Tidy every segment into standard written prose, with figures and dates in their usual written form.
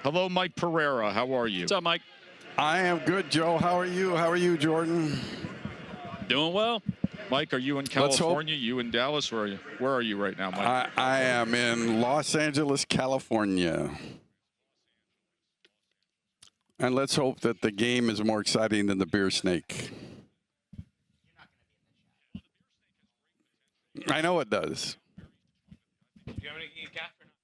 Hello, Mike Pereira. How are you? What's up, Mike? I am good, Joe. How are you? How are you, Jordan? Doing well. Mike, are you in California? You in Dallas? Where are you? Where are you right now, Mike? I am in Los Angeles, California. And let's hope that the game is more exciting than the beer snake. I know it does. Do you have any gas or not?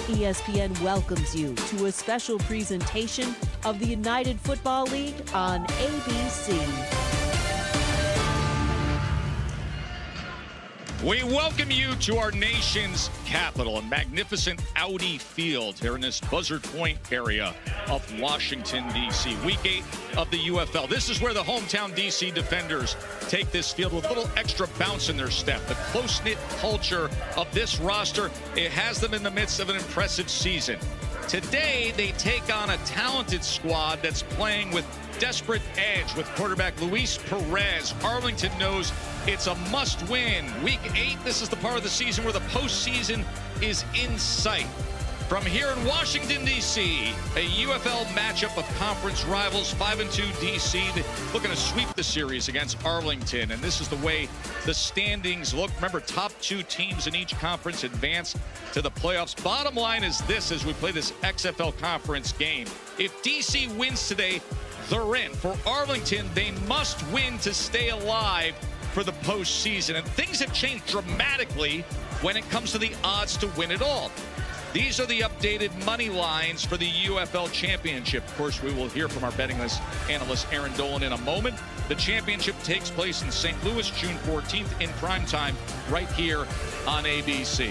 ESPN welcomes you to a special presentation of the United Football League on ABC. We welcome you to our nation's capital, a magnificent Audi Field here in this Buzzard Point area of Washington, D.C. Week 8 of the UFL. This is where the hometown D.C. Defenders take this field with a little extra bounce in their step. The close-knit culture of this roster, it has them in the midst of an impressive season. Today, they take on a talented squad that's playing with desperate edge with quarterback Luis Perez. Arlington knows it's a must-win. Week 8, this is the part of the season where the postseason is in sight. From here in Washington, D.C., a UFL matchup of conference rivals, 5-2 D.C. looking to sweep the series against Arlington. And this is the way the standings look. Remember, top 2 teams in each conference advance to the playoffs. Bottom line is this as we play this XFL conference game. If D.C. wins today, they're in. For Arlington, they must win to stay alive for the postseason. And things have changed dramatically when it comes to the odds to win it all. These are the updated money lines for the UFL Championship. Of course, we will hear from our betting list analyst Aaron Dolan in a moment. The championship takes place in St. Louis, June 14th in primetime right here on ABC.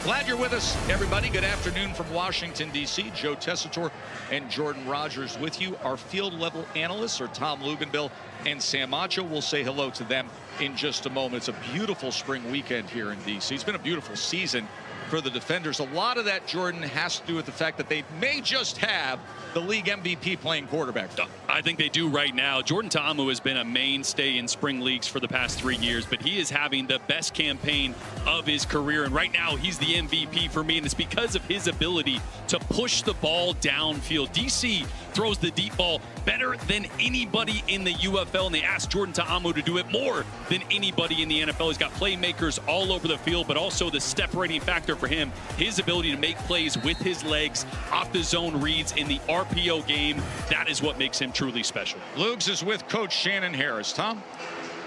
Glad you're with us, everybody. Good afternoon from Washington, D.C. Joe Tessitore and Jordan Rogers with you. Our field-level analysts are Tom Luganbill and Sam Macho. We'll say hello to them in just a moment. It's a beautiful spring weekend here in D.C. It's been a beautiful season for the Defenders. A lot of that, Jordan, has to do with the fact that they may just have the league MVP playing quarterback. I think they do right now. Jordan Ta'amu has been a mainstay in spring leagues for the past 3 years, but he is having the best campaign of his career. And right now, he's the MVP for me, and it's because of his ability to push the ball downfield. DC throws the deep ball better than anybody in the UFL, and they asked Jordan Ta'amu to do it more than anybody in the NFL. He's got playmakers all over the field, but also the separating factor for him, his ability to make plays with his legs, off the zone reads in the RPO game. That is what makes him truly special. Lugs is with Coach Shannon Harris. Tom?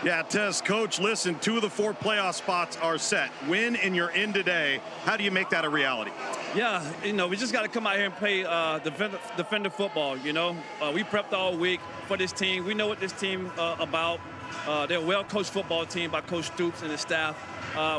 Yeah, Tess, Coach, listen, 2 of the 4 playoff spots are set. Win and you're in today. How do you make that a reality? Yeah, we just got to come out here and play defender football, We prepped all week for this team. We know what this team about. They're a well-coached football team by Coach Stoops and his staff.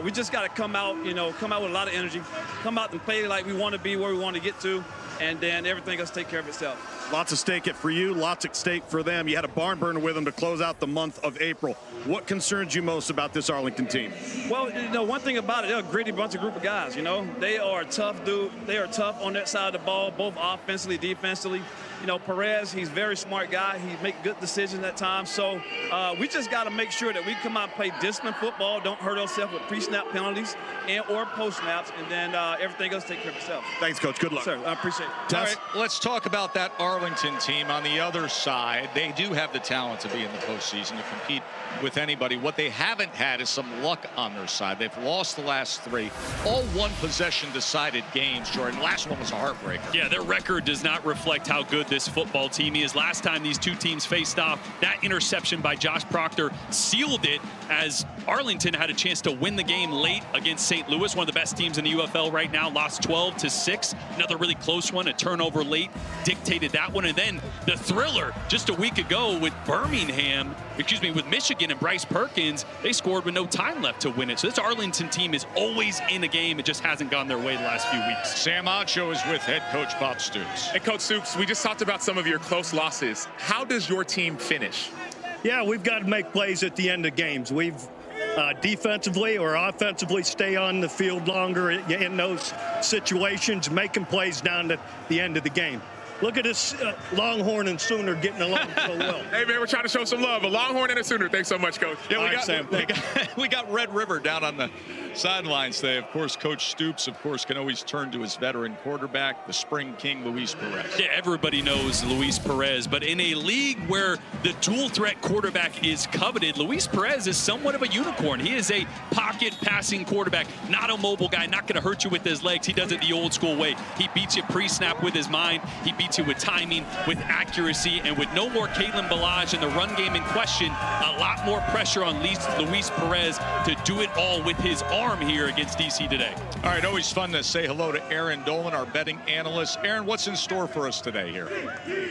We just got to come out with a lot of energy, come out and play like we want to be where we want to get to, and then everything else take care of itself. Lots at stake for you, lots at stake for them. You had a barn burner with them to close out the month of April. What concerns you most about this Arlington team? Well, one thing about it, they're a gritty bunch of group of guys, They are tough, dude. They are tough on that side of the ball, both offensively, defensively. Perez, he's a very smart guy. He makes good decisions at times. So we just got to make sure that we come out and play disciplined football, don't hurt ourselves with pre-snap penalties or post-snaps, and then everything else take care of itself. Thanks, Coach. Good luck. Sir, I appreciate it. All right, let's talk about that Arlington team on the other side. They do have the talent to be in the postseason, to compete with anybody. What they haven't had is some luck on their side. They've lost the last 3, all one-possession decided games, Jordan. Last one was a heartbreaker. Yeah, their record does not reflect how good this football team. He is last time these two teams faced off. That interception by Josh Proctor sealed it as Arlington had a chance to win the game late against St. Louis, one of the best teams in the UFL right now, lost 12-6. Another really close one, a turnover late dictated that one. And then the thriller just a week ago with with Michigan and Bryce Perkins, they scored with no time left to win it. So this Arlington team is always in a game. It just hasn't gone their way the last few weeks. Sam Acho is with head coach Bob Stoops. Hey, Coach Stoops, we just talked about some of your close losses. How does your team finish? Yeah, we've got to make plays at the end of games. We've defensively or offensively stay on the field longer in those situations, making plays down to the end of the game. Look at this Longhorn and Sooner getting along so well. Hey, man, we're trying to show some love. A Longhorn and a Sooner. Thanks so much, Coach. Yeah, we got Red River down on the sidelines today. Of course, Coach Stoops, can always turn to his veteran quarterback, the Spring King, Luis Perez. Yeah, everybody knows Luis Perez, but in a league where the dual threat quarterback is coveted, Luis Perez is somewhat of a unicorn. He is a pocket passing quarterback, not a mobile guy, not going to hurt you with his legs. He does it the old school way. He beats you pre-snap with his mind. He beats you with timing, with accuracy, and with no more Kalen Ballage in the run game in question, a lot more pressure on Luis Perez to do it all with his arm here against DC today. All right, always fun to say hello to Aaron Dolan, our betting analyst. Aaron, what's in store for us today here?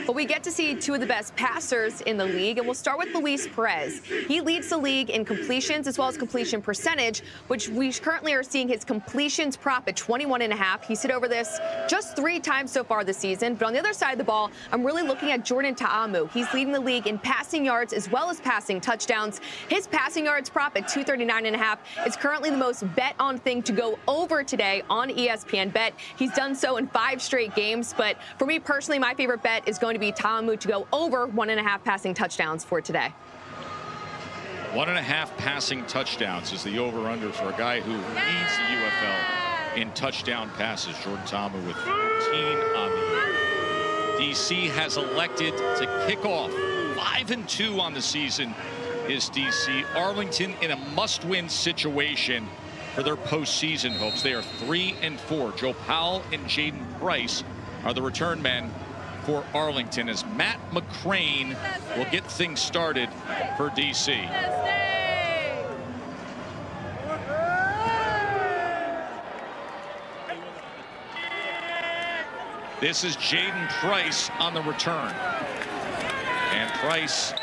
Well, we get to see two of the best passers in the league, and we'll start with Luis Perez. He leads the league in completions as well as completion percentage, which we currently are seeing his completions prop at 21.5. He's hit over this just 3 times so far this season. But on the other side of the ball, I'm really looking at Jordan Ta'amu. He's leading the league in passing yards as well as passing touchdowns. His passing yards prop at 239.5 is currently the most bet on thing to go over today on ESPN Bet. He's done so in 5 straight games, but for me personally, my favorite bet is going to be Ta'amu to go over 1.5 passing touchdowns for today. 1.5 passing touchdowns is the over-under for a guy who leads the UFL in touchdown passes. Jordan Ta'amu with 14 on the year. DC has elected to kick off 5-2 on the season is DC. Arlington in a must-win situation for their postseason hopes. They are 3-4. Joe Powell and Jaden Price are the return men for Arlington as Matt McCrane will get things started for DC. This is Jaden Price on the return. And Price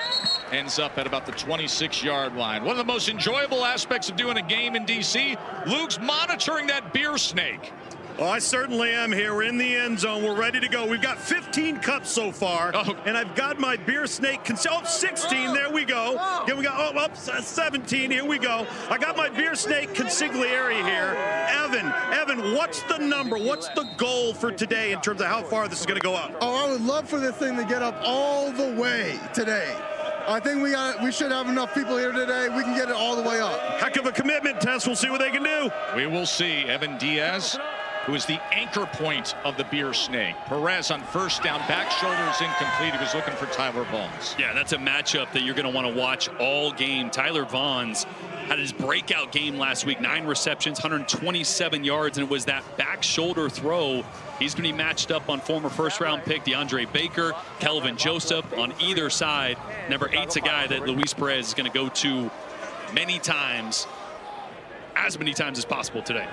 ends up at about the 26-yard line. One of the most enjoyable aspects of doing a game in DC, Luke's monitoring that beer snake. Well, I certainly am here. We're in the end zone. We're ready to go. We've got 15 cups so far, and I've got my beer snake. 16. There we go. Here we go. 17. Here we go. I got my beer snake consigliere here. Evan, what's the number? What's the goal for today in terms of how far this is going to go up? Oh, I would love for this thing to get up all the way today. I think we should have enough people here today. We can get it all the way up. Heck of a commitment test. We'll see what they can do. We will see. Evan Diaz, who is the anchor point of the beer snake. Perez on first down, back shoulder is incomplete. He was looking for Tyler Vaughns. Yeah, that's a matchup that you're going to want to watch all game. Tyler Vaughns had his breakout game last week, 9 receptions, 127 yards, and it was that back shoulder throw. He's going to be matched up on former first-round pick DeAndre Baker, Kelvin Joseph on either side. Number 8's a guy that Luis Perez is going to go to many times, as many times as possible today.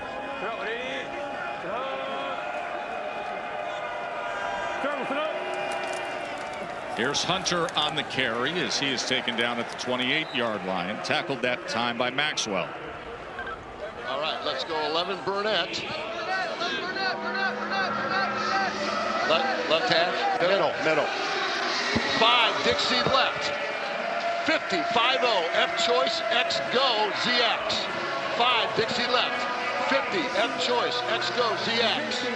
Here's Hunter on the carry as he is taken down at the 28-yard line. Tackled that time by Maxwell. All right, let's go 11 Burnett. Left hash. Middle. 5 Dixie left. 50 5-0 F choice X go ZX. 5 Dixie left. 50 F choice X go ZX.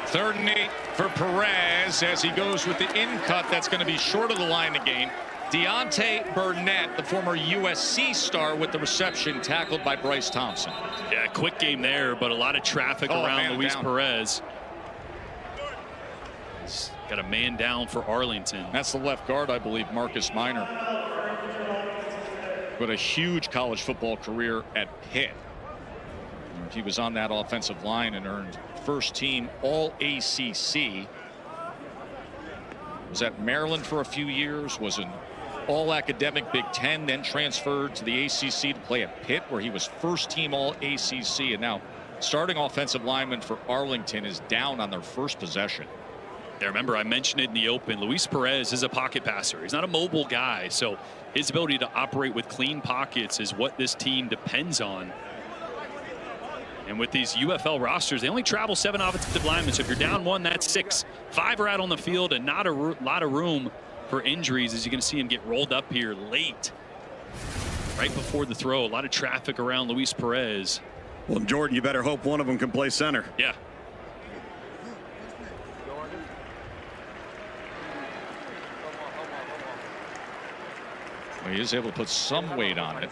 Third and 8 for Perez as he goes with the in cut. That's going to be short of the line again. Deontay Burnett, the former USC star, with the reception, tackled by Bryce Thompson. Yeah, quick game there, but a lot of traffic around Luis Perez. Got a man down for Arlington. That's the left guard, I believe, Marcus Minor. But a huge college football career at Pitt. He was on that offensive line and earned first team All-ACC. Was at Maryland for a few years, was an All-Academic Big Ten, then transferred to the ACC to play at Pitt, where he was first team All-ACC, and now starting offensive lineman for Arlington is down on their first possession. Yeah, remember, I mentioned it in the open. Luis Perez is a pocket passer. He's not a mobile guy, so his ability to operate with clean pockets is what this team depends on. And with these UFL rosters, they only travel 7 offensive linemen. So if you're down 1, that's 6. 5 are out on the field, and not a lot of room for injuries, as you're going to see him get rolled up here late, right before the throw. A lot of traffic around Luis Perez. Well, Jordan, you better hope one of them can play center. Yeah. Well, he is able to put some weight on it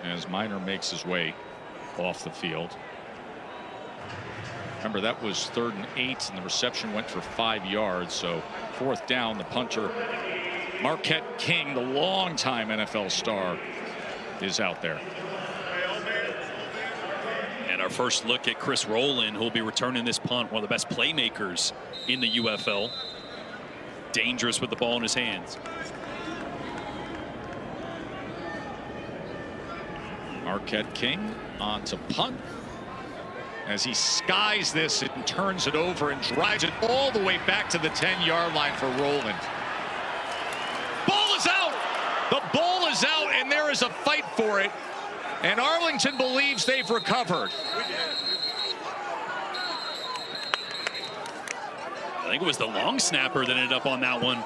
as Minor makes his way off the field. Remember, that was 3rd and 8, and the reception went for 5 yards. So 4th down, the punter, Marquette King, the longtime NFL star, is out there. And our first look at Chris Rowland, who will be returning this punt, one of the best playmakers in the UFL. Dangerous with the ball in his hands. Marquette King on to punt as he skies this and turns it over and drives it all the way back to the 10-yard line for Rowland. Ball is out. The ball is out, and there is a fight for it. And Arlington believes they've recovered. I think it was the long snapper that ended up on that one.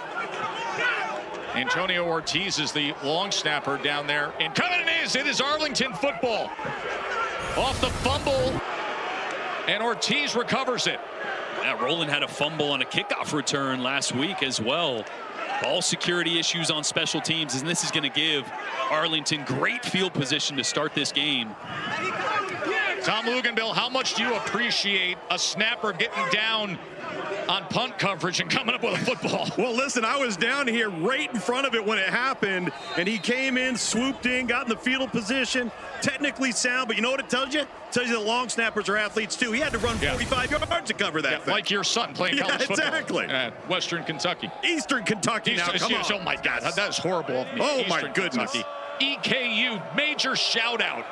Antonio Ortiz is the long snapper down there. And coming it is Arlington football. Off the fumble, and Ortiz recovers it. Yeah, Rowland had a fumble on a kickoff return last week as well. Ball security issues on special teams, and this is going to give Arlington great field position to start this game. Tom Luganbill, how much do you appreciate a snapper getting down on punt coverage and coming up with a football? Well, listen, I was down here right in front of it when it happened, and he came in, swooped in, got in the field position, technically sound, but you know what it tells you? It tells you that long snappers are athletes too. He had to run 45 yards to cover that thing. Like your son playing college football. Exactly. At Western Kentucky. Eastern Kentucky now, come on. Oh my God, that is horrible of me. Oh Eastern my goodness. Kentucky. EKU, major shout out.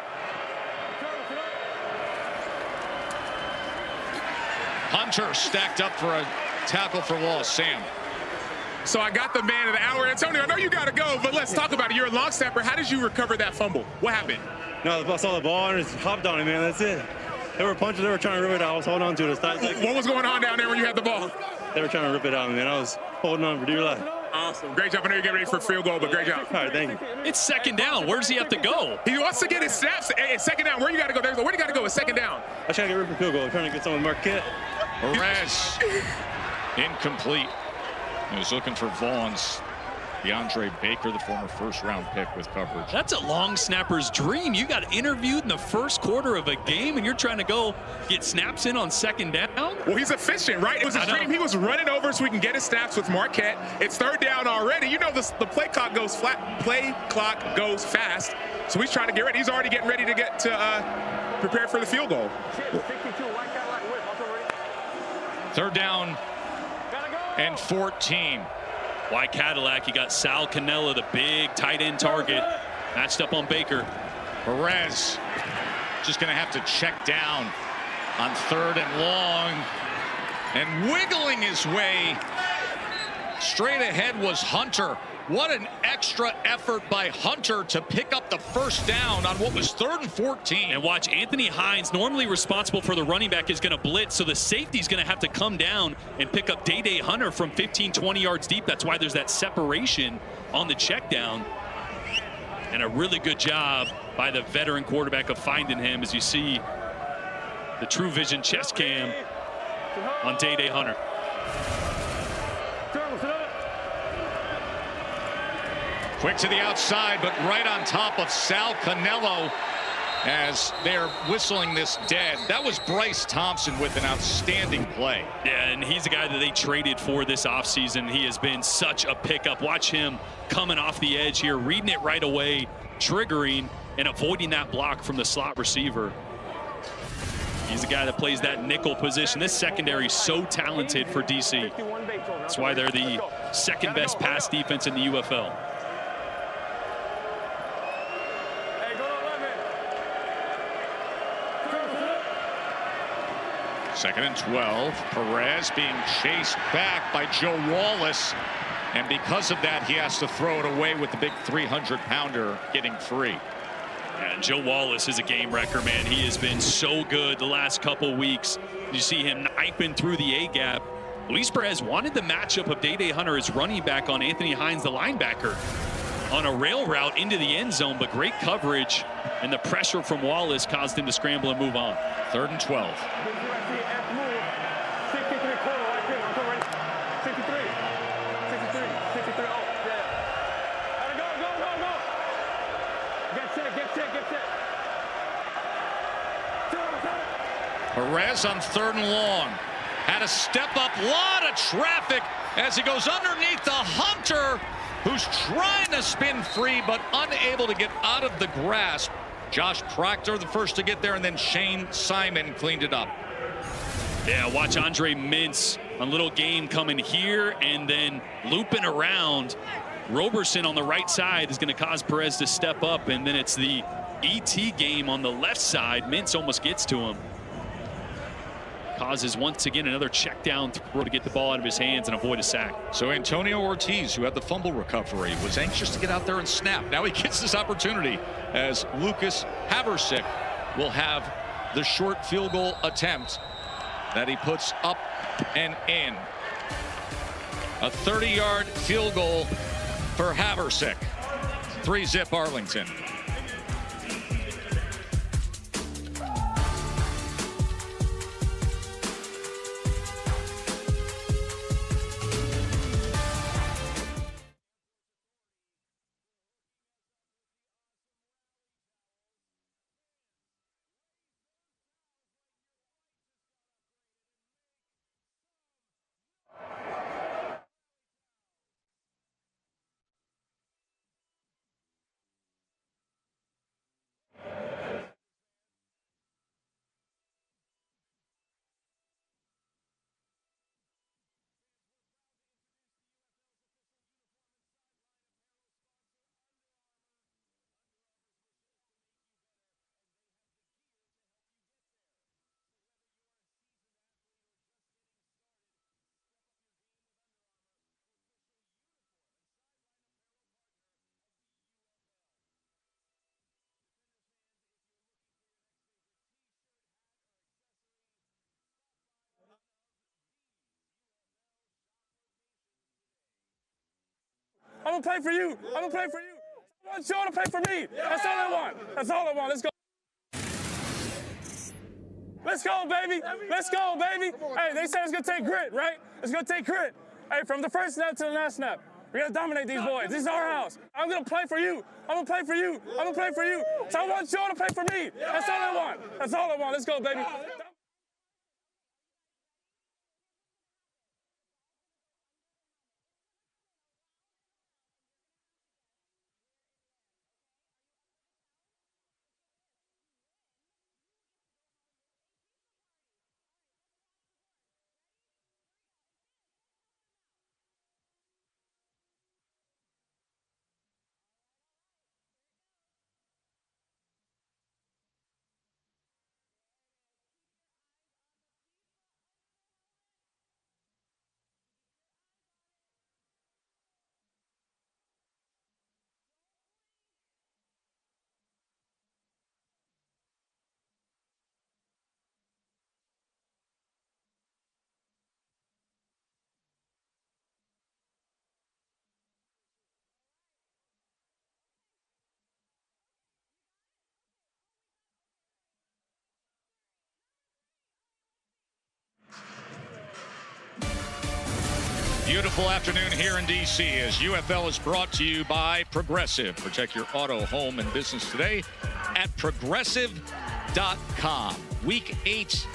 Hunter stacked up for a tackle for loss. Sam. So I got the man of the hour. Antonio, I know you got to go, but let's talk about it. You're a long snapper. How did you recover that fumble? What happened? No, I saw the ball and just hopped on it, man. That's it. They were punching. They were trying to rip it out. I was holding on to it. What was going on down there when you had the ball? They were trying to rip it out, man. I was holding on for dear life. Awesome. Great job. I know you're getting ready for a field goal, but great job. All right, thank you. It's 2nd down. Where does he have to go? He wants to get his snaps. Hey, 2nd down. Where you got to go? Where do you got to go with 2nd down? I trying to get rid of a field goal. I'm trying to get someone Marquette. Perez. Incomplete. He was looking for Vaughn's. DeAndre Baker, the former 1st-round pick, with coverage. That's a long snapper's dream. You got interviewed in the 1st quarter of a game, and you're trying to go get snaps in on 2nd down? Well, he's efficient, right? It was his dream. He was running over so we can get his snaps with Marquette. It's 3rd down already. You know the play clock goes flat. Play clock goes fast. So he's trying to get ready. He's already getting ready to get to prepare for the field goal. 3rd down and 14. White Cadillac, you got Sal Cannella, the big tight end target, matched up on Baker. Perez just going to have to check down on 3rd and long, and wiggling his way straight ahead was Hunter. What an extra effort by Hunter to pick up the 1st down on what was 3rd and 14. And watch, Anthony Hines, normally responsible for the running back, is going to blitz, so the safety's going to have to come down and pick up Day Hunter from 15, 20 yards deep. That's why there's that separation on the check down. And a really good job by the veteran quarterback of finding him, as you see the True Vision chest cam on Day Hunter. Quick to the outside, but right on top of Sal Cannella. as they're whistling this dead. That was Bryce Thompson with an outstanding play. Yeah, and he's a guy that they traded for this offseason. He has been such a pickup. Watch him coming off the edge here, reading it right away, triggering, and avoiding that block from the slot receiver. He's a guy that plays that nickel position. This secondary is so talented for DC. That's why they're the second best pass defense in the UFL. Second and 12. Perez being chased back by Joe Wallace. And because of that, he has to throw it away with the big 300-pounder getting free. And Joe Wallace is a game wrecker, man. He has been so good the last couple weeks. You see him knifing through the A-gap. Luis Perez wanted the matchup of Day-Day Hunter as running back on Anthony Hines, the linebacker, on a rail route into the end zone, but great coverage, and the pressure from Wallace caused him to scramble and move on. 3rd and 12. Perez on 3rd and long. Had a step up, lot of traffic as he goes underneath the Hunter, who's trying to spin free but unable to get out of the grasp. Josh Proctor the first to get there, and then Shane Simon cleaned it up. Yeah, watch Andre Mintz, a little game coming here and then looping around. Roberson on the right side is going to cause Perez to step up, and then it's the ET game on the left side. Mintz almost gets to him. Causes once again another check down throw to get the ball out of his hands and avoid a sack. So Antonio Ortiz, who had the fumble recovery, was anxious to get out there and snap. Now he gets this opportunity as Lucas Haversick will have the short field goal attempt that he puts up and in. A 30-yard field goal for Haversick. 3-zip Arlington. I'm gonna play for you. I'm gonna play for you. I want y'all to play for me. That's all I want. That's all I want. Let's go. Let's go, baby. Let's go, baby. Hey, they say it's gonna take grit, right? It's gonna take grit. Hey, from the first snap to the last snap, we gotta dominate these boys. This is our house. I'm gonna play for you. I'm gonna play for you. I'm gonna play for you. So I want y'all to play for me. That's all I want. That's all I want. Let's go, baby. Beautiful afternoon here in DC as UFL is brought to you by Progressive. Protect your auto, home, and business today at progressive.com. Week 8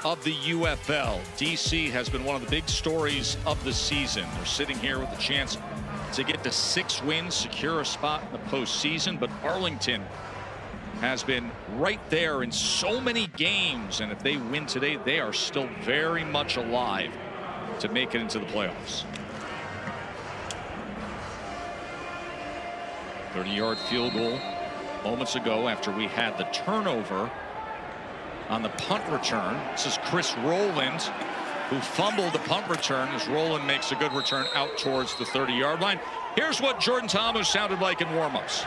of the UFL. DC has been one of the big stories of the season. They're sitting here with a chance to get to 6 wins, secure a spot in the postseason, but Arlington has been right there in so many games, and if they win today, they are still very much alive to make it into the playoffs. 30-yard field goal moments ago after we had the turnover on the punt return. This is Chris Rowland, who fumbled the punt return as Rowland makes a good return out towards the 30-yard line. Here's what Jordan Ta'amu sounded like in warmups.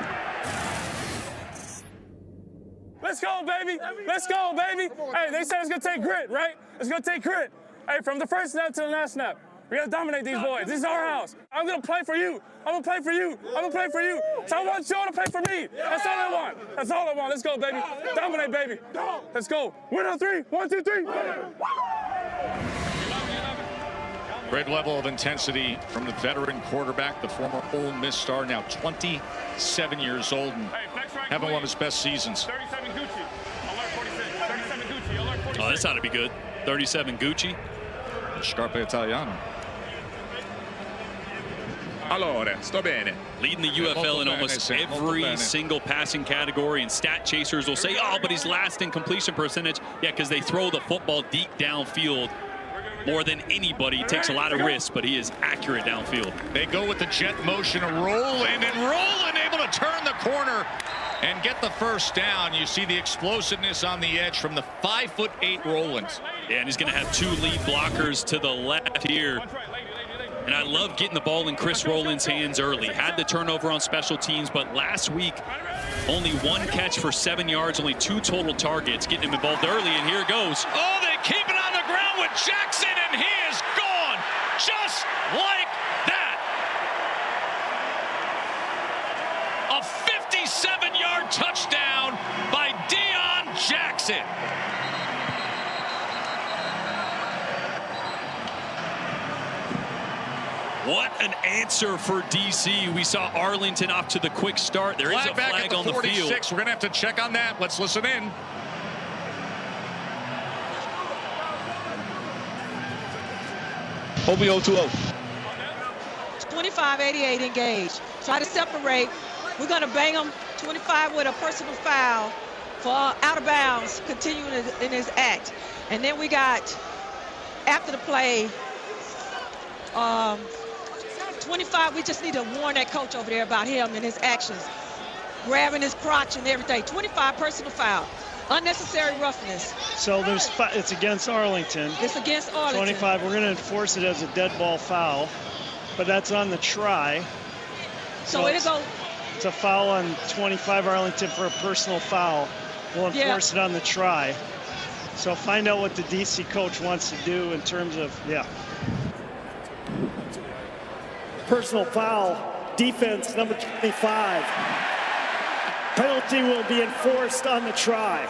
Let's go, baby. Let's go, baby. Hey, they said it's going to take grit, right? It's going to take grit. Hey, from the first snap to the last snap, we got to dominate these boys. This is our house. I'm going to play for you. I'm going to play for you. I'm going to play for you. So I want y'all to play for me. That's all I want. That's all I want. Let's go, baby. Dominate, baby. Let's go. Win on 3. 1, 2, 3. Great level of intensity from the veteran quarterback, the former Ole Miss star, now 27 years old and having one of his best seasons. 37 Gucci. Alert 46. 37 Gucci. Alert 46. Oh, this ought to be good. 37 Gucci. Scarpe Italiano. Allora, sto bene. Leading the UFL in almost every single passing category, and stat chasers will say, oh, but he's last in completion percentage. Yeah, because they throw the football deep downfield more than anybody. He takes a lot of risks, but he is accurate downfield. They go with the jet motion, Rowland, and Rowland able to turn the corner and get the first down. You see the explosiveness on the edge from the 5'8" Rowland. Yeah, and he's going to have 2 lead blockers to the left here. And I love getting the ball in Chris Rowland's hands early. Had the turnover on special teams, but last week, only 1 catch for 7 yards, only 2 total targets. Getting him involved early, and here it goes. Oh, they keep it on the ground with Jackson, and he is gone just like that. A 57-yard touchdown by Deion Jackson. What an answer for DC. We saw Arlington off to the quick start. There is a flag on the field. We're going to have to check on that. Let's listen in. OBO 2-0. 25-88 engaged. Try to separate. We're going to bang him 25 with a personal foul for out of bounds, continuing in his act. And then we got, after the play, 25, we just need to warn that coach over there about him and his actions. Grabbing his crotch and everything. 25 personal foul. Unnecessary roughness. So there's it's against Arlington. It's against Arlington. 25, we're going to enforce it as a dead ball foul, but that's on the try. So it'll go. It's a foul on 25 Arlington for a personal foul. We'll enforce it on the try. So find out what the DC coach wants to do in terms of, Personal foul, defense number 25. Penalty will be enforced on the try.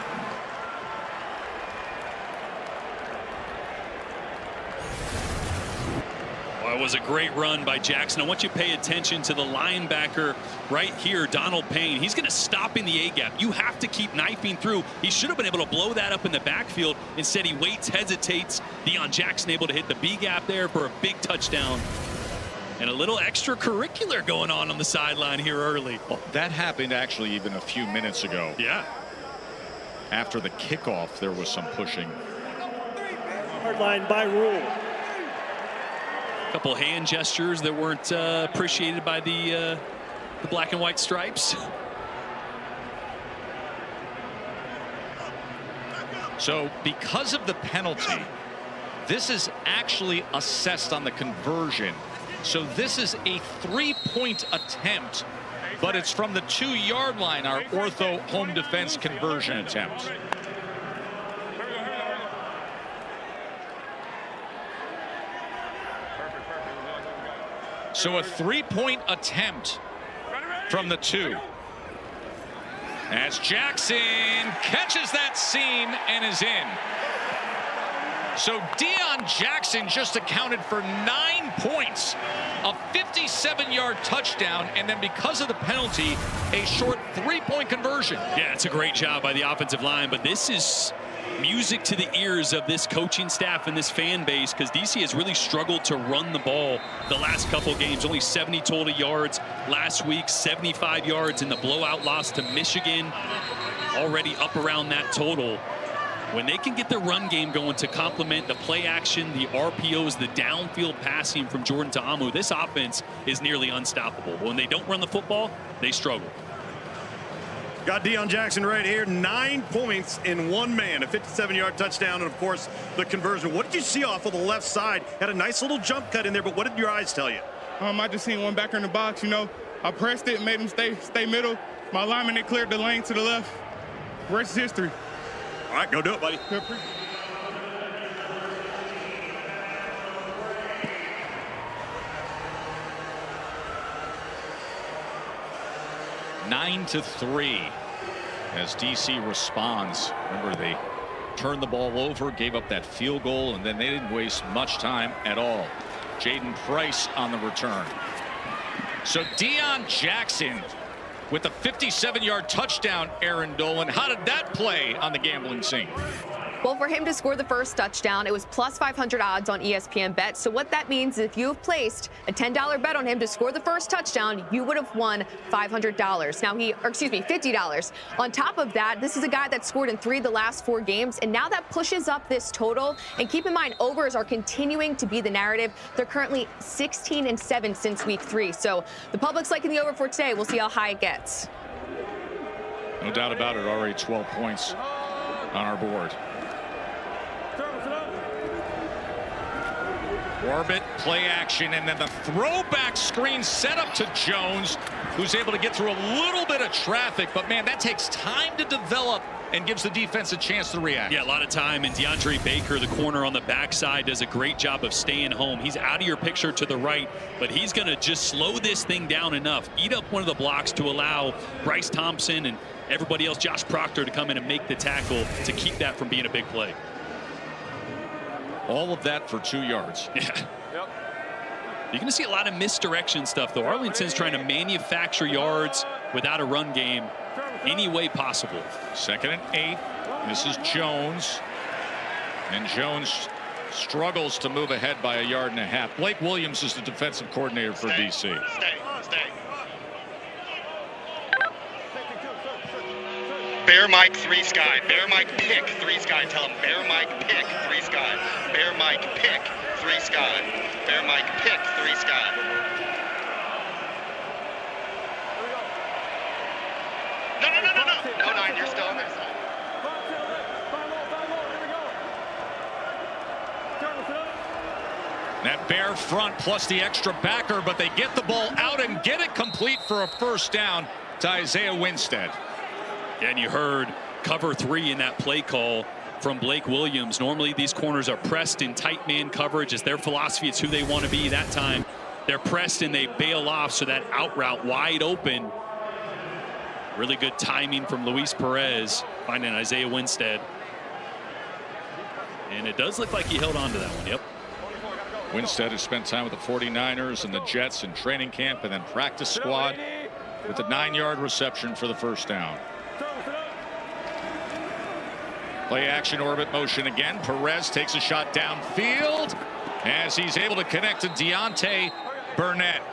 Well, it was a great run by Jackson. I want you to pay attention to the linebacker right here, Donald Payne. He's going to stop in the A-gap. You have to keep knifing through. He should have been able to blow that up in the backfield. Instead, he waits, hesitates. Deion Jackson able to hit the B-gap there for a big touchdown. And a little extracurricular going on the sideline here early. Well, that happened actually even a few minutes ago. Yeah. After the kickoff, there was some pushing. Hard line by rule. A couple hand gestures that weren't appreciated by the black and white stripes. So because of the penalty, this is actually assessed on the conversion. So this is a 3-point attempt, but it's from the 2-yard line, our ortho home defense conversion attempt. So a 3-point attempt from the 2. As Jackson catches that seam and is in. So Deion Jackson just accounted for 9 points, a 57-yard touchdown, and then because of the penalty, a short 3-point conversion. Yeah, it's a great job by the offensive line, but this is music to the ears of this coaching staff and this fan base, because DC has really struggled to run the ball the last couple games. Only 70 total yards last week, 75 yards in the blowout loss to Michigan, already up around that total. When they can get the run game going to complement the play action, the RPOs, the downfield passing from Jordan Ta'amu, this offense is nearly unstoppable. When they don't run the football, they struggle. Got Deion Jackson right here, 9 points in one man, a 57-yard touchdown, and of course the conversion. What did you see off of the left side? Had a nice little jump cut in there, but what did your eyes tell you? I just seen one backer in the box. You know, I pressed it, made him stay middle. My lineman, they cleared the lane to the left. Rest is history. All right, go do it, buddy. 9-3 as DC responds. Remember, they turned the ball over, gave up that field goal, and then they didn't waste much time at all. Jaden Price on the return. So Deion Jackson with a 57-yard touchdown, Aaron Dolan. How did that play on the gambling scene? Well, for him to score the first touchdown, it was plus 500 odds on ESPN Bet. So what that means is if you have placed a $10 bet on him to score the first touchdown, you would have won $500. Now $50. On top of that, this is a guy that scored in 3 of the last 4 games, and now that pushes up this total. And keep in mind, overs are continuing to be the narrative. They're currently 16-7 since week 3. So the public's liking the over for today. We'll see how high it gets. No doubt about it. Already 12 points on our board. Orbit, play action, and then the throwback screen set up to Jones, who's able to get through a little bit of traffic. But, man, that takes time to develop and gives the defense a chance to react. Yeah, a lot of time. And DeAndre Baker, the corner on the backside, does a great job of staying home. He's out of your picture to the right, but he's going to just slow this thing down enough, eat up one of the blocks to allow Bryce Thompson and everybody else, Josh Proctor, to come in and make the tackle to keep that from being a big play. All of that for 2 yards. Yeah. Yep. You're going to see a lot of misdirection stuff, though. Arlington's trying to manufacture yards without a run game any way possible. 2nd and 8. This is Jones. And Jones struggles to move ahead by 1.5 yards. Blake Williams is the defensive coordinator for DC. Stay. Bear Mike 3 Sky. Bear Mike pick 3 Sky. Tell him Bear Mike pick 3 Sky. Bear Mike pick 3 Sky. Bear Mike pick 3 Sky. No, 9, you're still on their side. That bear front plus the extra backer, but they get the ball out and get it complete for a first down to Isaiah Winstead. And you heard cover 3 in that play call from Blake Williams. Normally these corners are pressed in tight man coverage. It's their philosophy. It's who they want to be. That time they're pressed and they bail off, so that out route wide open. Really good timing from Luis Perez finding Isaiah Winstead. And it does look like he held on to that one. Yep. Winstead has spent time with the 49ers and the Jets in training camp and then practice squad with a 9-yard reception for the first down. Play action, orbit motion again. Perez takes a shot downfield as he's able to connect to Deontay Burnett.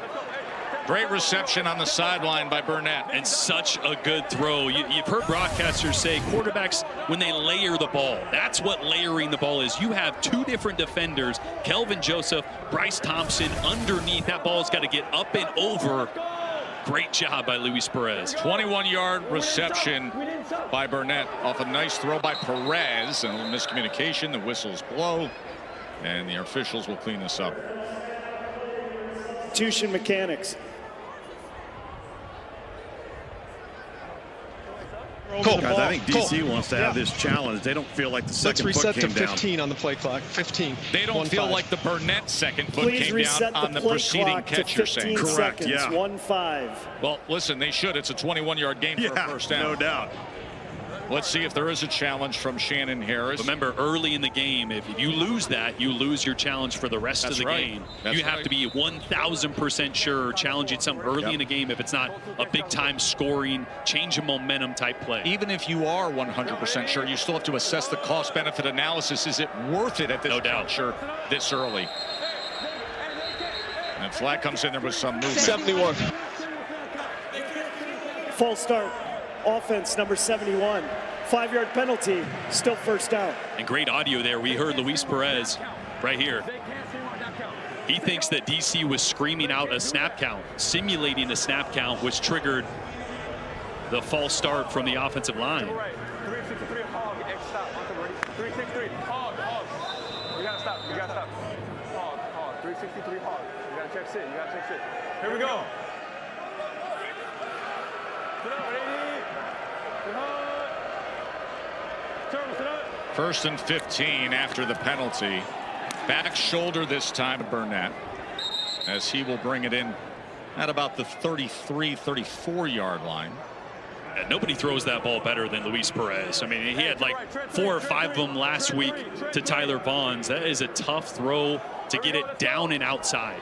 Great reception on the sideline by Burnett. And such a good throw. You've heard broadcasters say quarterbacks, when they layer the ball, that's what layering the ball is. You have 2 different defenders, Kelvin Joseph, Bryce Thompson underneath. That ball's got to get up and over. Great job by Luis Perez. 21-yard reception by Burnett off a nice throw by Perez. And a little miscommunication. The whistles blow, and the officials will clean this up. Substitution mechanics. Cool. Guys, I think DC wants to have this challenge. They don't feel like the second foot came down. Let's reset to 15 on the play clock. 15. They don't feel like the Burnett second foot came down on the preceding catch, you're saying. Correct, yeah. 1-5. Well, listen, they should. It's a 21-yard gain for a first down. No doubt. Let's see if there is a challenge from Shannon Harris. Remember, early in the game, if you lose that, you lose your challenge for the rest of the game. You have to be 1,000% sure challenging something early in the game if it's not a big-time scoring, change of momentum type play. Even if you are 100% sure, you still have to assess the cost-benefit analysis. Is it worth it at this juncture this early? And flag comes in there with some movement. 71. False start. Offense number 71. 5-yard penalty. Still first down. And great audio there. We heard Luis Perez right here. He thinks that DC was screaming out a snap count, simulating a snap count, which triggered the false start from the offensive line. 363 hog, X stop. 363 hog, hog. You gotta stop. You gotta stop. Hog, hog. 363 hog. You gotta check sit. You gotta check sit. Here we go. Sit up, ready? Sit hard. Turn, sit up. 1st and 15 after the penalty. Back shoulder this time to Burnett, as he will bring it in at about the 33, 34-yard line. And nobody throws that ball better than Luis Perez. I mean, he had like 4 or 5 of them last week to Tyler Vaughns. That is a tough throw to get it down and outside.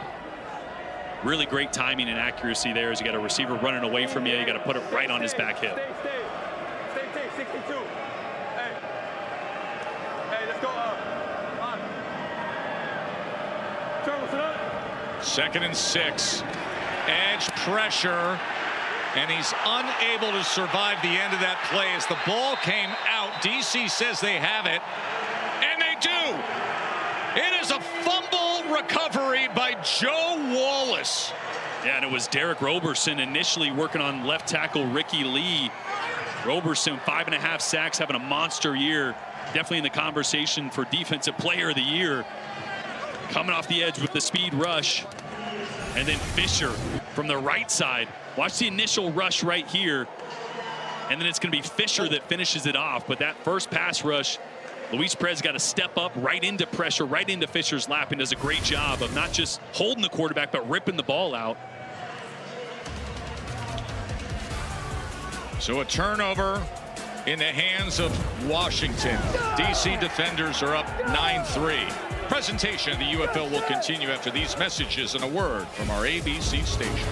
Really great timing and accuracy there as you got a receiver running away from you. You got to put it right on his back hip. Stay, 62. Hey. Hey, let's go up. Turn, sit up. 2nd and 6. Edge pressure. And he's unable to survive the end of that play as the ball came out. DC says they have it. And they do. It is a fumble recovery by Joe Wallace. Yeah, and it was Derek Roberson initially working on left tackle Ricky Lee. Roberson, 5.5 sacks, having a monster year. Definitely in the conversation for Defensive Player of the Year. Coming off the edge with the speed rush. And then Fisher from the right side. Watch the initial rush right here. And then it's going to be Fisher that finishes it off. But that first pass rush, Luis Perez got to step up right into pressure, right into Fisher's lap, and does a great job of not just holding the quarterback, but ripping the ball out. So a turnover in the hands of Washington. DC defenders are up 9-3. Presentation of the UFL will continue after these messages and a word from our ABC stations.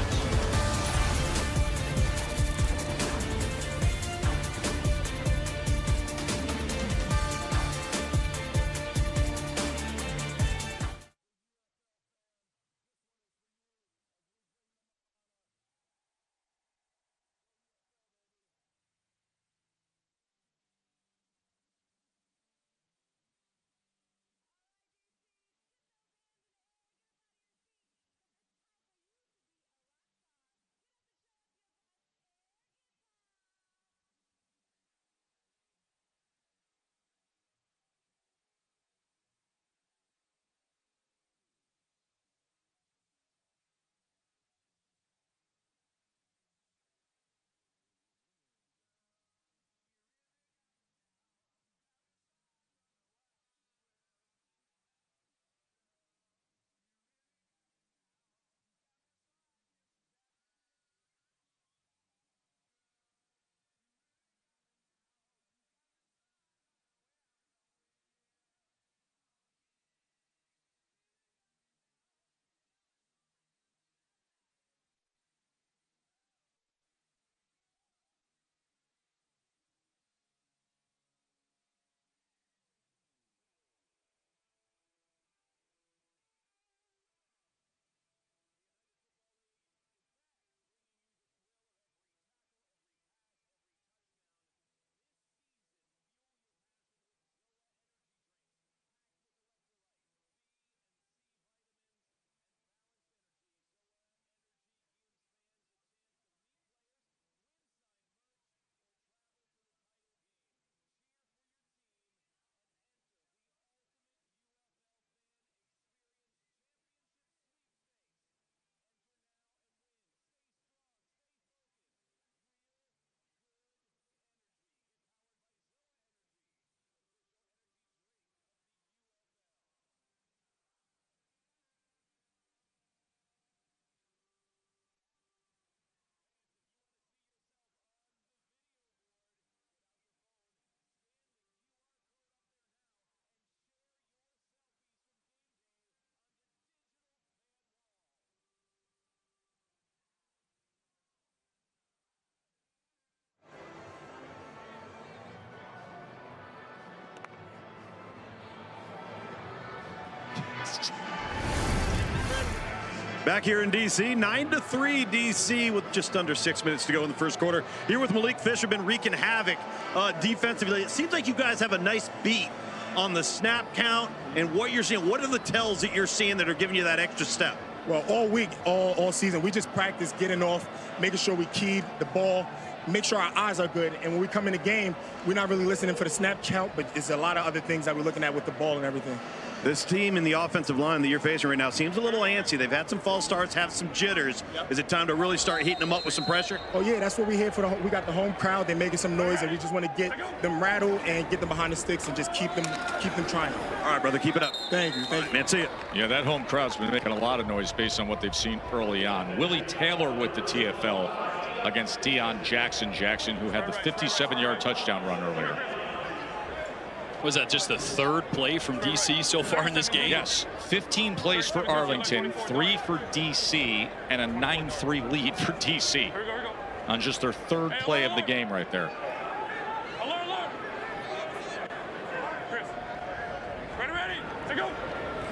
next. Back here in D.C., 9-3 D.C. with just under 6 minutes to go in the first quarter. Here with Malik Fisher, been wreaking havoc defensively. It seems like you guys have a nice beat on the snap count and what you're seeing. What are the tells that you're seeing that are giving you that extra step? Well, all week, all season, we just practice getting off, making sure we keep the ball, make sure our eyes are good. And when we come in the game, we're not really listening for the snap count, but it's a lot of other things that we're looking at with the ball and everything. This team in the offensive line that you're facing right now seems a little antsy. They've had some false starts, have some jitters. Yep. Is it time to really start heating them up with some pressure? Oh, yeah, that's what we're here for. We got the home crowd. They're making some noise, and we just want to get them rattled and get them behind the sticks and just keep them trying. All right, brother, keep it up. Thank you. Thank you. Man, see you. Yeah, that home crowd's been making a lot of noise based on what they've seen early on. Willie Taylor with the TFL against Deion Jackson. Jackson, who had the 57-yard touchdown run earlier. Was that just the third play from DC so far in this game? Yes, 15 plays for Arlington, 3 for DC, and a 9-3 lead for DC on just their third play of the game right there.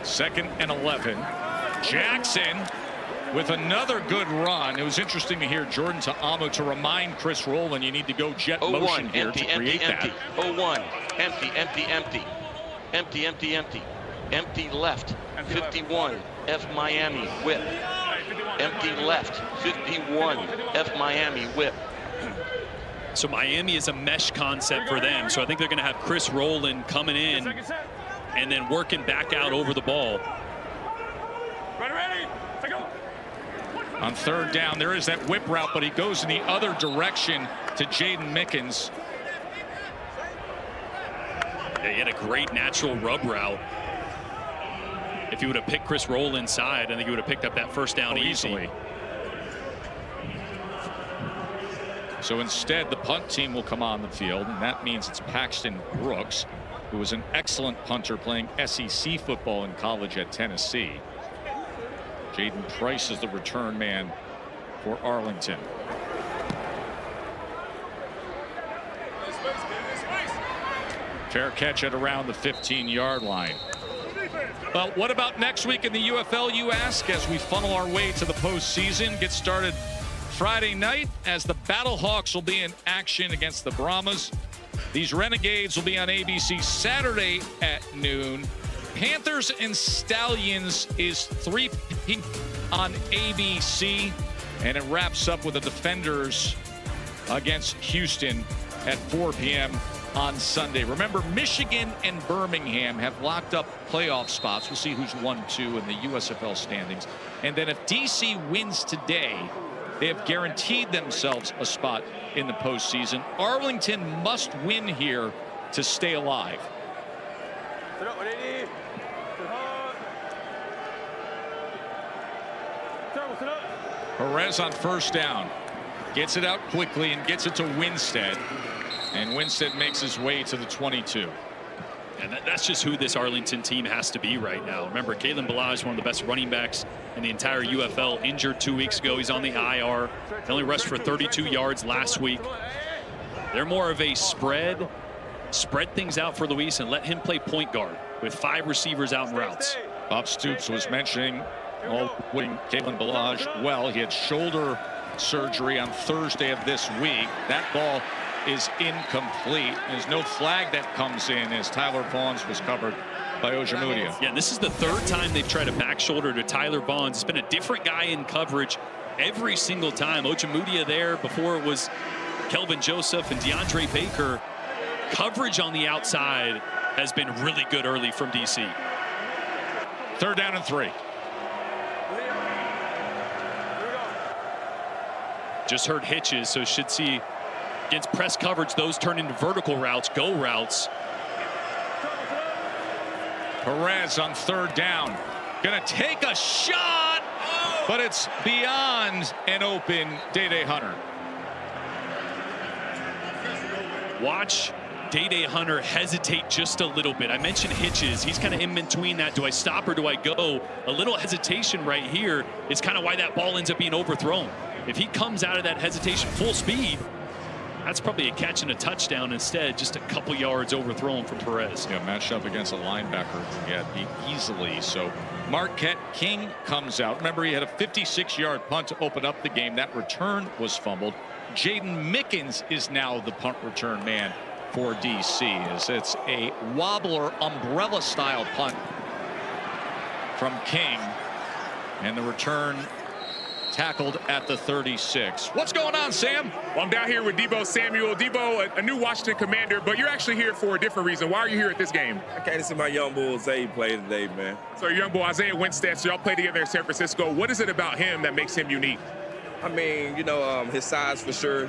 Second and 11. Jackson with another good run. It was interesting to hear Jordan Ta'amu to remind Chris Rowland you need to go jet motion here to create that. 0-1, empty left, 51, F Miami, whip. Empty left, 51, F Miami, whip. So Miami is a mesh concept for them. So I think they're going to have Chris Rowland coming in and then working back out over the ball. On third down, there is that whip route, but he goes in the other direction to Jaden Mickens. Yeah, he had a great natural rub route. If he would have picked Chris Rowland inside, I think he would have picked up that first down easily. So instead, the punt team will come on the field, and that means it's Paxton Brooks, who was an excellent punter playing SEC football in college at Tennessee. Jaden Price is the return man for Arlington. Fair catch at around the 15-yard line. Well, what about next week in the UFL, you ask, as we funnel our way to the postseason? Get started Friday night as the Battlehawks will be in action against the Brahmas. These Renegades will be on ABC Saturday at noon. Panthers and Stallions is 3 p.m. on ABC, and it wraps up with the Defenders against Houston at 4 p.m. on Sunday. Remember, Michigan and Birmingham have locked up playoff spots. We'll see who's 1-2 in the USFL standings. And then if DC wins today, they have guaranteed themselves a spot in the postseason. Arlington must win here to stay alive. Perez on first down. Gets it out quickly and gets it to Winstead. And Winstead makes his way to the 22. And that's just who this Arlington team has to be right now. Remember, Kalen Balaj, one of the best running backs in the entire UFL, injured 2 weeks ago. He's on the IR. He only rushed for 32 yards last week. They're more of a spread things out for Luis and let him play point guard with 5 receivers out in routes. Bob Stoops was mentioning putting Kalen Balaj well. He had shoulder surgery on Thursday of this week. That ball is incomplete. There's no flag that comes in as Tyler Vaughns was covered by Ojemudia. Yeah, this is the third time they've tried a back shoulder to Tyler Vaughns. It's been a different guy in coverage every single time. Ojemudia there, before it was Kelvin Joseph and DeAndre Baker. Coverage on the outside has been really good early from DC. Third down and 3. Just heard hitches, so should see against press coverage, those turn into vertical routes, go routes. Perez on third down. Gonna take a shot, but it's beyond an open Day Hunter. Watch Day Hunter hesitate just a little bit. I mentioned hitches. He's kind of in between that. Do I stop or do I go? A little hesitation right here is kind of why that ball ends up being overthrown. If he comes out of that hesitation full speed, That's probably a catch and a touchdown instead, just a couple yards overthrown from Perez. Yeah, matched up against a linebacker. Yeah, beat easily. So Marquette King comes out. Remember, he had a 56-yard punt to open up the game. That return was fumbled. Jaden Mickens is now the punt return man for DC, as it's a wobbler umbrella style punt from King, and the return tackled at the 36. What's going on, Sam? Well, I'm down here with Deebo Samuel. Deebo, a new Washington Commander, but you're actually here for a different reason. Why are you here at this game? I came to see my young bull Zay play today, man. So your young bull Isaiah Winstead, so y'all play together in San Francisco. What is it about him that makes him unique? I mean, you know, his size for sure.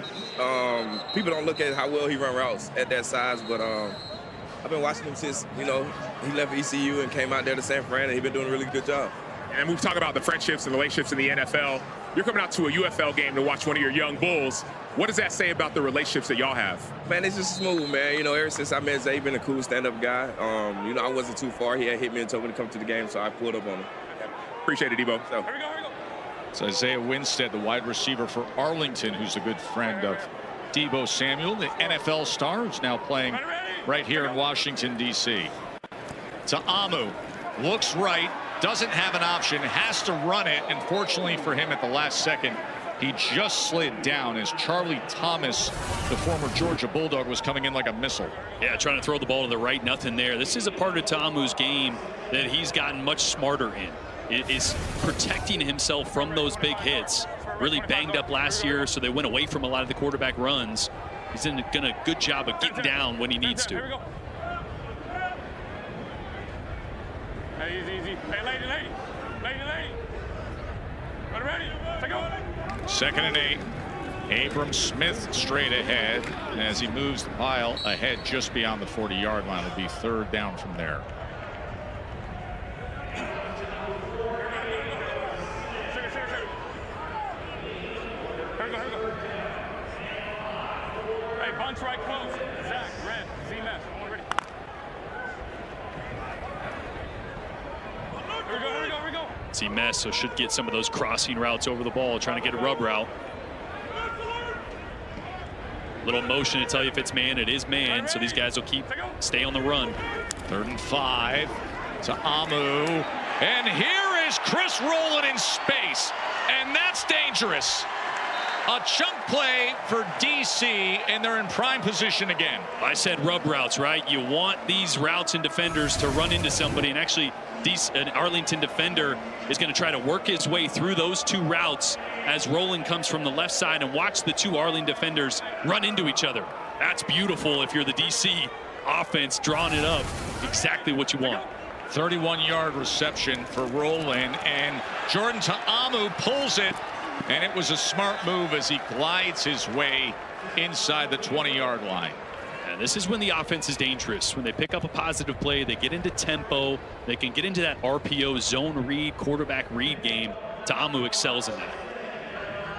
People don't look at how well he run routes at that size, but I've been watching him since, you know, he left ECU and came out there to San Fran, and he's been doing a really good job. And we've talked about the friendships and relationships in the NFL. You're coming out to a UFL game to watch one of your young bulls. What does that say about the relationships that y'all have? Man, it's just smooth, man. You know, ever since I met Zay, been a cool stand-up guy. You know, I wasn't too far. He had hit me and told me to come to the game, so I pulled up on him. Appreciate it, Deebo. So. It's Isaiah Winstead, the wide receiver for Arlington, who's a good friend of Deebo Samuel, the NFL star, who's now playing right here in Washington, D.C. To Amu, looks right, doesn't have an option, has to run it, and fortunately for him at the last second, he just slid down as Charlie Thomas, the former Georgia Bulldog, was coming in like a missile. Yeah, trying to throw the ball to the right, nothing there. This is a part of Ta'amu's game that he's gotten much smarter in. It is protecting himself from those big hits. Really banged up last year, so they went away from a lot of the quarterback runs. He's done a good job of getting down when he needs to. Hey, easy. Hey, lady. Ready? Take over. 2nd and 8. Abram Smith straight ahead as he moves the pile ahead just beyond the 40-yard line. It'll be 3rd down from there. Hey, bunch right close. Zach, red, Z-Mesh. Ready. Here we go. Z-Mesh, so should get some of those crossing routes over the ball, trying to get a rub route. Little motion to tell you if it's man. It is man, so these guys will stay on the run. 3rd and 5 to Amu. And here is Chris Rowland in space. And that's dangerous. A chunk play for DC, and they're in prime position again. I said rub routes, right? You want these routes and defenders to run into somebody, and actually an Arlington defender is going to try to work his way through those two routes as Rowland comes from the left side, and watch the two Arlington defenders run into each other. That's beautiful if you're the DC offense, drawing it up. Exactly what you want. 31-yard reception for Rowland, and Jordan Ta'amu pulls it, and it was a smart move as he glides his way inside the 20-yard line. And this is when the offense is dangerous. When they pick up a positive play, they get into tempo, they can get into that RPO zone read, quarterback read game. Ta'amu excels in that.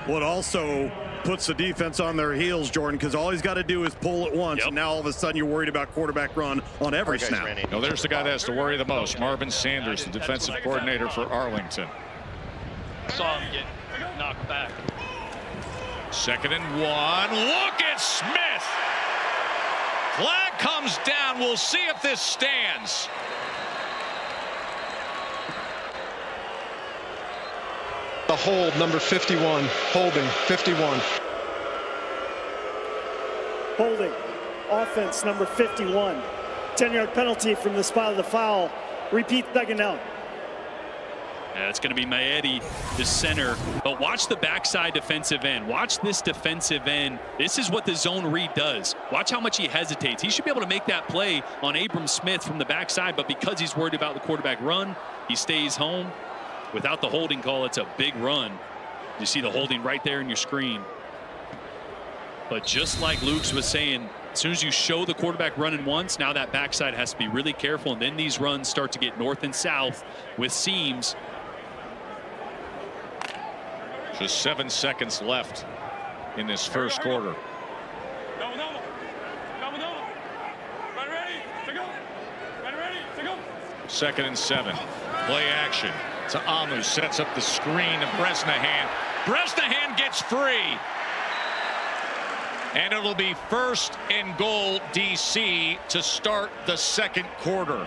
What also puts the defense on their heels, Jordan, because all he's got to do is pull it once, and now all of a sudden you're worried about quarterback run on every snap. No, there's the guy that has to worry the most, Marvin Sanders, the defensive coordinator for Arlington. Saw him get knocked back. 2nd and 1. Look at Smith. Flag comes down. We'll see if this stands. The hold, number 51, holding, 51. Holding, offense number 51. 10-yard penalty from the spot of the foul. Repeat 2nd down. Yeah, it's going to be Maedi, the center. But watch the backside defensive end. Watch this defensive end. This is what the zone read does. Watch how much he hesitates. He should be able to make that play on Abram Smith from the backside, but because he's worried about the quarterback run, he stays home. Without the holding call, it's a big run. You see the holding right there in your screen. But just like Luke's was saying, as soon as you show the quarterback running once, now that backside has to be really careful, and then these runs start to get north and south with seams. Just 7 seconds left in this first quarter. Second and 7. Play action. Ta'amu sets up the screen to Bresnahan. Bresnahan gets free. And it'll be 1st and goal, DC, to start the second quarter.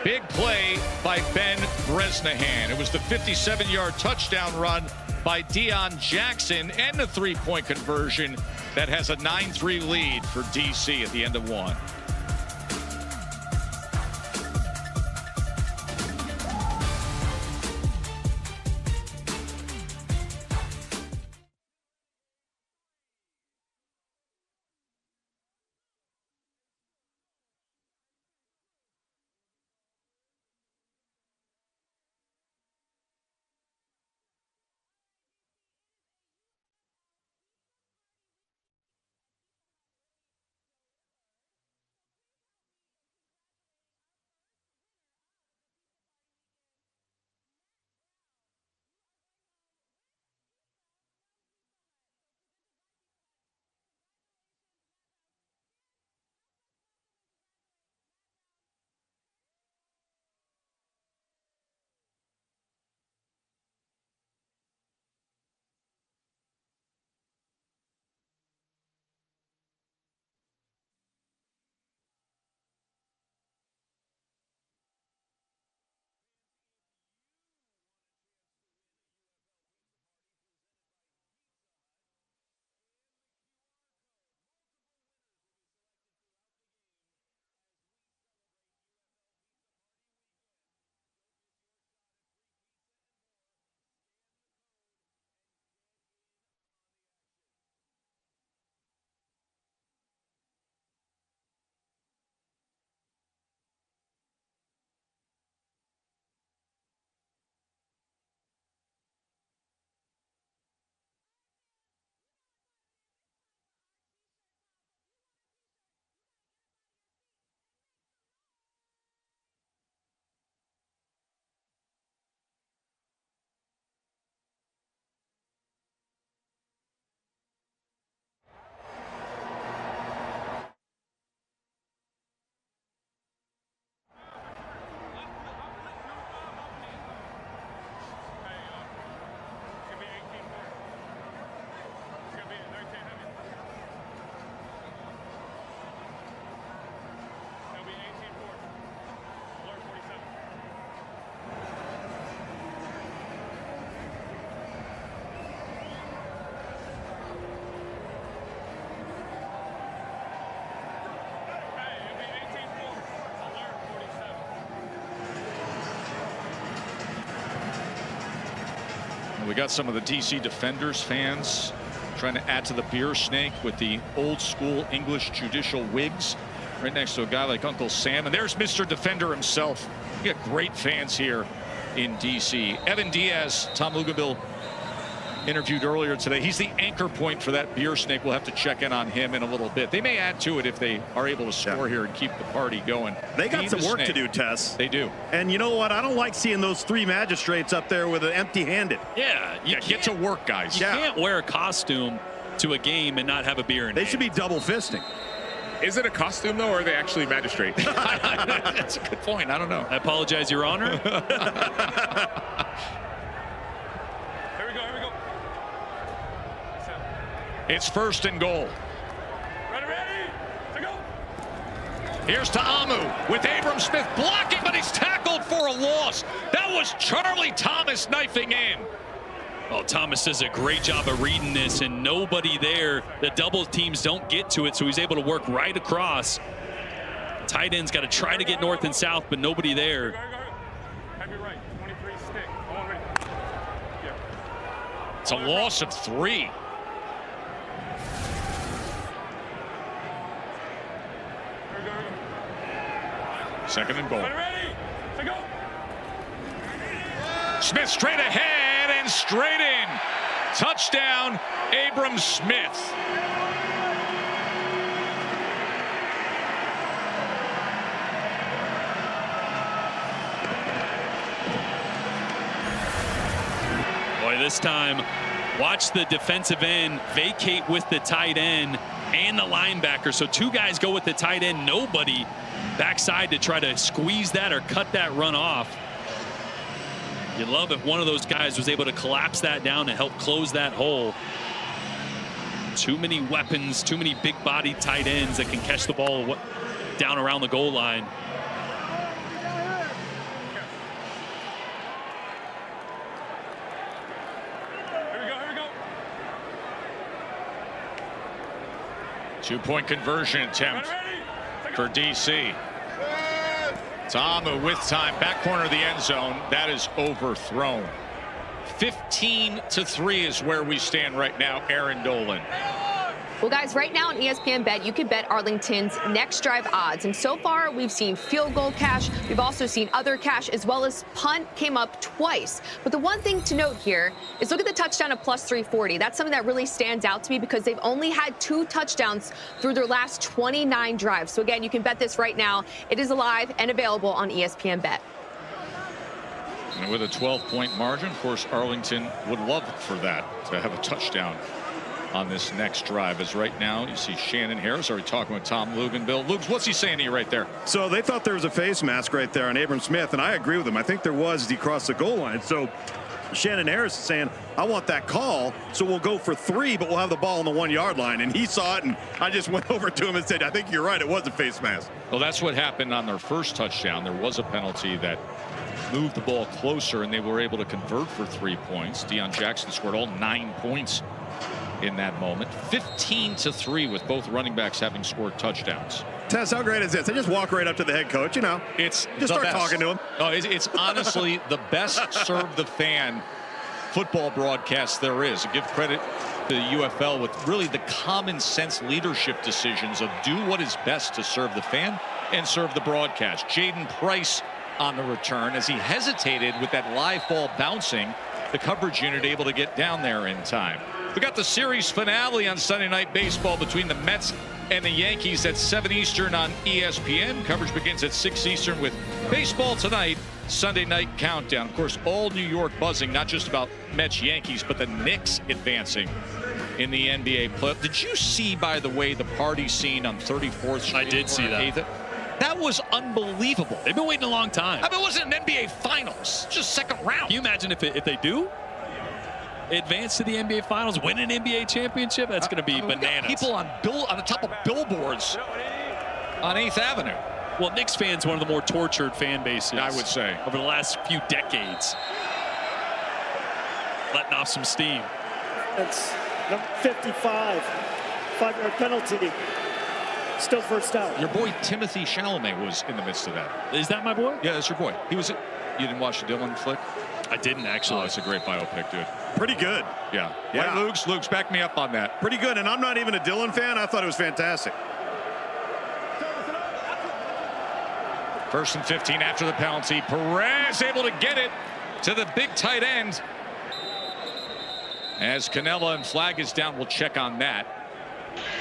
Big play by Ben Bresnahan. It was the 57-yard touchdown run by Deion Jackson and the three-point conversion that has a 9-3 lead for DC at the end of one. We got some of the DC Defenders fans trying to add to the beer snake with the old school English judicial wigs right next to a guy like Uncle Sam. And there's Mr. Defender himself. We got great fans here in DC. Evan Diaz, Tom Luganville interviewed earlier today. He's the anchor point for that beer snake. We'll have to check in on him in a little bit. They may add to it if they are able to score here and keep the party going. They got some work to do, Tess. They do. And you know what? I don't like seeing those three magistrates up there with an empty-handed. Yeah, get to work, guys. You can't wear a costume to a game and not have a beer in They hand. should be double fisting. Is it a costume, though, or are they actually magistrates? That's a good point. I don't know. I apologize, Your Honor. It's 1st and goal. Here's to Amu with Abram Smith blocking, but he's tackled for a loss. That was Charlie Thomas knifing in. Well, Thomas does a great job of reading this, and nobody there. The double teams don't get to it, so he's able to work right across. Tight end's got to try to get north and south, but nobody there. It's a loss of 3. Second and goal. Smith straight ahead and straight in. Touchdown, Abram Smith. Boy, this time, watch the defensive end vacate with the tight end and the linebacker. So 2 guys go with the tight end, nobody backside to try to squeeze that or cut that run off. You'd love if one of those guys was able to collapse that down and help close that hole. Too many weapons, too many big-bodied tight ends that can catch the ball down around the goal line. Two-point conversion attempt for DC. Tamu with time, back corner of the end zone. That is overthrown. 15-3 is where we stand right now. Aaron Dolan. Well, guys, right now on ESPN Bet, you can bet Arlington's next drive odds. And so far, we've seen field goal cash. We've also seen other cash, as well as punt came up twice. But the one thing to note here is look at the touchdown at plus 340. That's something that really stands out to me because they've only had 2 touchdowns through their last 29 drives. So, again, you can bet this right now. It is alive and available on ESPN Bet. And with a 12-point margin, of course, Arlington would love for that, to have a touchdown on this next drive. As right now you see Shannon Harris already talking with Tom Luganville. Lugs, what's he saying to you right there? So they thought there was a face mask right there on Abram Smith, and I agree with him. I think there was as he crossed the goal line. So Shannon Harris is saying, I want that call, so we'll go for 3, but we'll have the ball on the 1-yard line. And he saw it, and I just went over to him and said, I think you're right, it was a face mask. Well, that's what happened on their first touchdown. There was a penalty that moved the ball closer, and they were able to convert for 3 points. Deion Jackson scored all 9 points in that moment. 15-3 with both running backs having scored touchdowns. Tess, how great is this? They just walk right up to the head coach, you know. It's just start talking to him. No, it's honestly the best serve the fan football broadcast there is. Give credit to the UFL with really the common sense leadership decisions of do what is best to serve the fan and serve the broadcast. Jaden Price on the return as he hesitated with that live ball bouncing. The coverage unit able to get down there in time. We got the series finale on Sunday Night Baseball between the Mets and the Yankees at 7 Eastern on ESPN. Coverage begins at 6 Eastern with baseball tonight, Sunday night countdown. Of course, all New York buzzing, not just about Mets Yankees, but the Knicks advancing in the NBA playoff. Did you see, by the way, the party scene on 34th Street? I did see that. That was unbelievable. They've been waiting a long time. I mean, it wasn't an NBA Finals, just second round. Can you imagine if they do advance to the NBA Finals, win an NBA championship? That's going to be bananas. People on the top of billboards on 8th Avenue. Well, Knicks fans, one of the more tortured fan bases, I would say, over the last few decades. Letting off some steam. That's number 55, 5-yard penalty. Still first down. Your boy Timothy Chalamet was in the midst of that. Is that my boy? Yeah, that's your boy. He was. You didn't watch the Dylan flick? I didn't actually. Oh, it's a great biopic, dude. Pretty good. Yeah. Yeah. Luke's back me up on that. Pretty good, and I'm not even a Dylan fan. I thought it was fantastic. 1st and 15 after the penalty. Perez able to get it to the big tight end. As Canella and flag is down, we'll check on that.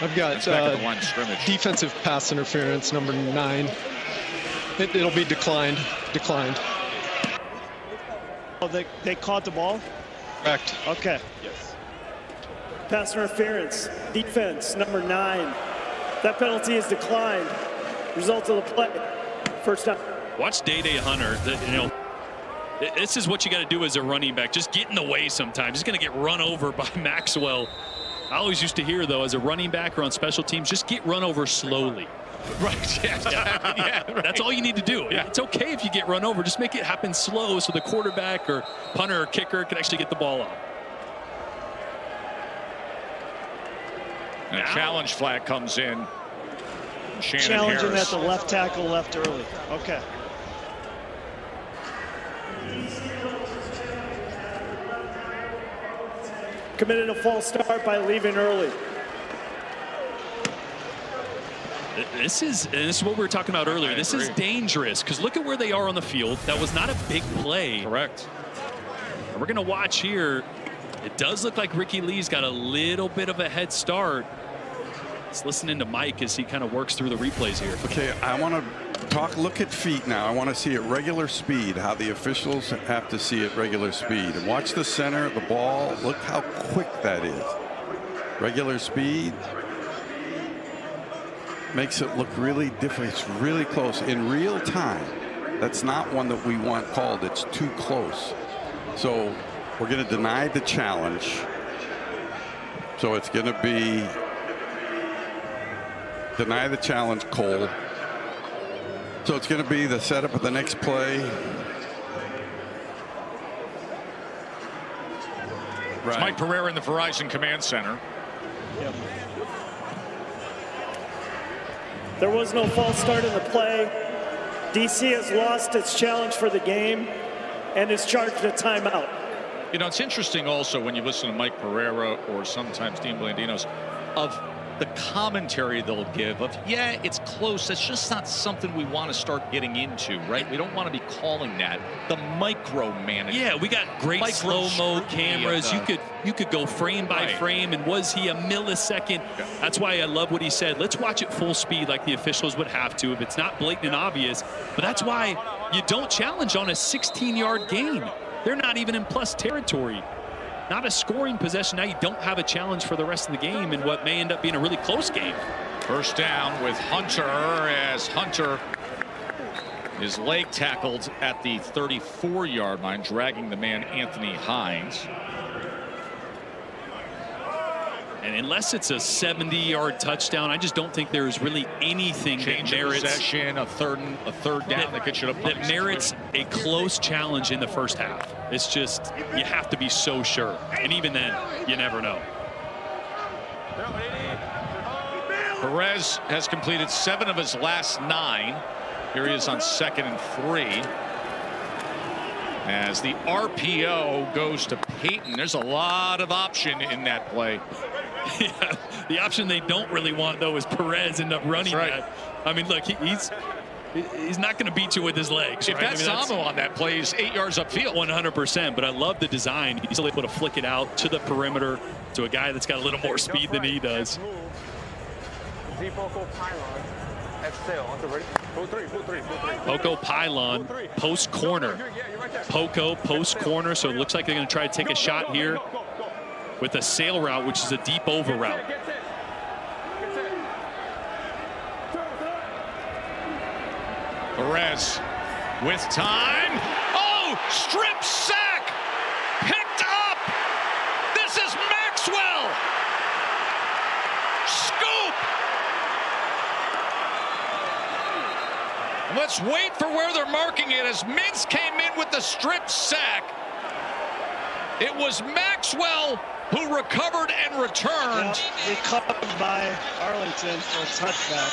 I've got back at the line of scrimmage. Defensive pass interference, number 9. It'll be declined. Oh, they caught the ball? Correct. Okay. Yes. Pass interference, defense, number 9. That penalty is declined. Result of the play, first down. Watch Day Hunter. This is what you got to do as a running back. Just get in the way sometimes. He's going to get run over by Maxwell. I always used to hear, though, as a running back or on special teams, just get run over slowly. Right. Yeah. Right. That's all you need to do. Yeah. It's okay if you get run over. Just make it happen slow so the quarterback or punter or kicker can actually get the ball out. And a challenge flag comes in. Shannon Challenging Harris. at the left tackle left early. Okay. Committed a false start by leaving early. This is what we were talking about earlier. This is dangerous because look at where they are on the field. That was not a big play. Correct. And we're going to watch here. It does look like Ricky Lee's got a little bit of a head start. Let's listen into Mike as he kind of works through the replays here. Okay, I want to look at feet now. I want to see at regular speed, how the officials have to see at regular speed. And watch the center of the ball. Look how quick that is. Regular speed makes it look really different. It's really close in real time. That's not one that we want called. It's too close. So we're going to deny the challenge. So it's going to be deny the challenge, Cole. So it's going to be the setup of the next play. It's Mike Pereira in the Verizon Command Center. Yep. There was no false start in the play. DC has lost its challenge for the game and is charged a timeout. You know, it's interesting also when you listen to Mike Pereira or sometimes Dean Blandinos of the commentary they'll give of, yeah, it's close. That's just not something we want to start getting into, right? We don't want to be calling that the micromanagement. Yeah, we got great slow-mo cameras. You could go frame by frame, and was he a millisecond? Yeah. That's why I love what he said. Let's watch it full speed like the officials would have to if it's not blatant and obvious. But that's why you don't challenge on a 16-yard gain. They're not even in plus territory. Not a scoring possession. Now you don't have a challenge for the rest of the game in what may end up being a really close game. First down with Hunter, as Hunter is leg tackled at the 34-yard line, dragging the man Anthony Hines. And unless it's a 70-yard touchdown, I just don't think there's really anything that merits possession, a third down that should have that merits a close challenge in the first half. It's just, you have to be so sure, and even then, you never know. Perez has completed 7 of his last 9. Here he is on 2nd and 3. As the RPO goes to Peyton. There's a lot of option in that play. Yeah, the option they don't really want, though, is Perez end up running that. I mean, look, he's not going to beat you with his legs. If that's Samo on that play, he's 8 yards upfield. 100%, but I love the design. He's still able to flick it out to the perimeter to a guy that's got a little more speed than he does. Poco pylon, post corner. Poco post corner, so it looks like they're going to try to take a shot here with a sail route, which is a deep over route. Perez with time. Oh, strip sack. Picked up. This is Maxwell. Scoop. Let's wait for where they're marking it as Mintz came in with the strip sack. It was Maxwell who recovered and returned. Yep, recovered by Arlington for a touchback.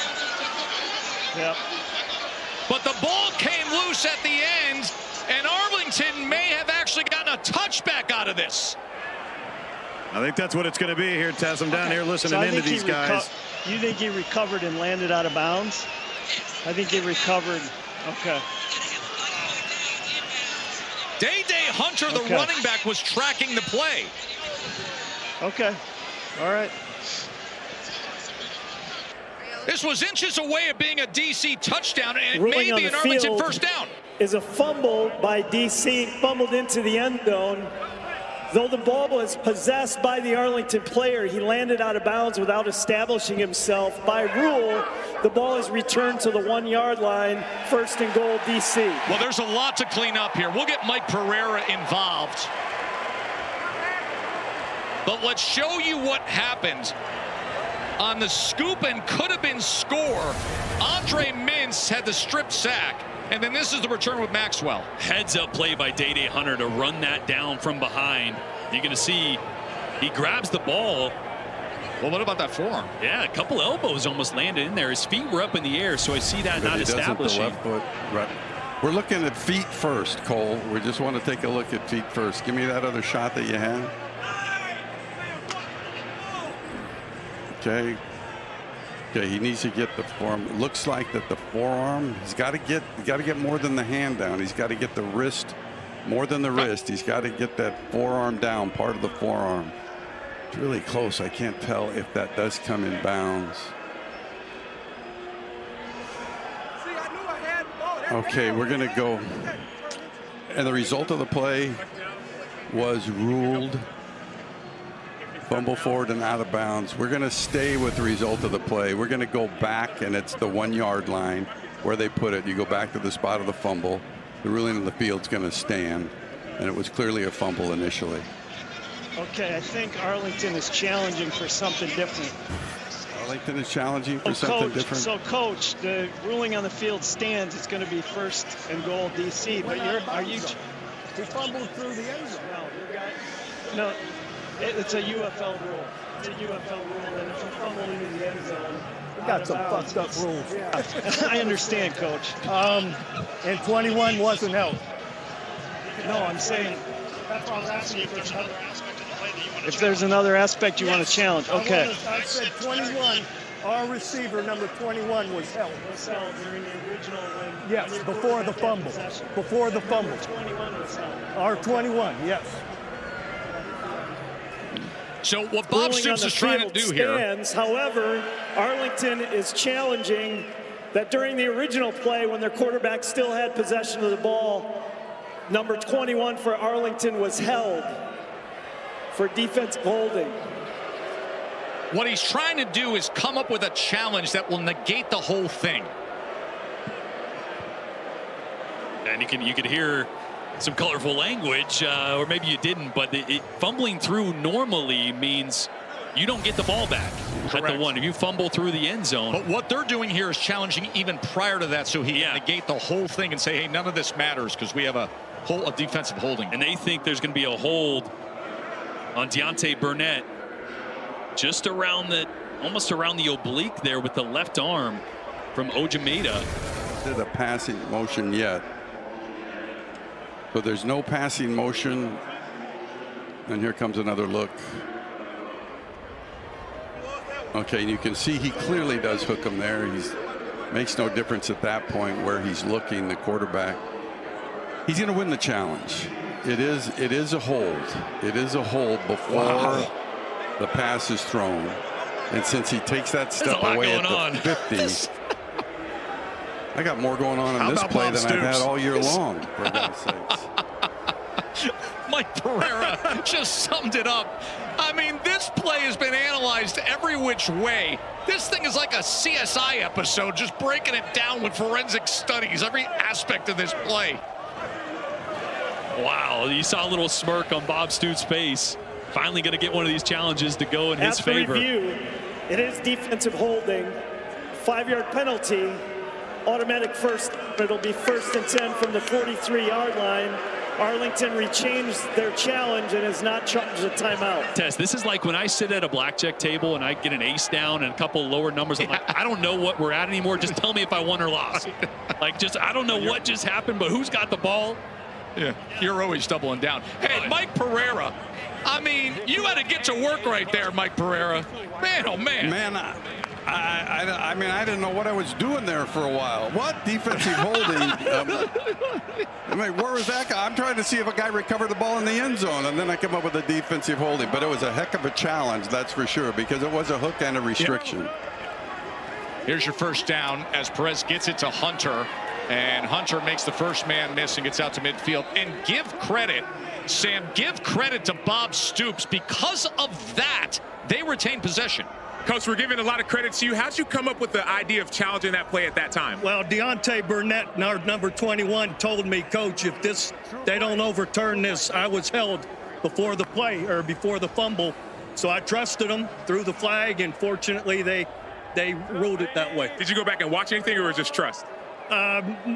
Yep. But the ball came loose at the end, and Arlington may have actually gotten a touchback out of this. I think that's what it's going to be here, Tess. I'm down here listening into these guys. You think he recovered and landed out of bounds? I think he recovered. Okay. Day Hunter, the running back, was tracking the play. Okay. All right. This was inches away of being a DC touchdown, and it may be an Arlington first down. Is a fumble by DC, fumbled into the end zone. Though the ball was possessed by the Arlington player, he landed out of bounds without establishing himself. By rule, the ball is returned to the 1-yard line, 1st and goal, DC. Well, there's a lot to clean up here. We'll get Mike Pereira involved. But let's show you what happened on the scoop and could have been score. Andre Mintz had the strip sack. And then this is the return with Maxwell. Heads up play by Day Hunter to run that down from behind. You're going to see he grabs the ball. Well, what about that forearm? Yeah, a couple elbows almost landed in there. His feet were up in the air, so I see that not establishing. The left foot, right. We're looking at feet first, Cole. We just want to take a look at feet first. Give me that other shot that you had. Okay. Okay, he needs to get the forearm. It looks like that the forearm, he's got to get more than the hand down. He's got to get the wrist more than the wrist. He's got to get that forearm down, part of the forearm. It's really close. I can't tell if that does come in bounds. Okay, we're going to go. And the result of the play was ruled fumble forward and out of bounds. We're going to stay with the result of the play. We're going to go back, and it's the 1-yard line where they put it. You go back to the spot of the fumble. The ruling of the field's going to stand, and it was clearly a fumble initially. Okay, I think Arlington is challenging for something different. Arlington is challenging for something different. So, Coach, the ruling on the field stands. It's going to be 1st and goal DC. But are you? He fumbled through the end zone. No, it's a UFL rule. It's a UFL rule that if you fumble into the end zone. We got some fucked up rules. Yeah. I understand, Coach. And 21 wasn't held. No, I'm saying. That's why I was asking if there's another aspect of the play that you want to. If there's another aspect you want to challenge, okay. I said 21. Our receiver, number 21, was held. Was held during the original when. Yes, before the fumble. Before the fumble. 21 was held. Our 21, yes. So what Bob Stoops is trying to do stands. here. However, Arlington is challenging that during the original play when their quarterback still had possession of the ball, number 21 for Arlington was held for defensive holding. What he's trying to do is come up with a challenge that will negate the whole thing. And you could hear some colorful language, or maybe you didn't, but fumbling through normally means you don't get the ball back. Correct. At the one. If you fumble through the end zone. But what they're doing here is challenging even prior to that, so he can negate the whole thing and say, hey, none of this matters because we have a defensive holding. And they think there's going to be a hold on Deontay Burnett just around almost around the oblique there with the left arm from Ojemeda. Did a passing motion yet. So there's no passing motion. And here comes another look. Okay, and you can see he clearly does hook him there. Makes no difference at that point where he's looking, the quarterback. He's going to win the challenge. It is a hold. It is a hold before the pass is thrown. And since he takes that step away at the 50, I got more going on in this play than I've had all year long, for God's sakes. Mike Pereira just summed it up. I mean, this play has been analyzed every which way. This thing is like a CSI episode, just breaking it down with forensic studies, every aspect of this play. Wow, you saw a little smirk on Bob Stoops' face. Finally going to get one of these challenges to go in his favor. After review, it is defensive holding, 5-yard penalty, automatic first. It'll be 1st and 10 from the 43-yard line. Arlington rechanged their challenge and has not charged a timeout. Tess, this is like when I sit at a blackjack table and I get an ace down and a couple lower numbers. I'm like, I don't know what we're at anymore. Just tell me if I won or lost. I don't know what just happened, but who's got the ball? Yeah, you're always doubling down. Hey, Mike Pereira. I mean, you had to get to work right there, Mike Pereira. Man, oh man. Man, I mean, I didn't know what I was doing there for a while. What defensive holding? I mean, where was that guy? I'm trying to see if a guy recovered the ball in the end zone, and then I come up with a defensive holding. But it was a heck of a challenge, that's for sure, because it was a hook and a restriction. Yep. Here's your first down as Perez gets it to Hunter. And Hunter makes the first man miss and gets out to midfield. And give credit, Sam, give credit to Bob Stoops. Because of that, they retain possession. Coach, we're giving a lot of credit to you. How'd you come up with the idea of challenging that play at that time? Well, Deontay Burnett, our number 21, told me, Coach, if they don't overturn this, I was held before the play or before the fumble. So I trusted them, threw the flag, and fortunately they ruled it that way. Did you go back and watch anything, or was it just trust?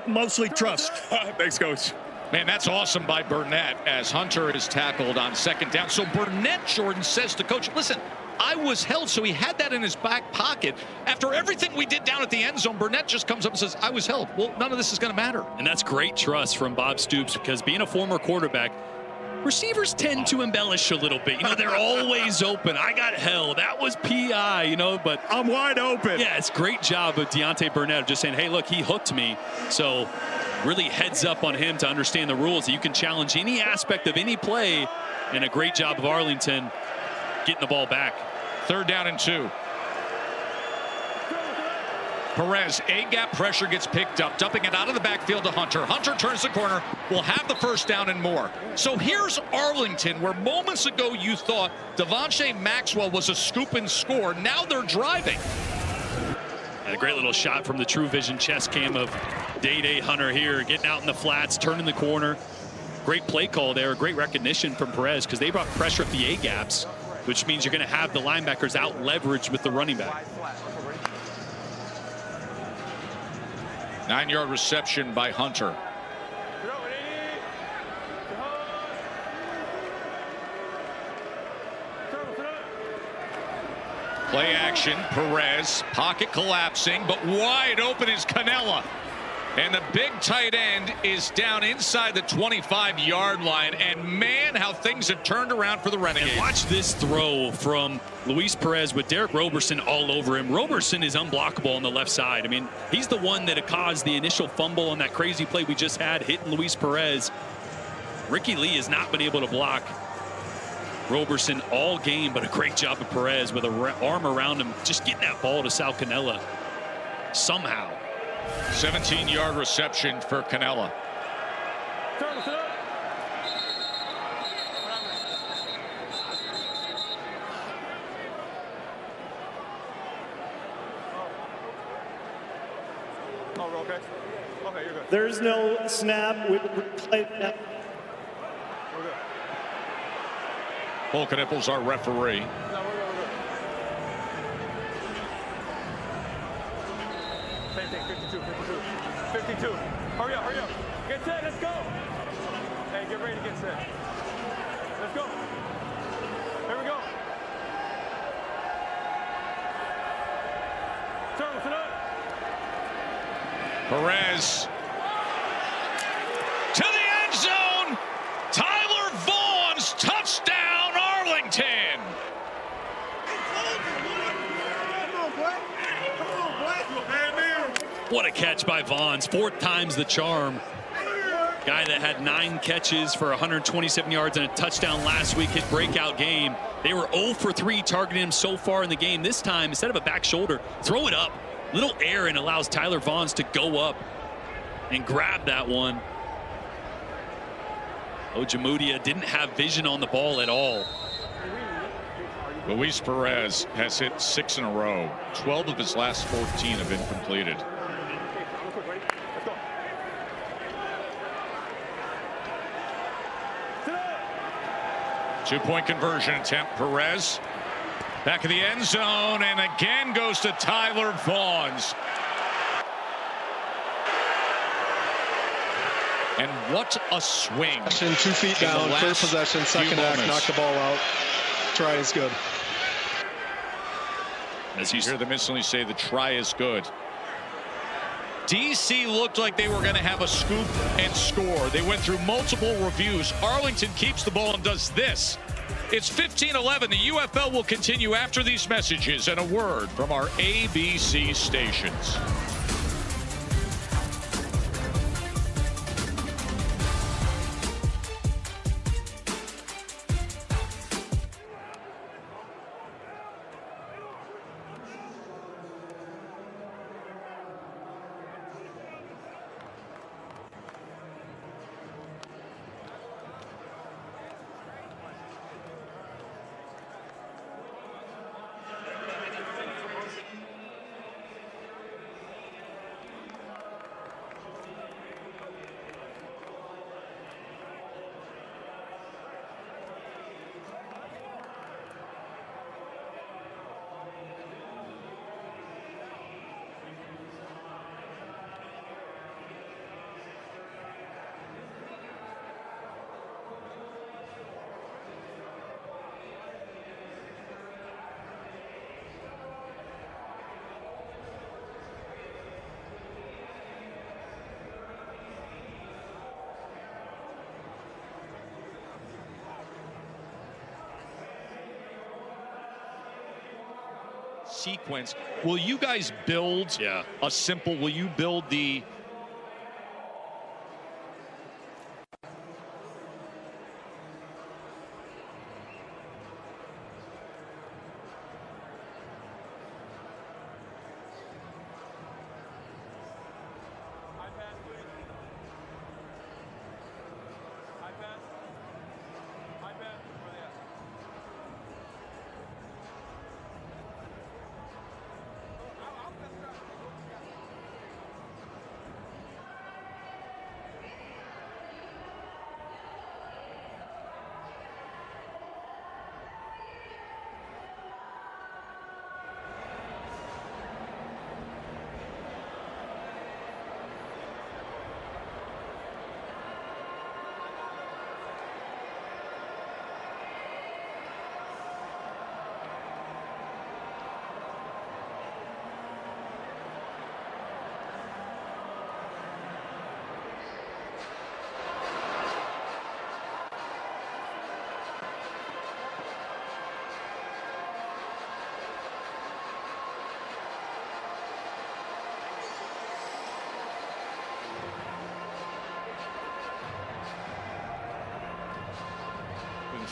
Mostly trust. Thanks, Coach. Man, that's awesome by Burnett as Hunter is tackled on 2nd down. So Burnett, Jordan, says to Coach, listen, I was held, so he had that in his back pocket. After everything we did down at the end zone, Burnett just comes up and says, I was held. Well, none of this is going to matter. And that's great trust from Bob Stoops, because being a former quarterback, receivers tend to embellish a little bit. You know, they're always open. I got held. That was PI, you know, but I'm wide open. Yeah, it's a great job of Deontay Burnett just saying, hey, look, he hooked me. So really heads up on him to understand the rules. You can challenge any aspect of any play, and a great job of Arlington getting the ball back. 3rd down and 2. Perez, A-gap pressure gets picked up, dumping it out of the backfield to Hunter. Hunter turns the corner, will have the first down and more. So here's Arlington, where moments ago you thought Devontae Maxwell was a scoop and score. Now they're driving. And a great little shot from the True Vision chest cam of Day Hunter here, getting out in the flats, turning the corner. Great play call there, great recognition from Perez, because they brought pressure at the A-gaps, which means you're going to have the linebackers out leveraged with the running back. 9-yard reception by Hunter. Play action, Perez, pocket collapsing, but wide open is Canella. And the big tight end is down inside the 25-yard line. And man, how things have turned around for the Renegades. And watch this throw from Luis Perez with Derek Roberson all over him. Roberson is unblockable on the left side. I mean, he's the one that caused the initial fumble on that crazy play we just had, hitting Luis Perez. Ricky Lee has not been able to block Roberson all game, but a great job of Perez with an arm around him, just getting that ball to Sal Canella somehow. 17-yard reception for Canella. There's no snap. Volker Nipples, our referee. Same thing, 52. Hurry up. Get set, let's go. Hey, get ready to get set. Let's go. Here we go. Turn it up. Perez to the end zone. Tyler Vaughn's touchdown, Arlington. What a catch by Vaughns. 4th time's the charm. Guy that had 9 catches for 127 yards and a touchdown last week, hit breakout game. They were 0 for 3 targeting him so far in the game. This time, instead of a back shoulder, throw it up. Little air and allows Tyler Vaughns to go up and grab that one. Ojemudia didn't have vision on the ball at all. Luis Perez has hit 6 in a row. 12 of his last 14 have been completed. Two-point conversion attempt. Perez back of the end zone, and again goes to Tyler Vaughn's. And what a swing. 2 feet down, first possession, second act, knock the ball out. Try is good. As you hear them instantly say, the try is good. DC looked like they were going to have a scoop and score. They went through multiple reviews. Arlington keeps the ball and does this. It's 15-11. The UFL will continue after these messages and a word from our ABC stations. Sequence. Will you guys build a simple, will you build the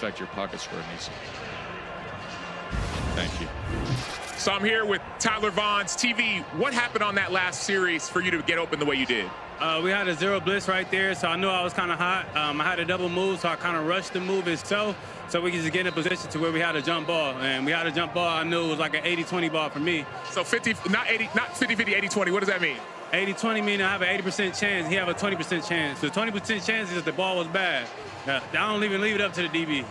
affect your pocket square needs. Thank you. So I'm here with Tyler Vaughn's TV. What happened on that last series for you to get open the way you did? We had a zero blitz right there, so I knew I was kind of hot. I had a double move, so I kind of rushed the move itself, so we could just get in a position to where we had a jump ball. And we had a jump ball. I knew it was like an 80-20 ball for me. So 50, not 50-50, 80-20. What does that mean? 80-20 meaning I have an 80% chance. He have a 20% chance. The 20% chance is that the ball was bad. I don't even leave it up to the DB.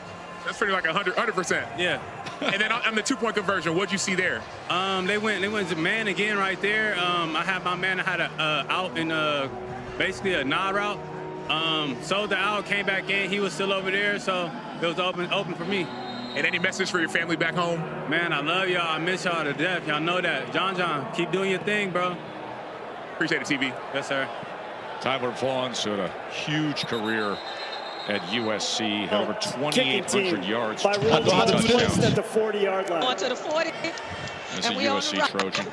That's pretty like 100%. Yeah. And then on the two-point conversion, what'd you see there? They went to man again right there. I had my man had a out in basically a nod route. Sold the out, came back in. He was still over there, so it was open for me. And any message for your family back home? Man, I love y'all. I miss y'all to death. Y'all know that. John, keep doing your thing, bro. Appreciate it, TV. Yes, sir. Tyler Vaughn's had a huge career at USC, had over 2,800 yards. By rule, placed at the 40-yard line. On to the 40. As a USC Trojan.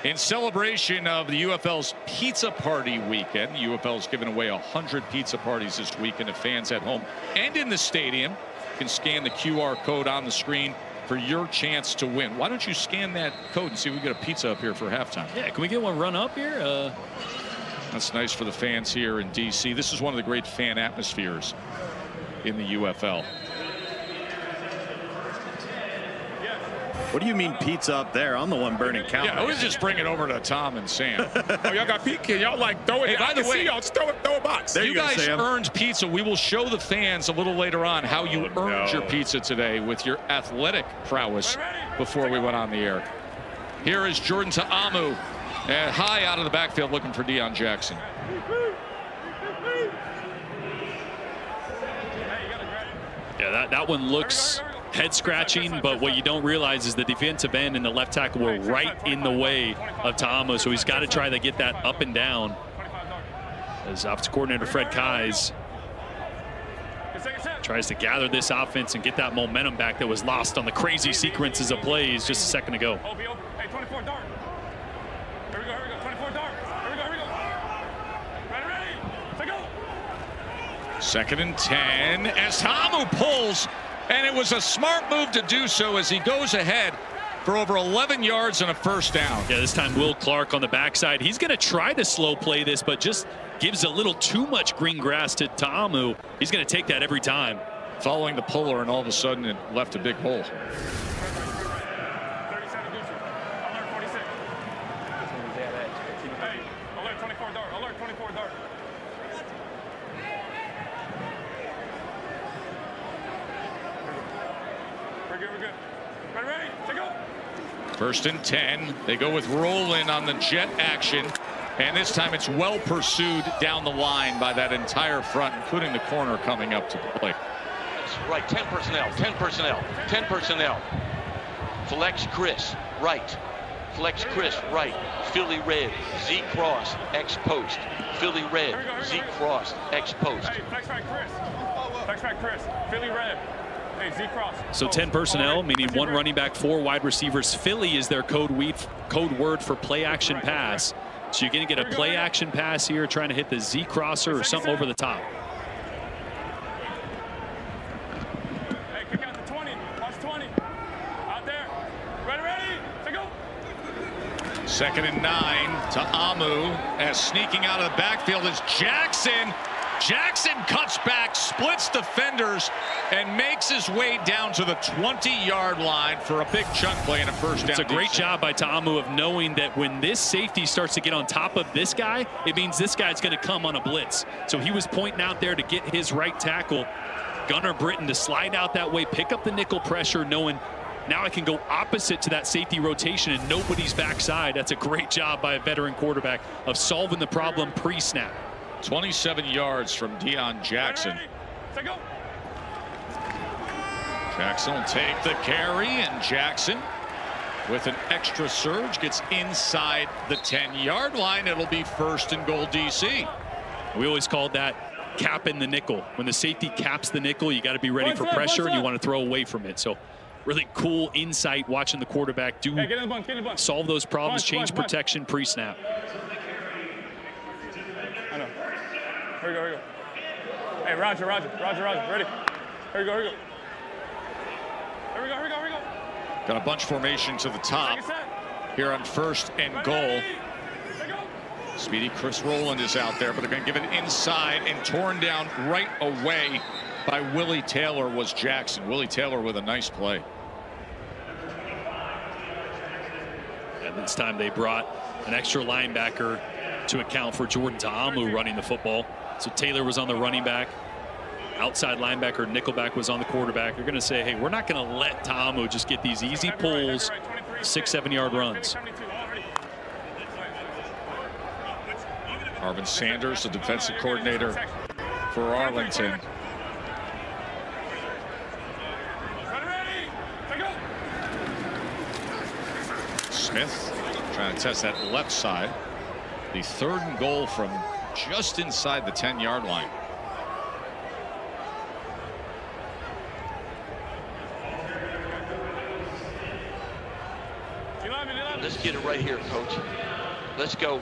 In celebration of the UFL's Pizza Party weekend, UFL's given away 100 pizza parties this weekend to fans at home and in the stadium. You can scan the QR code on the screen for your chance to win. Why don't you scan that code and see if we get a pizza up here for halftime? Yeah, can we get one run up here? That's nice for the fans here in D.C. This is one of the great fan atmospheres in the UFL. What do you mean pizza up there? I'm the one burning calories. Yeah, I was just bringing it over to Tom and Sam. Oh, y'all got pizza? Y'all like throw it. Hey, by the way, y'all just throw a box. You guys earned pizza. We will show the fans a little later on how you earned your pizza today with your athletic prowess before we went on the air. Here is Jordan Ta'amu, high out of the backfield looking for Deion Jackson. Yeah, that one looks head scratching, but what you don't realize is the defensive end and the left tackle were right in the way of Ta'amu, so he's got to try to get that up and down. As offensive coordinator Fred Keyes tries to gather this offense and get that momentum back that was lost on the crazy sequences of plays just a second ago. Second and 10 as Ta'amu pulls, and it was a smart move to do so as he goes ahead for over 11 yards and a first down. Yeah, this time Will Clark on the backside. He's going to try to slow play this, but just gives a little too much green grass to Ta'amu. He's going to take that every time. Following the puller, and all of a sudden it left a big hole. First and 10. They go with roll-in on the jet action. And this time it's well pursued down the line by that entire front, including the corner coming up to play. That's right. 10 personnel. 10 personnel. 10 personnel. Flex Chris. Right. Flex Chris. Right. Philly red. Z cross. X post. Philly red. Z cross. X post. Hey, flex back Chris. Flex back Chris. Philly red. Hey, Z cross. So 10 personnel, meaning one running back, 4 wide receivers. Philly is their code word for play action pass. So you're going to get a play action pass here, trying to hit the Z crosser or something over the top. Hey, kick out the 20. Watch 20. Out there. Ready, to go. Second and 9. Ta'amu as sneaking out of the backfield is Jackson. Jackson cuts back, splits defenders, and makes his way down to the 20-yard line for a big chunk play and a first down. It's a great job by Ta'amu of knowing that when this safety starts to get on top of this guy, it means this guy's going to come on a blitz. So he was pointing out there to get his right tackle, Gunnar Britton, to slide out that way, pick up the nickel pressure, knowing now I can go opposite to that safety rotation and nobody's backside. That's a great job by a veteran quarterback of solving the problem pre-snap. 27 yards from Deion Jackson. Jackson will take the carry, and Jackson, with an extra surge, gets inside the 10-yard line. It'll be first and goal DC. We always called that capping the nickel. When the safety caps the nickel, you got to be ready for pressure, and you want to throw away from it. So really cool insight watching the quarterback do solve those problems, change protection pre-snap. Here we go. Hey, Roger. Ready? Here we go. Here we go. Got a bunch formation to the top here on 1st and goal. Speedy Chris Rowland is out there, but they're going to give it inside and torn down right away by Willie Taylor was Jackson. Willie Taylor with a nice play. And this time they brought an extra linebacker to account for Jordan Ta'amu running the football. So Taylor was on the running back. Outside linebacker, nickelback was on the quarterback. You're going to say, hey, we're not going to let Ta'amu just get these easy pulls, 6-7 yard runs. Marvin Sanders, the defensive coordinator for Arlington. Smith trying to test that left side. The 3rd and goal from just inside the 10-yard line. Let's get it right here, coach. Let's go.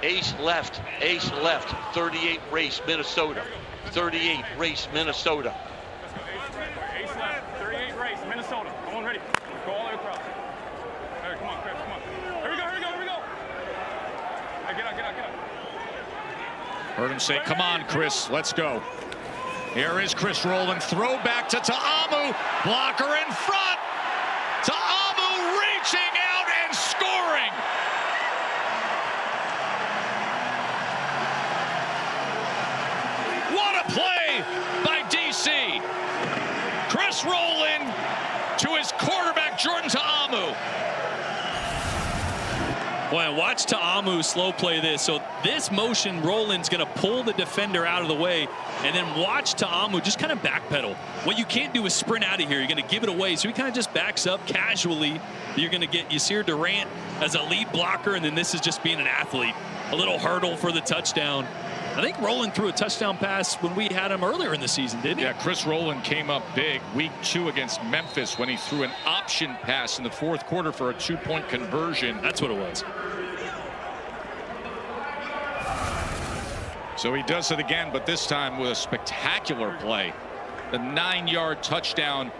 Ace left, 38 race, Minnesota. 38 race, Minnesota. Ace left, 38 race, Minnesota. Come on, ready. Go all the way across. All right, come on, Chris, come on. Here we go. Hey, get out. Heard him say, come on, Chris, let's go. Here is Chris Rowland. Throw back to Ta'amu. Blocker in front. Ta'amu reaching out and scoring. What a play by DC. Chris Rowland to his quarterback, Jordan Ta'amu. Boy, watch Ta'amu slow play this. So this motion, Rowland's going to pull the defender out of the way, and then watch Ta'amu just kind of backpedal. What you can't do is sprint out of here. You're going to give it away. So he kind of just backs up casually. You're going to get Yasir Durant as a lead blocker, and then this is just being an athlete. A little hurdle for the touchdown. I think Rowland threw a touchdown pass when we had him earlier in the season, didn't he? Yeah, Chris Rowland came up big week 2 against Memphis when he threw an option pass in the 4th quarter for a 2-point conversion. That's what it was. So he does it again, but this time with a spectacular play. The 9-yard touchdown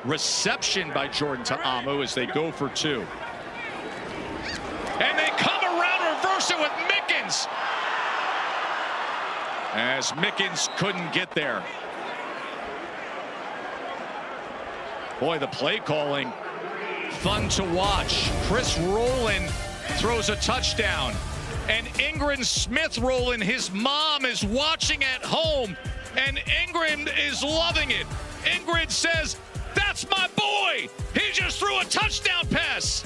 reception by Jordan Ta'amu as they go for 2. And they come around, reverse it with Mickens. As Mickens couldn't get there. Boy, the play calling, fun to watch. Chris Rowland throws a touchdown. And Ingrid Smith Rowland, his mom, is watching at home. And Ingrid is loving it. Ingrid says, that's my boy. He just threw a touchdown pass.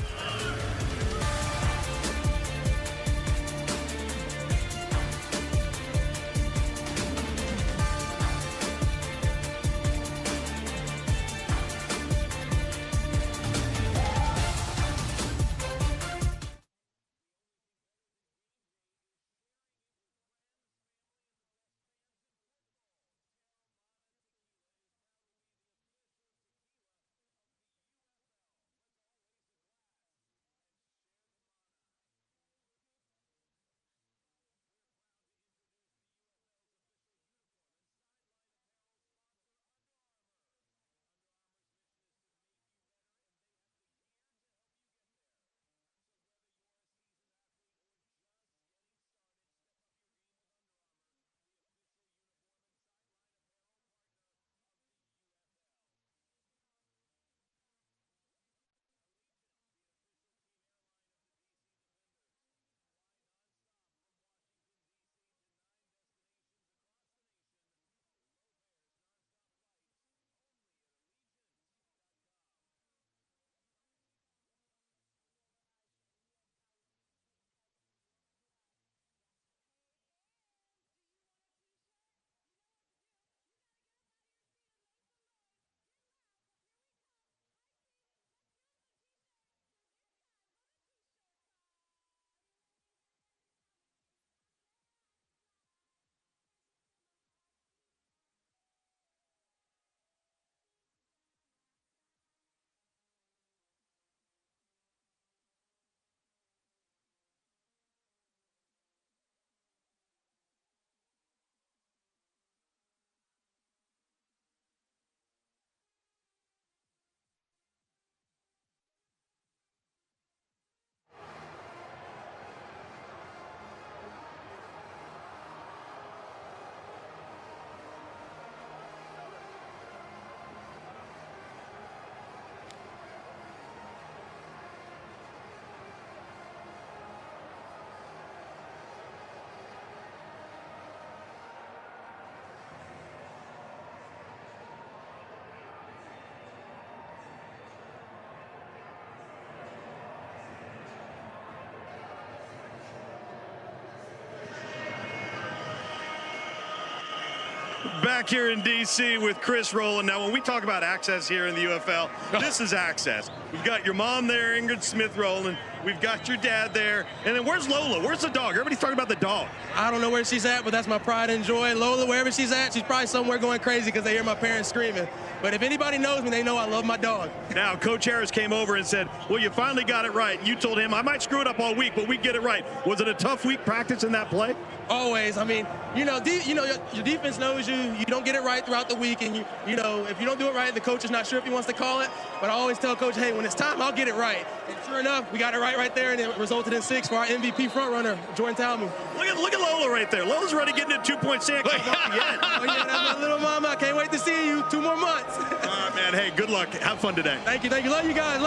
Back here in D.C. with Chris Rowland. Now, when we talk about access here in the UFL, this is access. We've got your mom there, Ingrid Smith Rowland. We've got your dad there. And then where's Lola? Where's the dog? Everybody's talking about the dog. I don't know where she's at, but that's my pride and joy. Lola, wherever she's at, she's probably somewhere going crazy because they hear my parents screaming. But if anybody knows me, they know I love my dog. Now, Coach Harris came over and said, well, you finally got it right. You told him, I might screw it up all week, but we get it right. Was it a tough week practicing that play? Always. I mean, your defense knows you. You don't get it right throughout the week, and you know if you don't do it right, the coach is not sure if he wants to call it. But I always tell Coach, hey, when it's time, I'll get it right. And sure enough, we got it right there, and it resulted in 6 for our MVP frontrunner, Jordan Talman. Look at Lola right there. Lola's ready getting a 2-point sand come off the end. Oh yeah, that's my little mama. I can't wait to see you 2 more months. All right, man. Hey, good luck. Have fun today. Thank you. Love you guys.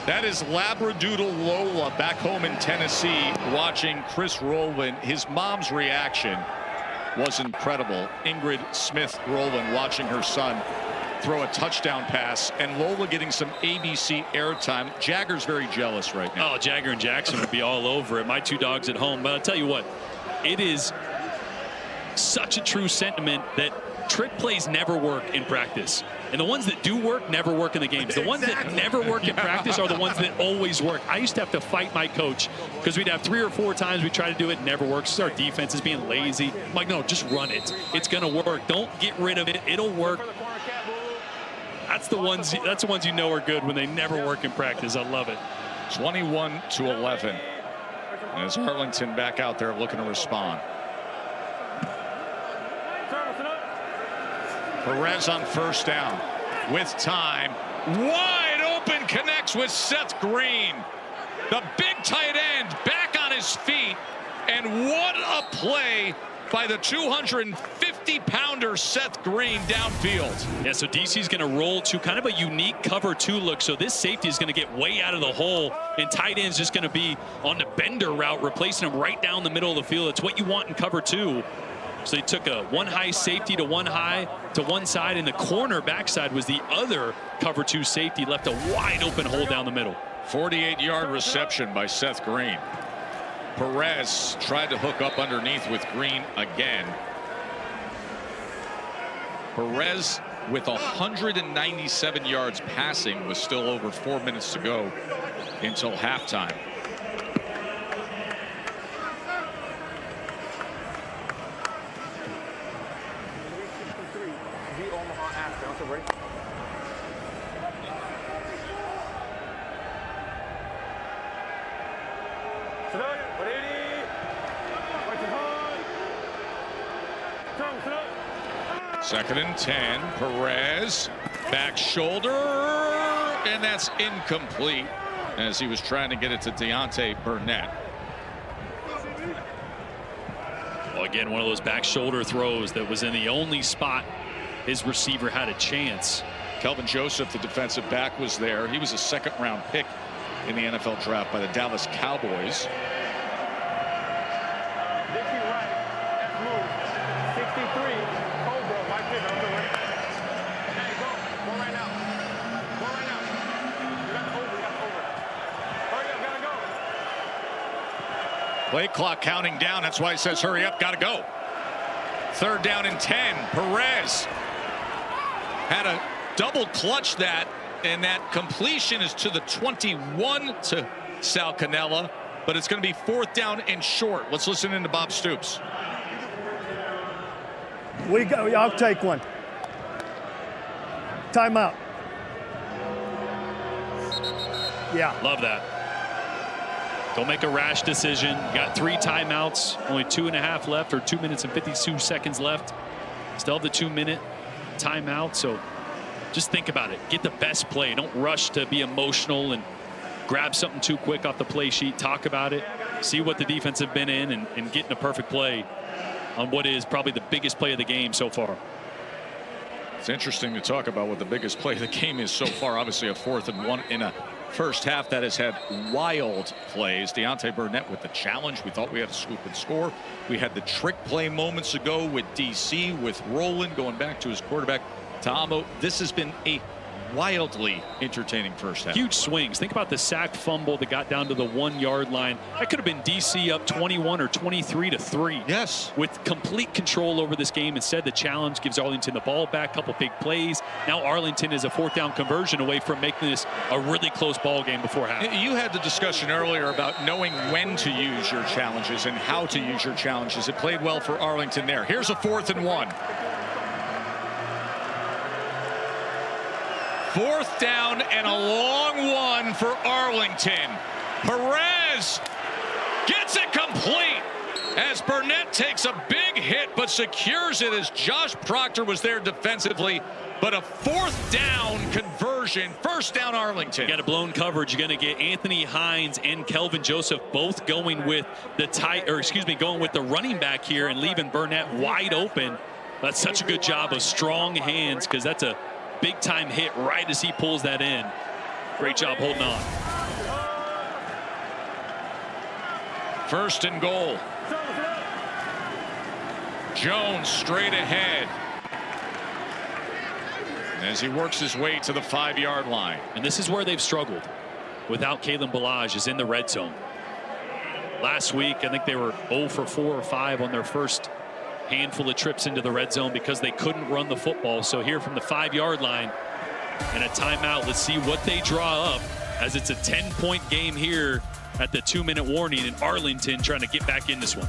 That is Labradoodle Lola back home in Tennessee watching Chris Rowland. His mom's reaction was incredible. Ingrid Smith Rowland watching her son throw a touchdown pass, and Lola getting some ABC airtime. Jagger's very jealous right now. Oh, Jagger and Jackson would be all over it. My 2 dogs at home. But I'll tell you what, it is such a true sentiment that trick plays never work in practice. And the ones that do work never work in the games. The ones that never work in practice are the ones that always work. I used to have to fight my coach because we'd have 3 or 4 times we try to do it, never works. Our defense is being lazy. I'm like, no, just run it. It's going to work. Don't get rid of it. It'll work. That's the ones you know are good when they never work in practice. I love it. 21-11. As Arlington back out there looking to respond. Perez on first down with time. Wide open, connects with Seth Green. The big tight end back on his feet. And what a play by the 250-pounder Seth Green downfield. Yeah, so DC's going to roll to kind of a unique cover 2 look. So this safety is going to get way out of the hole, and tight end's just going to be on the bender route, replacing him right down the middle of the field. That's what you want in cover 2. So he took a 1 high safety to 1 high to one side, and the corner backside was the other cover 2 safety, left a wide open hole down the middle. 48-yard reception by Seth Green. Perez tried to hook up underneath with Green again. Perez with 197 yards passing with still over 4 minutes to go until halftime. Second and 10. Perez back shoulder, and that's incomplete as he was trying to get it to Deontay Burnett. Well, again, one of those back shoulder throws that was in the only spot his receiver had a chance. Kelvin Joseph, the defensive back, was there. He was a 2nd-round pick in the NFL draft by the Dallas Cowboys. Play clock counting down. That's why he says hurry up, gotta go. 3rd down and 10. Perez had a double clutch that, and that completion is to the 21 to Sal Cannella, but it's going to be 4th down and short. Let's listen in to Bob Stoops. I'll take one. Timeout. Yeah. Love that. Don't make a rash decision. You got 3 timeouts, only 2.5 left, or 2 minutes and 52 seconds left. Still have the 2-minute timeout, so just think about it. Get the best play. Don't rush to be emotional and grab something too quick off the play sheet. Talk about it. See what the defense have been in and get in a perfect play on what is probably the biggest play of the game so far. It's interesting to talk about what the biggest play of the game is so far. Obviously a 4th and 1 in a first half that has had wild plays. Deontay Burnett with the challenge. We thought we had a scoop and score. We had the trick play moments ago with DC, with Rowland going back to his quarterback Ta'amu. This has been a wildly entertaining first half. Huge swings. Think about the sack fumble that got down to the 1-yard line. That could have been DC up 21 or 23-3. Yes. With complete control over this game. Instead, the challenge gives Arlington the ball back, couple big plays. Now Arlington is a 4th down conversion away from making this a really close ball game before half. You had the discussion earlier about knowing when to use your challenges and how to use your challenges. It played well for Arlington there. Here's a 4th and 1. 4th down and a long one for Arlington. Perez gets it complete as Burnett takes a big hit but secures it as Josh Proctor was there defensively. But a 4th down conversion. 1st down Arlington. You got a blown coverage. You're going to get Anthony Hines and Kelvin Joseph both going with the going with the running back here and leaving Burnett wide open. That's such a good job of strong hands because that's a big time hit right as he pulls that in. Great job holding on. 1st and goal. Jones straight ahead as he works his way to the 5-yard line. And this is where they've struggled without Kalen Ballage is in the red zone. Last week, I think they were 0 for 4 or 5 on their first handful of trips into the red zone because they couldn't run the football. So here from the 5-yard line and a timeout, let's see what they draw up as it's a 10-point game here at the 2-minute warning, and Arlington trying to get back in this one.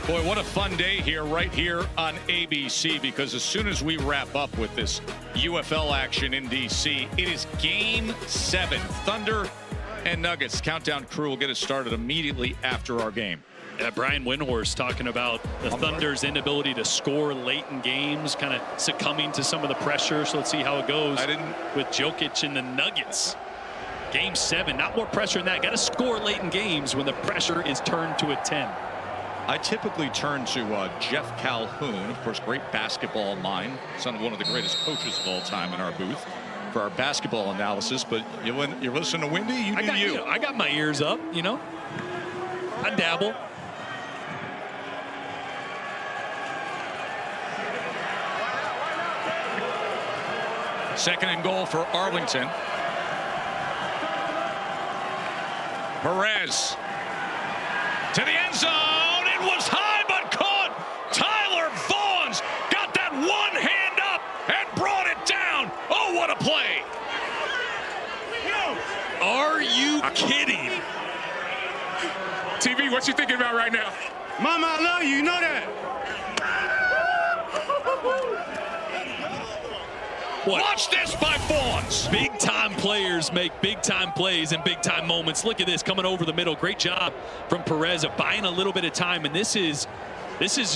Boy, what a fun day here, right here on ABC, because as soon as we wrap up with this UFL action in D.C., it is Game 7. Thunder and Nuggets. Countdown crew will get us started immediately after our game. Brian Windhorst talking about the Thunder's inability to score late in games, kind of succumbing to some of the pressure. So let's see how it goes with Jokic and the Nuggets. Game 7, not more pressure than that. Got to score late in games when the pressure is turned to a 10. I typically turn to Jeff Calhoun, of course, great basketball mind, son of one of the greatest coaches of all time in our booth, for our basketball analysis. But you listen to Windy, you do you. I got my ears up, you know. I dabble. Second and goal for Arlington. Perez to the end zone. It was high but caught. Tyler Vaughn's got that one hand up and brought it down. Oh, what a play. Are you kidding? TV, what you thinking about right now? Mama, I love you. You know that. Watch this by Vaughns. Big-time players make big-time plays in big-time moments. Look at this coming over the middle. Great job from Perez of buying a little bit of time. And this is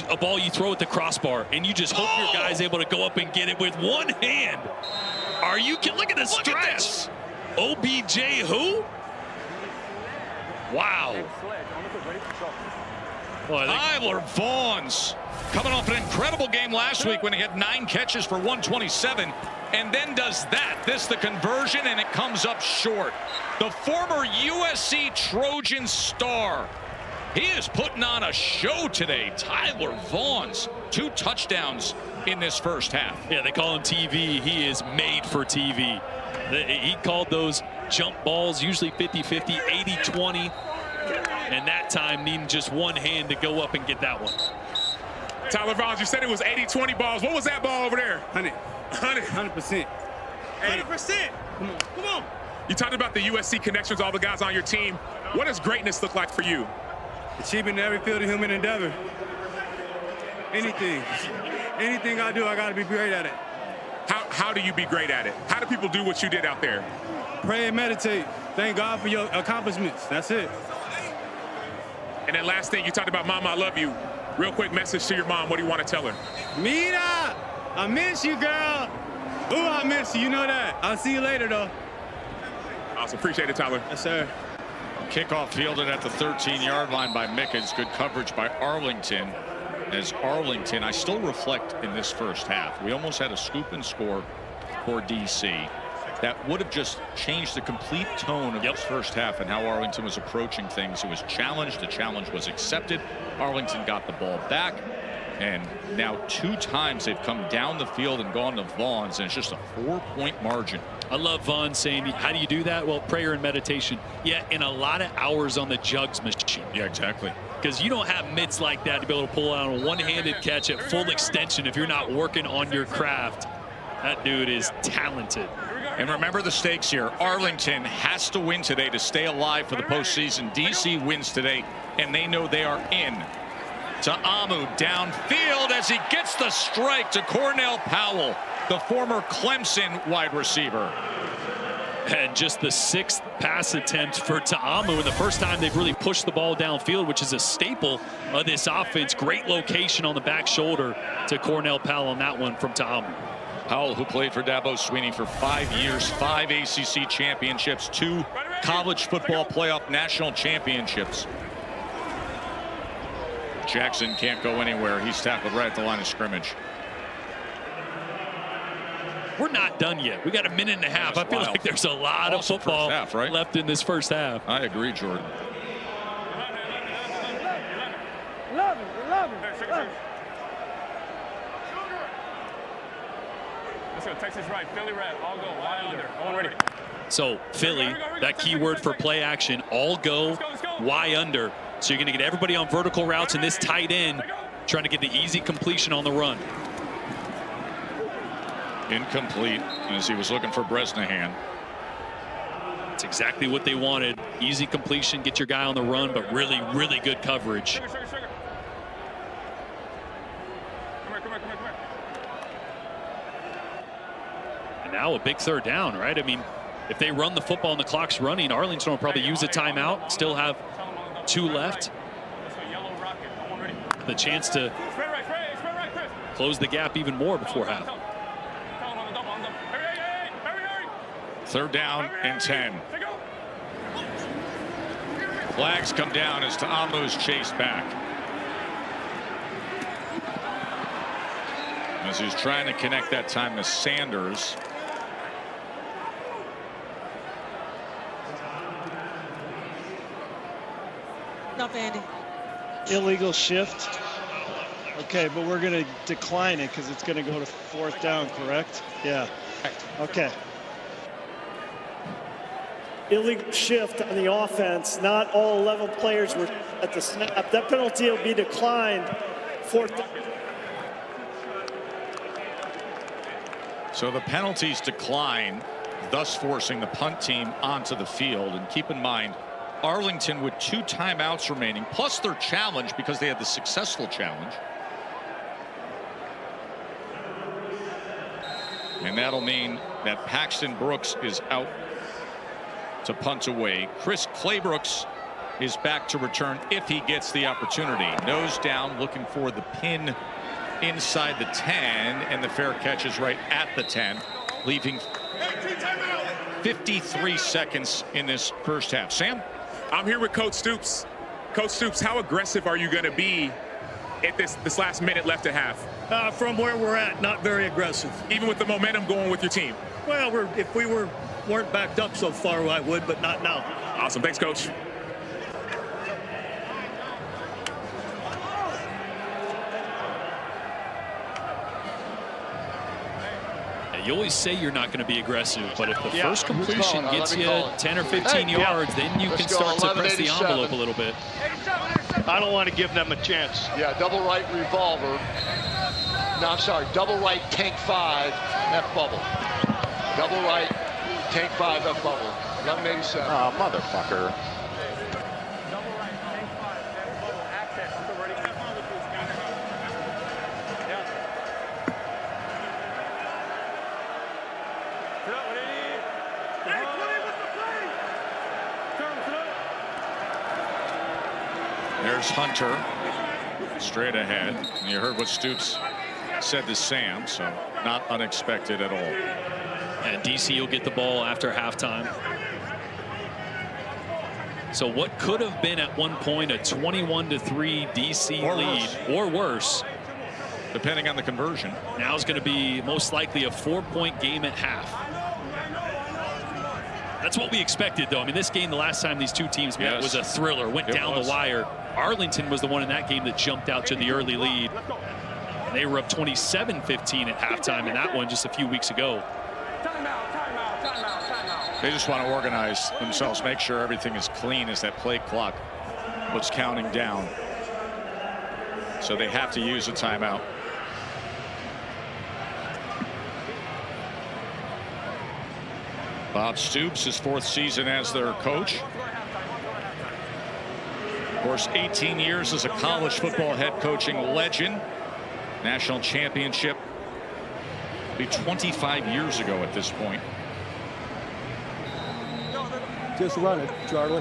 a ball you throw at the crossbar, and you just hope your guy's able to go up and get it with one hand. Are you kidding? Look at the stretch. OBJ who? Wow. Tyler Vaughn's coming off an incredible game last week when he had 9 catches for 127, and then does that. This the conversion, and it comes up short. The former USC Trojan star. He is putting on a show today. Tyler Vaughn's 2 touchdowns in this first half. Yeah, they call him TV. He is made for TV. He called those jump balls usually 50-50, 80-20. And that time needing just one hand to go up and get that one. Tyler Vaughn's, you said it was 80-20 balls. What was that ball over there? 100%. 100%. 100%. Come on. You talked about the USC connections, all the guys on your team. What does greatness look like for you? Achieving every field of human endeavor. Anything I do, I got to be great at it. How do you be great at it? How do people do what you did out there? Pray and meditate. Thank God for your accomplishments. That's it. And then last thing, you talked about Mama, I love you. Real quick message to your mom. What do you want to tell her? Mira, I miss you, girl. Ooh, I miss you. You know that. I'll see you later, though. Awesome. Appreciate it, Tyler. Yes, sir. Kickoff fielded at the 13-yard line by Mickens. Good coverage by Arlington. As Arlington, I still reflect in this first half. We almost had a scoop and score for DC. That would have just changed the complete tone of this first half and how Arlington was approaching things. It was challenged. The challenge was accepted. Arlington got the ball back. And now 2 times they've come down the field and gone to Vaughn's, and it's just a 4-point margin. I love Vaughn saying, how do you do that? Well, prayer and meditation. Yeah, and a lot of hours on the jugs machine. Yeah, exactly. Because you don't have mitts like that to be able to pull out a one-handed catch at full extension if you're not working on your craft. That dude is talented. And remember the stakes here. Arlington has to win today to stay alive for the postseason. DC wins today, and they know they are in. To Amu downfield as he gets the strike to Cornell Powell, the former Clemson wide receiver. And just the 6th pass attempt for Ta'amu, and the first time they've really pushed the ball downfield, which is a staple of this offense. Great location on the back shoulder to Cornell Powell on that one from Ta'amu. Powell, who played for Dabo Swinney for 5 years, 5 ACC championships, 2 college football playoff national championships. Jackson can't go anywhere. He's tackled right at the line of scrimmage. We're not done yet. We got a minute and a half. I feel like there's a lot of football left in this first half. I agree, Jordan. Love him. Let's go. Texas right. Philly red. All go. Y under. All ready. So Philly, that key word for play action, all go, Y under. So you're going to get everybody on vertical routes, and this tight end trying to get the easy completion on the run. Incomplete as he was looking for Bresnahan. That's exactly what they wanted. Easy completion, get your guy on the run, but really, really good coverage. Come here. And now a big 3rd down, right? I mean, if they run the football and the clock's running, Arlington will probably use a timeout, still have 2 left. The chance to close the gap even more before half. 3rd down and 10. Flags come down as Ta'amu's chased back. As he's trying to connect that time to Sanders. Enough, Andy. Illegal shift. Okay, but we're going to decline it because it's going to go to 4th down, correct? Yeah. Okay. Illegal shift on the offense. Not all 11 players were at the snap. That penalty will be declined. Fourth. So the penalties decline, thus forcing the punt team onto the field. And keep in mind, Arlington with 2 timeouts remaining, plus their challenge because they had the successful challenge. And that'll mean that Paxton Brooks is out to punt away. Chris Claybrooks is back to return if he gets the opportunity. Nose down, looking for the pin inside the 10, and the fair catch is right at the 10, leaving 53 seconds in this first half. Sam? I'm here with Coach Stoops. Coach Stoops, how aggressive are you going to be at this last minute left at half? From where we're at, not very aggressive. Even with the momentum going with your team? Well, if we weren't backed up so far, I would, but not now. Awesome. Thanks, Coach. You always say you're not going to be aggressive, but if the first completion gets you 10 or 15 yards, then you can start to press the envelope a little bit. I don't want to give them a chance. Yeah, double right revolver. No, I'm sorry, double right tank 5 F bubble. Double right tank 5 F bubble. 1187. Oh, motherfucker. There's Hunter straight ahead. And you heard what Stoops said to Sam, so not unexpected at all. And DC will get the ball after halftime. So what could have been at one point a 21-3 DC lead, or worse, depending on the conversion, now is going to be most likely a 4-point game at half. That's what we expected, though. I mean, this game, the last time these two teams met, was a thriller, went down the wire. Arlington was the one in that game that jumped out to the early lead. They were up 27-15 at halftime in that one just a few weeks ago. They just want to organize themselves, make sure everything is clean as that play clock was counting down. So they have to use a timeout. Bob Stoops, his 4th season as their coach. Of course, 18 years as a college football head coaching legend. National championship be 25 years ago at this point. Just run it, Charlie.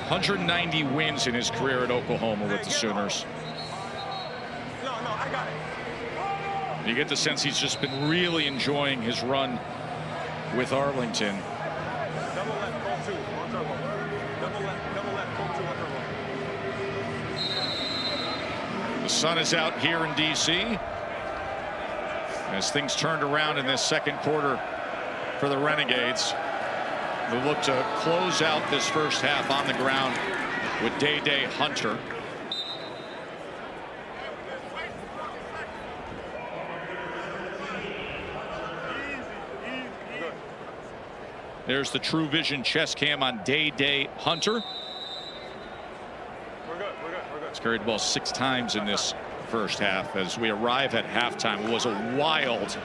190 wins in his career at Oklahoma with the Sooners. You get the sense he's just been really enjoying his run with Arlington. The sun is out here in DC as things turned around in this second quarter for the Renegades. They look to close out this first half on the ground with Day Hunter. There's the True Vision chest cam on Day Hunter. He's carried the ball 6 times in this first half. As we arrive at halftime, it was a wild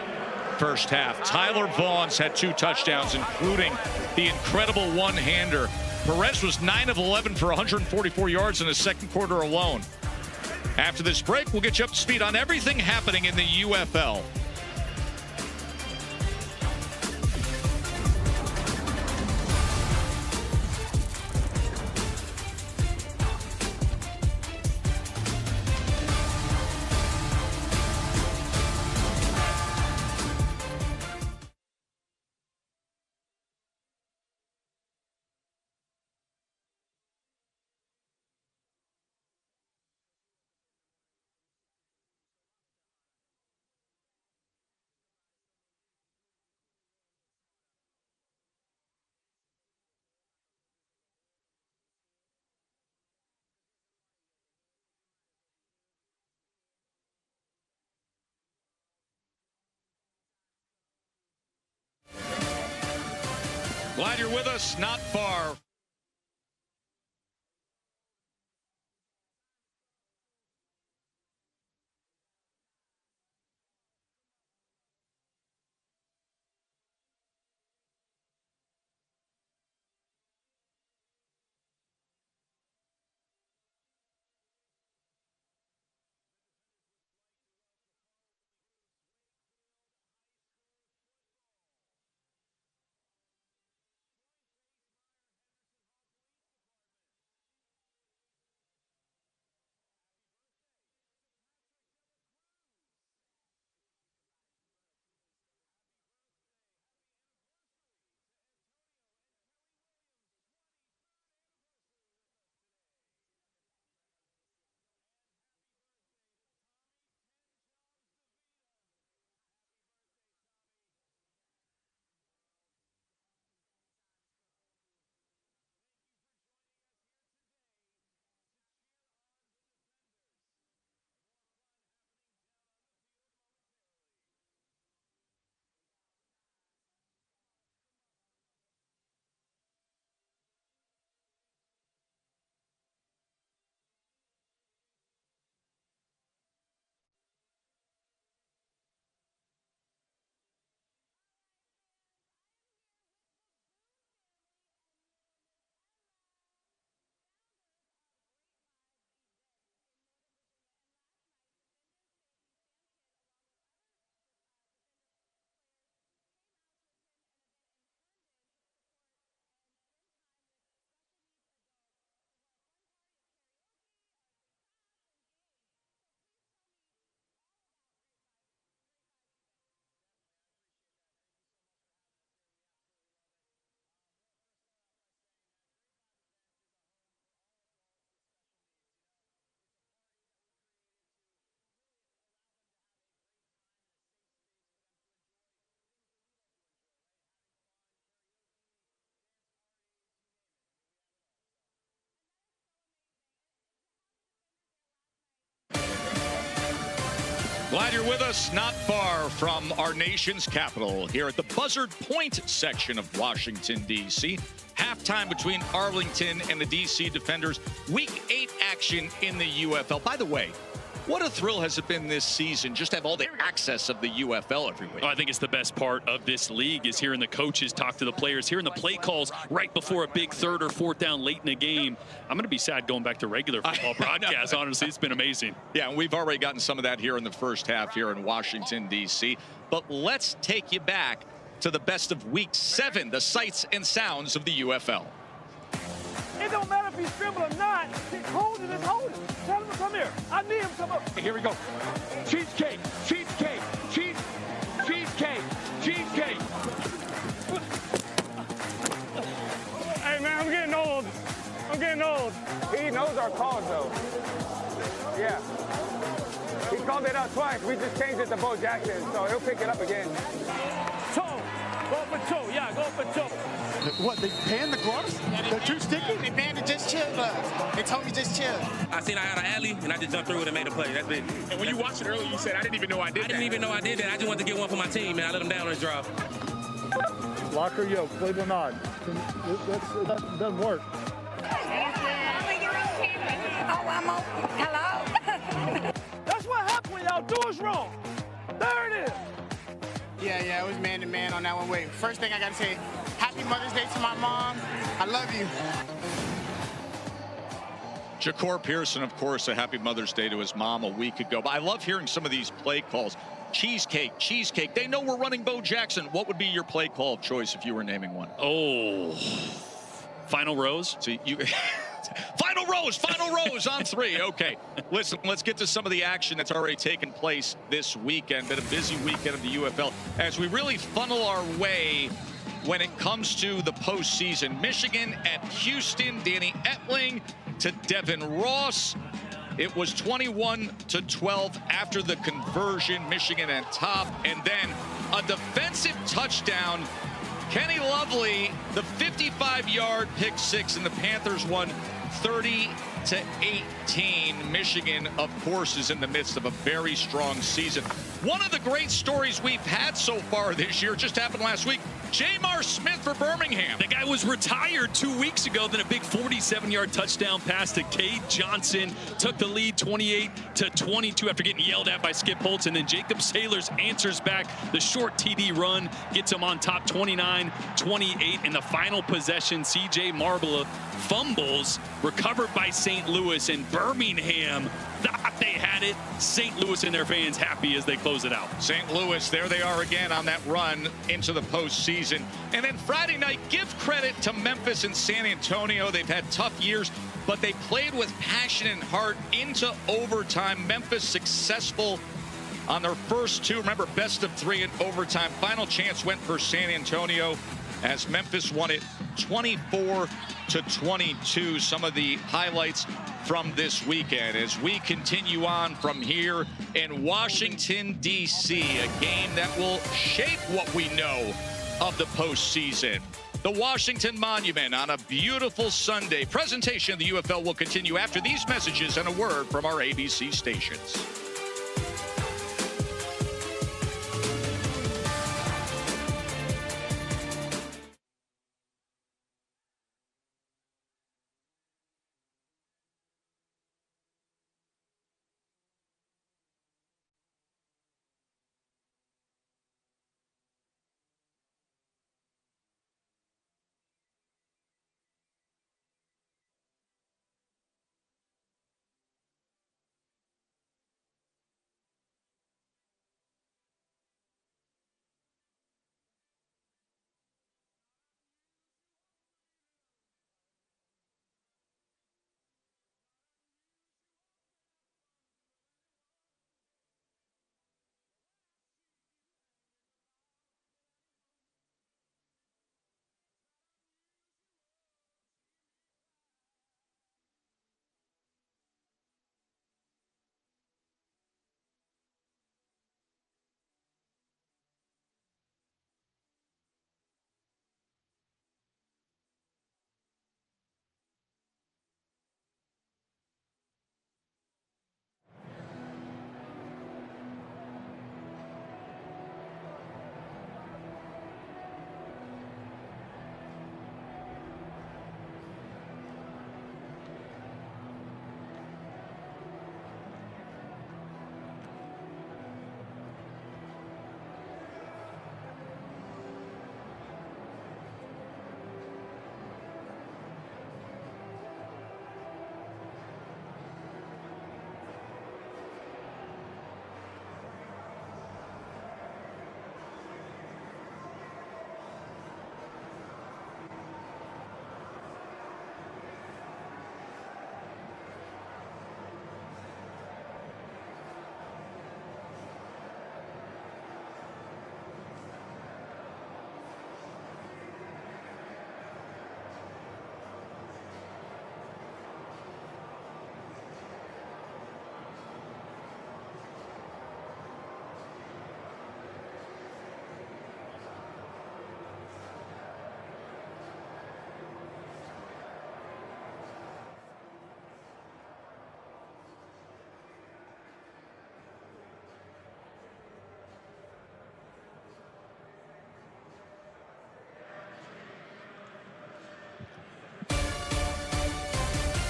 first half. Tyler Vaughn's had 2 touchdowns, including the incredible one-hander. Perez was 9 of 11 for 144 yards in the second quarter alone. After this break, we'll get you up to speed on everything happening in the UFL. Glad you're with us, not far. Glad you're with us, not far from our nation's capital, here at the Buzzard Point section of Washington, D.C. Halftime between Arlington and the D.C. Defenders. Week 8 action in the UFL. By the way, what a thrill has it been this season, just to have all the access of the UFL every week. Oh, I think it's the best part of this league is hearing the coaches talk to the players, hearing the play calls right before a big 3rd or 4th down late in the game. I'm going to be sad going back to regular football broadcasts. Honestly, it's been amazing. Yeah, and we've already gotten some of that here in the first half here in Washington, D.C. But let's take you back to the best of Week 7, the sights and sounds of the UFL. It don't matter if he's dribble or not. Hold it and hold it. Tell him to come here. I need him to come up. Here we go. Cheesecake, cheesecake, cheesecake, cheesecake. Hey, man, I'm getting old. I'm getting old. He knows our calls, though. Yeah. He called it out twice. We just changed it to Bo Jackson, so he'll pick it up again. Toe. Go for toe. Yeah, go for toe. What, they banned the gloves? They're too sticky? They banned the just chill gloves. They told me just chill. I seen I had an alley, and I just jumped through it and made a play. That's it. And when you watched it earlier, you said, I didn't even know I did that. I didn't even know I did that. I just wanted to get one for my team, and I let him down on his drive. Locker yoke, play the nod. That doesn't work. Hello? That's what happened when y'all do us wrong. There it is. Yeah, it was man-to-man on that one. Wait, first thing I got to say, Happy Mother's Day to my mom. I love you. Ja'Cour Pearson, of course, a happy Mother's Day to his mom a week ago. But I love hearing some of these play calls. Cheesecake, cheesecake. They know we're running Bo Jackson. What would be your play call of choice if you were naming one? Oh, final rose. So you final rose on 3. Okay, listen, let's get to some of the action that's already taken place this weekend. Been a busy weekend of the UFL as we really funnel our way when it comes to the postseason. Michigan at Houston. Danny Etling to Devin Ross. It was 21-12 after the conversion. Michigan at top, and then a defensive touchdown. Kenny Lovely, the 55-yard pick six, and the Panthers won 30-18. Michigan, of course, is in the midst of a very strong season. One of the great stories we've had so far this year just happened last week. Jamar Smith for Birmingham. The guy was retired 2 weeks ago. Then a big 47-yard touchdown pass to Cade Johnson. Took the lead 28-22 after getting yelled at by Skip Holtz. And then Jacob Sailors answers back. The short TD run gets him on top 29-28. In the final possession, C.J. Marbella fumbles, recovered by St. Louis, and Birmingham thought they had it. St. Louis and their fans happy as they close it out. St. Louis, there they are again on that run into the postseason. And then Friday night, give credit to Memphis and San Antonio. They've had tough years, but they played with passion and heart into overtime. Memphis successful on their first two. Remember, best of three in overtime. Final chance went for San Antonio as Memphis won it 24-22. Some of the highlights from this weekend as we continue on from here in Washington, D.C., a game that will shape what we know of the postseason. The Washington Monument on a beautiful Sunday. Presentation of the UFL will continue after these messages and a word from our ABC stations.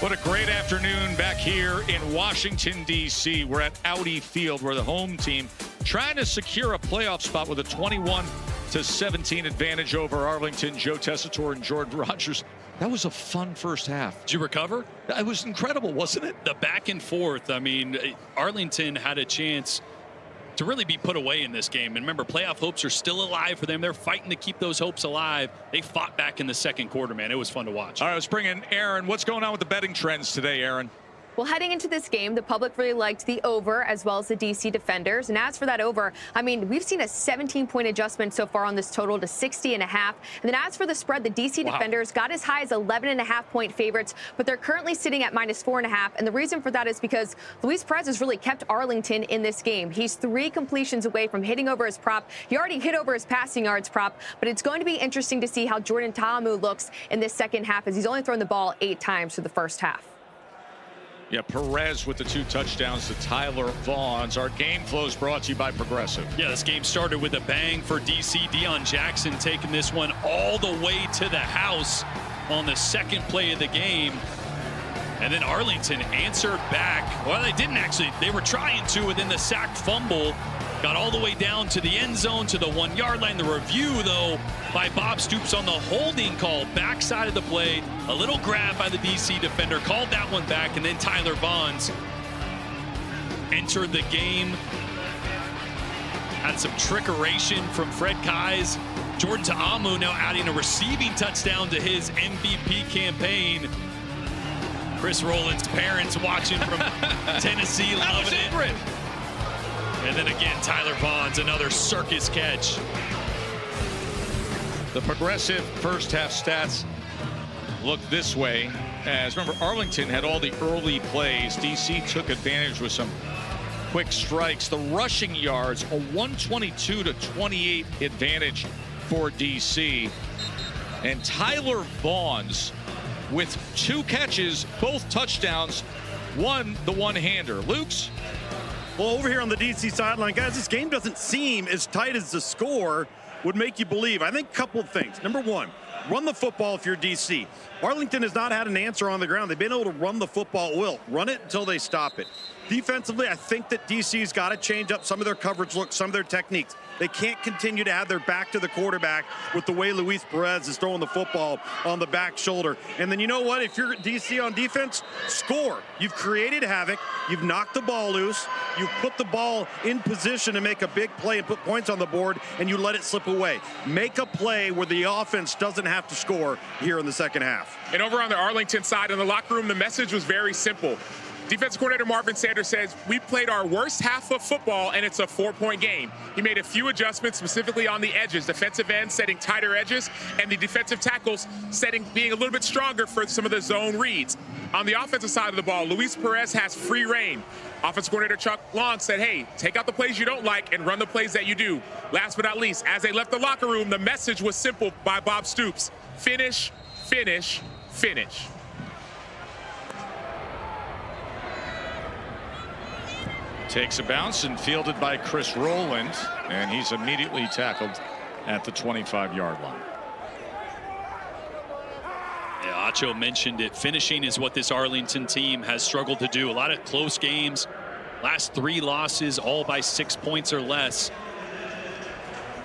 What a great afternoon back here in Washington, D.C. We're at Audi Field, where the home team trying to secure a playoff spot with a 21-17 advantage over Arlington. Joe Tessitore and Jordan Rogers. That was a fun first half. Did you recover? It was incredible, wasn't it? The back and forth. I mean, Arlington had a chance to really be put away in this game. And remember, playoff hopes are still alive for them. They're fighting to keep those hopes alive. They fought back in the second quarter, man. It was fun to watch. All right, let's bring in Aaron. What's going on with the betting trends today, Aaron? Well, heading into this game, the public really liked the over as well as the DC defenders. And as for that over, I mean, we've seen a 17-point adjustment so far on this total to 60.5. And then as for the spread, the DC defenders got as high as 11.5-point favorites, but they're currently sitting at -4.5. And the reason for that is because Luis Perez has really kept Arlington in this game. He's 3 completions away from hitting over his prop. He already hit over his passing yards prop, but it's going to be interesting to see how Jordan Ta'amu looks in this second half, as he's only thrown the ball 8 times for the first half. Yeah, Perez with the 2 touchdowns to Tyler Vaughn's. Our game flow is brought to you by Progressive. Yeah, this game started with a bang for DC. Deion Jackson taking this one all the way to the house on the second play of the game. And then Arlington answered back. Well, they didn't actually. They were trying to, and then the sack fumble got all the way down to the end zone, to the 1-yard line. The review, though, by Bob Stoops on the holding call, backside of the play. A little grab by the DC defender, called that one back, and then Tyler Vaughn's entered the game. Had some trickeration from Fred Kais. Jordan Ta'amu now adding a receiving touchdown to his MVP campaign. Chris Rowland's parents watching from Tennessee, loving it. And then again, Tyler Vaughn's another circus catch. The Progressive first half stats look this way. As remember, Arlington had all the early plays. DC took advantage with some quick strikes. The rushing yards, a 122-28 advantage for DC. And Tyler Vaughn's with 2 catches, both touchdowns, won the one-hander. Luke's? Well, over here on the DC sideline, guys, this game doesn't seem as tight as the score would make you believe. I think a couple of things. Number one, run the football if you're DC. Arlington has not had an answer on the ground. They've been able to run the football at will. Run it until they stop it. Defensively, I think that DC's got to change up some of their coverage looks, some of their techniques. They can't continue to have their back to the quarterback with the way Luis Perez is throwing the football on the back shoulder. And then you know what? If you're DC on defense, score. You've created havoc. You've knocked the ball loose. You've put the ball in position to make a big play and put points on the board, and you let it slip away. Make a play where the offense doesn't have to score here in the second half. And over on the Arlington side, in the locker room, the message was very simple. Defensive coordinator Marvin Sanders says, we played our worst half of football, and it's a 4-point game. He made a few adjustments, specifically on the edges, defensive ends setting tighter edges, and the defensive tackles being a little bit stronger for some of the zone reads. On the offensive side of the ball, Luis Perez has free reign. Offensive coordinator Chuck Long said, hey, take out the plays you don't like and run the plays that you do. Last but not least, as they left the locker room, the message was simple by Bob Stoops: finish, finish, finish. Takes a bounce and fielded by Chris Rowland, and he's immediately tackled at the 25-yard line. Yeah, Acho mentioned it. Finishing is what this Arlington team has struggled to do. A lot of close games. Last 3 losses, all by 6 points or less.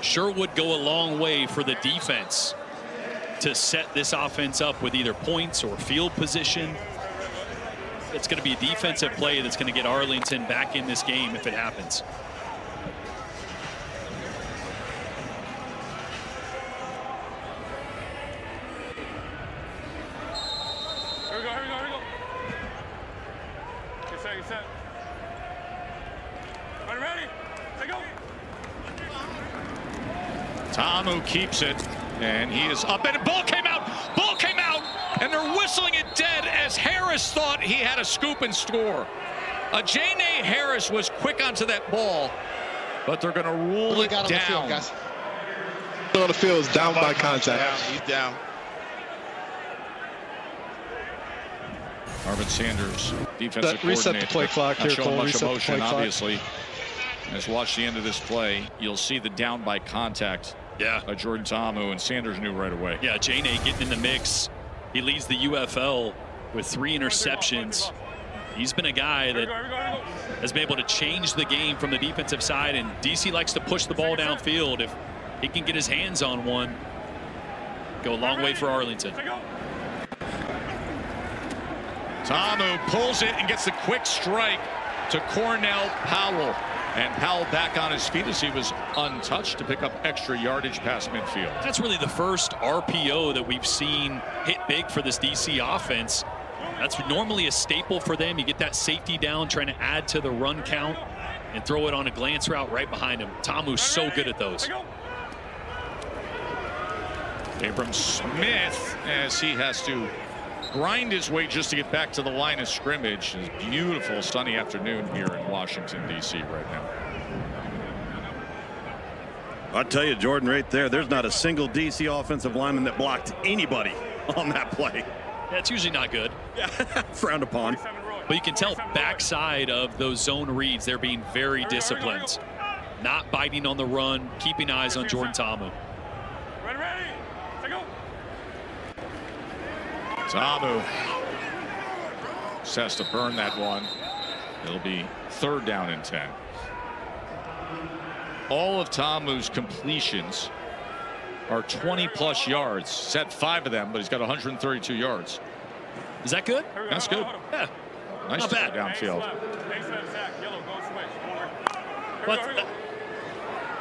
Sure would go a long way for the defense to set this offense up with either points or field position. It's going to be a defensive play that's going to get Arlington back in this game if it happens. Here we go, here we go, here we go. Get set, get set. Ready? Take go. Ta'amu keeps it, and he is up, and the ball came out, and they're whistling it dead as Harris thought he had a scoop and score. Jane Harris was quick onto that ball, but they're going to rule it down. On the field, guys. On the field is down by contact. He's down. Marvin Sanders, defensive Reset the play clock here, not showing Cole. much Reset the emotion, play obviously. As watch the end of this play, you'll see the down by contact. Yeah. Jordan Ta'amu, and Sanders knew right away. Yeah, Jane getting in the mix. He leads the UFL with 3 interceptions. He's been a guy that has been able to change the game from the defensive side, and DC likes to push the ball downfield. If he can get his hands on one, go a long way for Arlington. Ta'amu pulls it and gets the quick strike to Cornell Powell. And Powell back on his feet as he was untouched to pick up extra yardage past midfield. That's really the first RPO that we've seen hit big for this DC offense. That's normally a staple for them. You get that safety down, trying to add to the run count and throw it on a glance route right behind him. Tamu's so good at those. Abram Smith, as he has to grind his way just to get back to the line of scrimmage. It's a beautiful sunny afternoon here in Washington, D.C. right now. I'll tell you, Jordan, right there's not a single D.C. offensive lineman that blocked anybody on that play. That's usually not good. Yeah, frowned upon. But you can tell backside of those zone reads, they're being very disciplined. Not biting on the run, keeping eyes on Jordan Ta'amu. Ta'amu just has to burn that one. It'll be 3rd down and 10. All of Ta'amu's completions are 20+ yards. He's had 5 of them, but he's got 132 yards. Is that good? That's good. Yeah. Nice Not to bad. go downfield.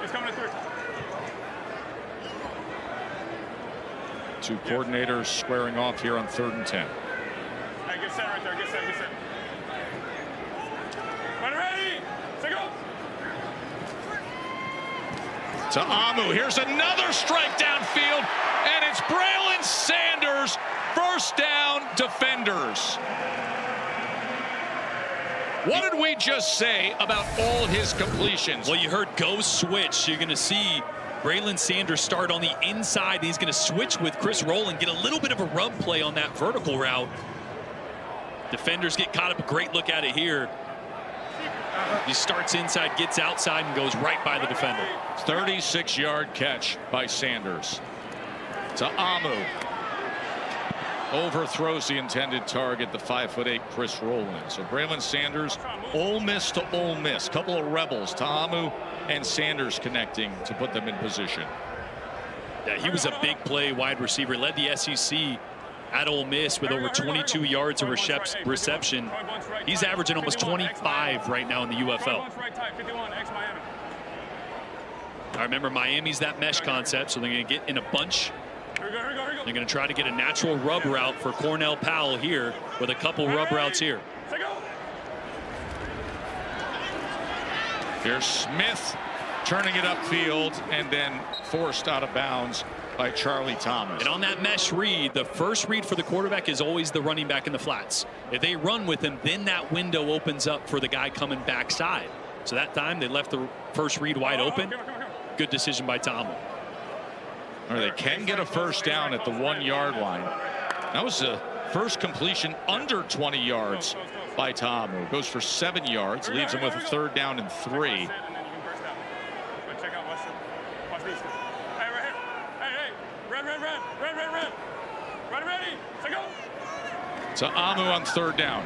He's coming to 3. 2 coordinators squaring off here on 3rd and 10. Hey, get set right there. Get set. Get set. Ready? Say go. Ta'amu, here's another strike downfield, and it's Braylon Sanders. 1st down, defenders. What did we just say about all his completions? Well, you heard go switch. You're going to see Braylon Sanders start on the inside. He's going to switch with Chris Rowland, get a little bit of a rub play on that vertical route. Defenders get caught up. A great look at it here. He starts inside, gets outside, and goes right by the defender. 36-yard catch by Sanders. Ta'amu overthrows the intended target, the 5'8" Chris Rowland. So Braylon Sanders, Ole Miss to Ole Miss. Couple of rebels, Ta'amu and Sanders connecting to put them in position. Yeah, he was a big play wide receiver. Led the SEC at Ole Miss with over 22 yards of reception. He's averaging almost 25 right now in the UFL. I remember Miami's that mesh concept, so they're going to get in a bunch. They're going to try to get a natural rub route for Cornell Powell here with a couple rub routes here. Here's Smith turning it upfield and then forced out of bounds by Charlie Thomas. And on that mesh read, the first read for the quarterback is always the running back in the flats. If they run with him, then that window opens up for the guy coming backside. So that time they left the first read wide open. Good decision by Ta'amu. Or they can get a 1st down at the 1-yard line. That was the first completion under 20 yards by Ta'amu. Goes for 7 yards, leaves him with a 3rd down and 3. Ta'amu on 3rd down.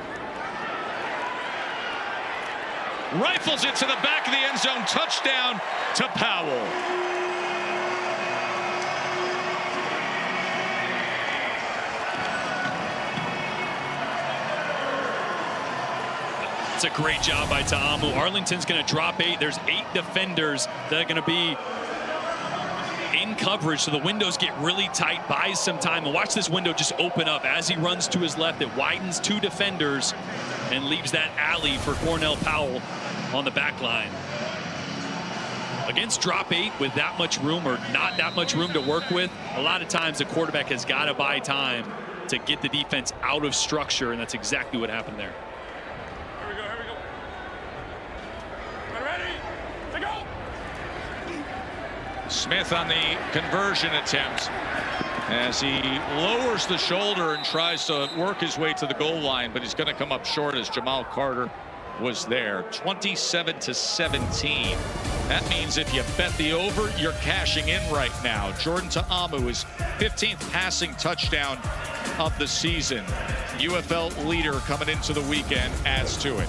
Rifles it to the back of the end zone. Touchdown to Powell. It's a great job by Ta'amu. Arlington's going to drop 8. There's 8 defenders that are going to be in coverage, so the windows get really tight, buys some time, and watch this window just open up. As he runs to his left, it widens 2 defenders and leaves that alley for Cornell Powell on the back line. Against drop 8 with that much room or not that much room to work with, a lot of times the quarterback has got to buy time to get the defense out of structure, and that's exactly what happened there. Smith on the conversion attempt as he lowers the shoulder and tries to work his way to the goal line, but he's going to come up short as Jamal Carter was there. 27-17. That means if you bet the over, you're cashing in right now. Jordan Ta'amu, his 15th passing touchdown of the season. UFL leader coming into the weekend adds to it.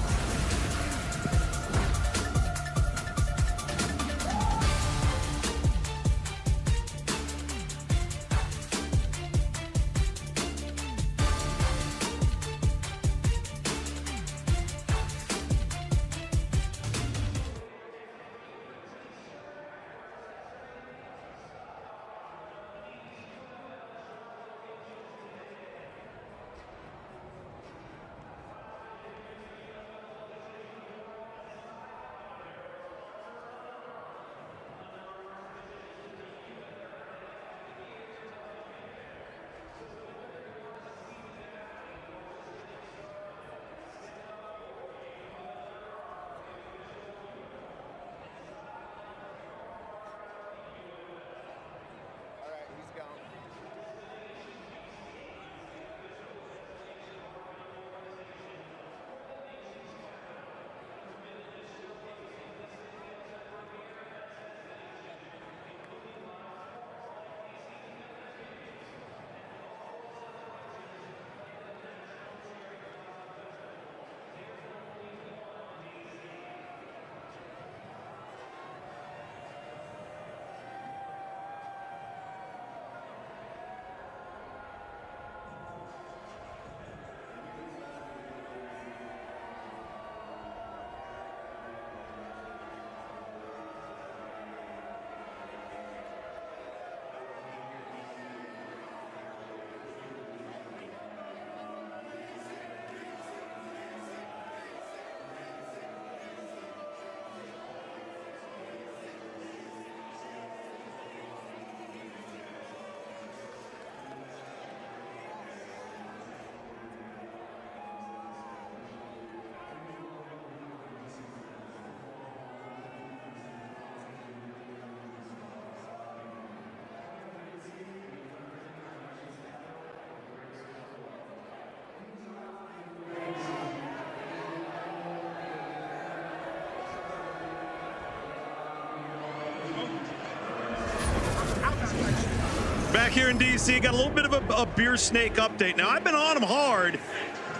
Back here in D.C., got a little bit of a beer snake update. Now, I've been on them hard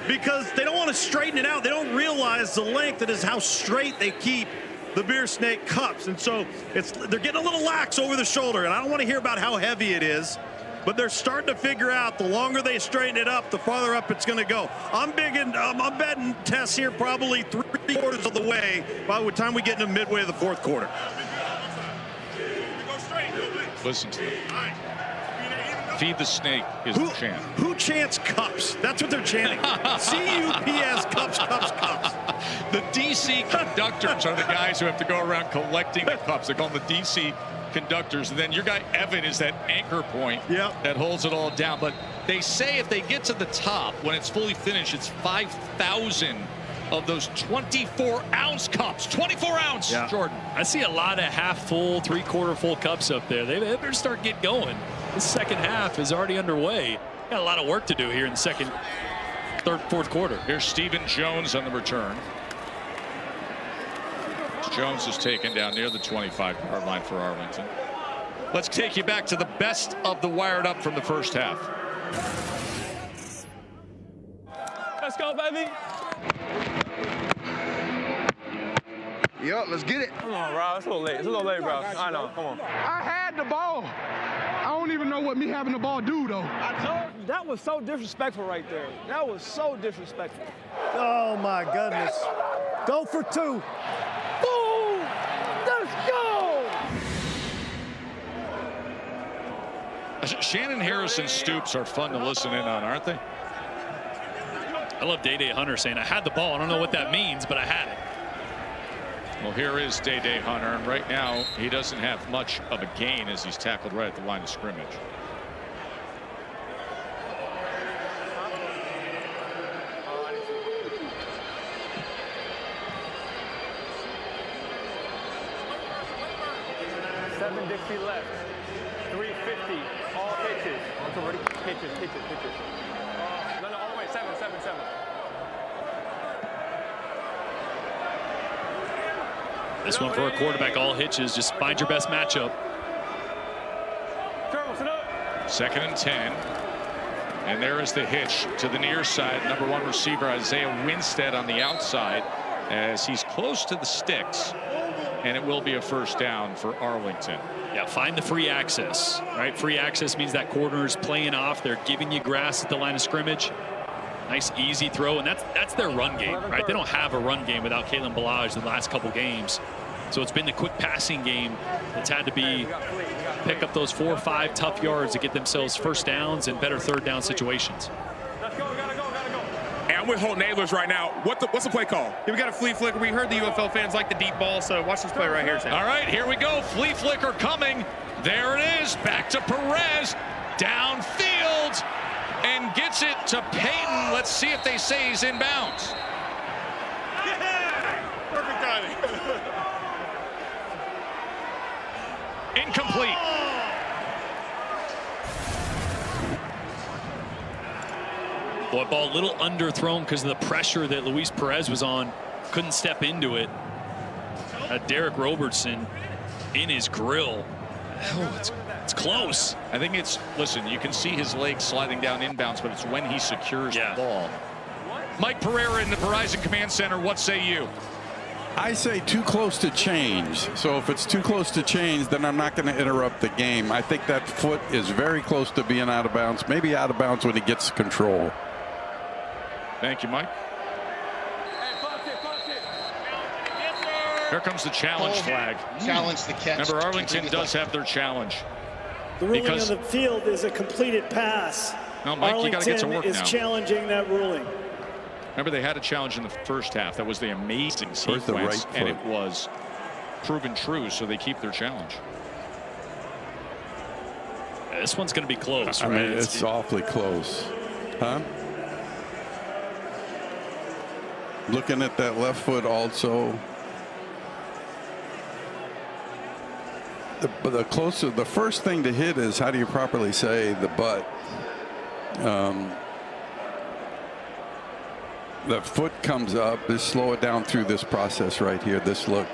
because they don't want to straighten it out. They don't realize the length that is how straight they keep the beer snake cups. And so they're getting a little lax over the shoulder. And I don't want to hear about how heavy it is, but they're starting to figure out the longer they straighten it up, the farther up it's going to go. I'm betting Tess here probably 3/4 of the way by the time we get into midway of the fourth quarter. Listen to them. Feed the snake is the chant. Who chants cups? That's what they're chanting. C-U-P-S, cups, cups, cups. The DC conductors are the guys who have to go around collecting the cups. They call them the DC conductors. And then your guy, Evan, is that anchor point that holds it all down. But they say if they get to the top, when it's fully finished, it's 5,000 of those 24-ounce cups. 24-ounce, Jordan. I see a lot of half-full, three-quarter-full cups up there. They better start getting going. The second half is already underway. Got a lot of work to do here in the second, third, fourth quarter. Here's Stephen Jones on the return. Jones is taken down near the 25-yard line for Arlington. Let's take you back to the best of the wired up from the first half. Let's go, baby. Yup, let's get it. Come on, bro. It's a little late. It's a little late, bro. I know. Come on. I had the ball. I don't even know what me having the ball do, though. I told you, that was so disrespectful right there. That was so disrespectful. Oh, my goodness. Go for 2. Boom! Let's go! Shannon Harris and Stoops are fun to listen in on, aren't they? I love Day-Day Hunter saying, I had the ball. I don't know what that means, but I had it. Well, here is Day-Day Hunter, and right now he doesn't have much of a gain as he's tackled right at the line of scrimmage. Seven Dixie left. 350. All pitches. Also ready. Pitches. No, all the way. 7. This one for a quarterback, all hitches. Just find your best matchup. 2nd and 10. And there is the hitch to the near side. Number 1 receiver Isaiah Winstead on the outside as he's close to the sticks. And it will be a first down for Arlington. Yeah, find the free access, right? Free access means that corner is playing off. They're giving you grass at the line of scrimmage. Nice, easy throw, and that's their run game, right? They don't have a run game without Kalen Ballage the last couple games. So it's been the quick passing game that's had to be pick up those 4 or 5 tough yards to get themselves first downs and better third down situations. Let's go, gotta go. And I'm with Holt Nailers right now. What's the play call? Yeah, we got a flea flicker. We heard the UFL fans like the deep ball, so watch this play right here, Sam. All right, here we go. Flea flicker coming. There it is. Back to Perez. Downfield. And gets it to Payton. Let's see if they say he's inbounds. Perfect timing. Incomplete. Boy, ball a little underthrown because of the pressure that Luis Perez was on. Couldn't step into it. Derek Robertson in his grill. Oh, it's close. I think it's, listen, you can see his legs sliding down inbounds, but it's when he secures the ball. Mike Pereira in the Verizon Command Center, what say you? I say too close to change. So if it's too close to change, then I'm not going to interrupt the game. I think that foot is very close to being out of bounds, maybe out of bounds when he gets control. Thank you, Mike. Here comes the challenge flag. Challenge the catch. Remember, Arlington does have their challenge. The ruling on the field is a completed pass. No, Mike, you got to get to work is now. challenging that ruling. Remember, they had a challenge in the first half. That was the amazing sequence, and it was proven true, so they keep their challenge. Yeah, this one's going to be close, I right? mean, it's awfully close. Huh? Looking at that left foot also. The closer, the first thing to hit is, how do you properly say, the butt. The foot comes up. Just slow it down through this process right here. This look.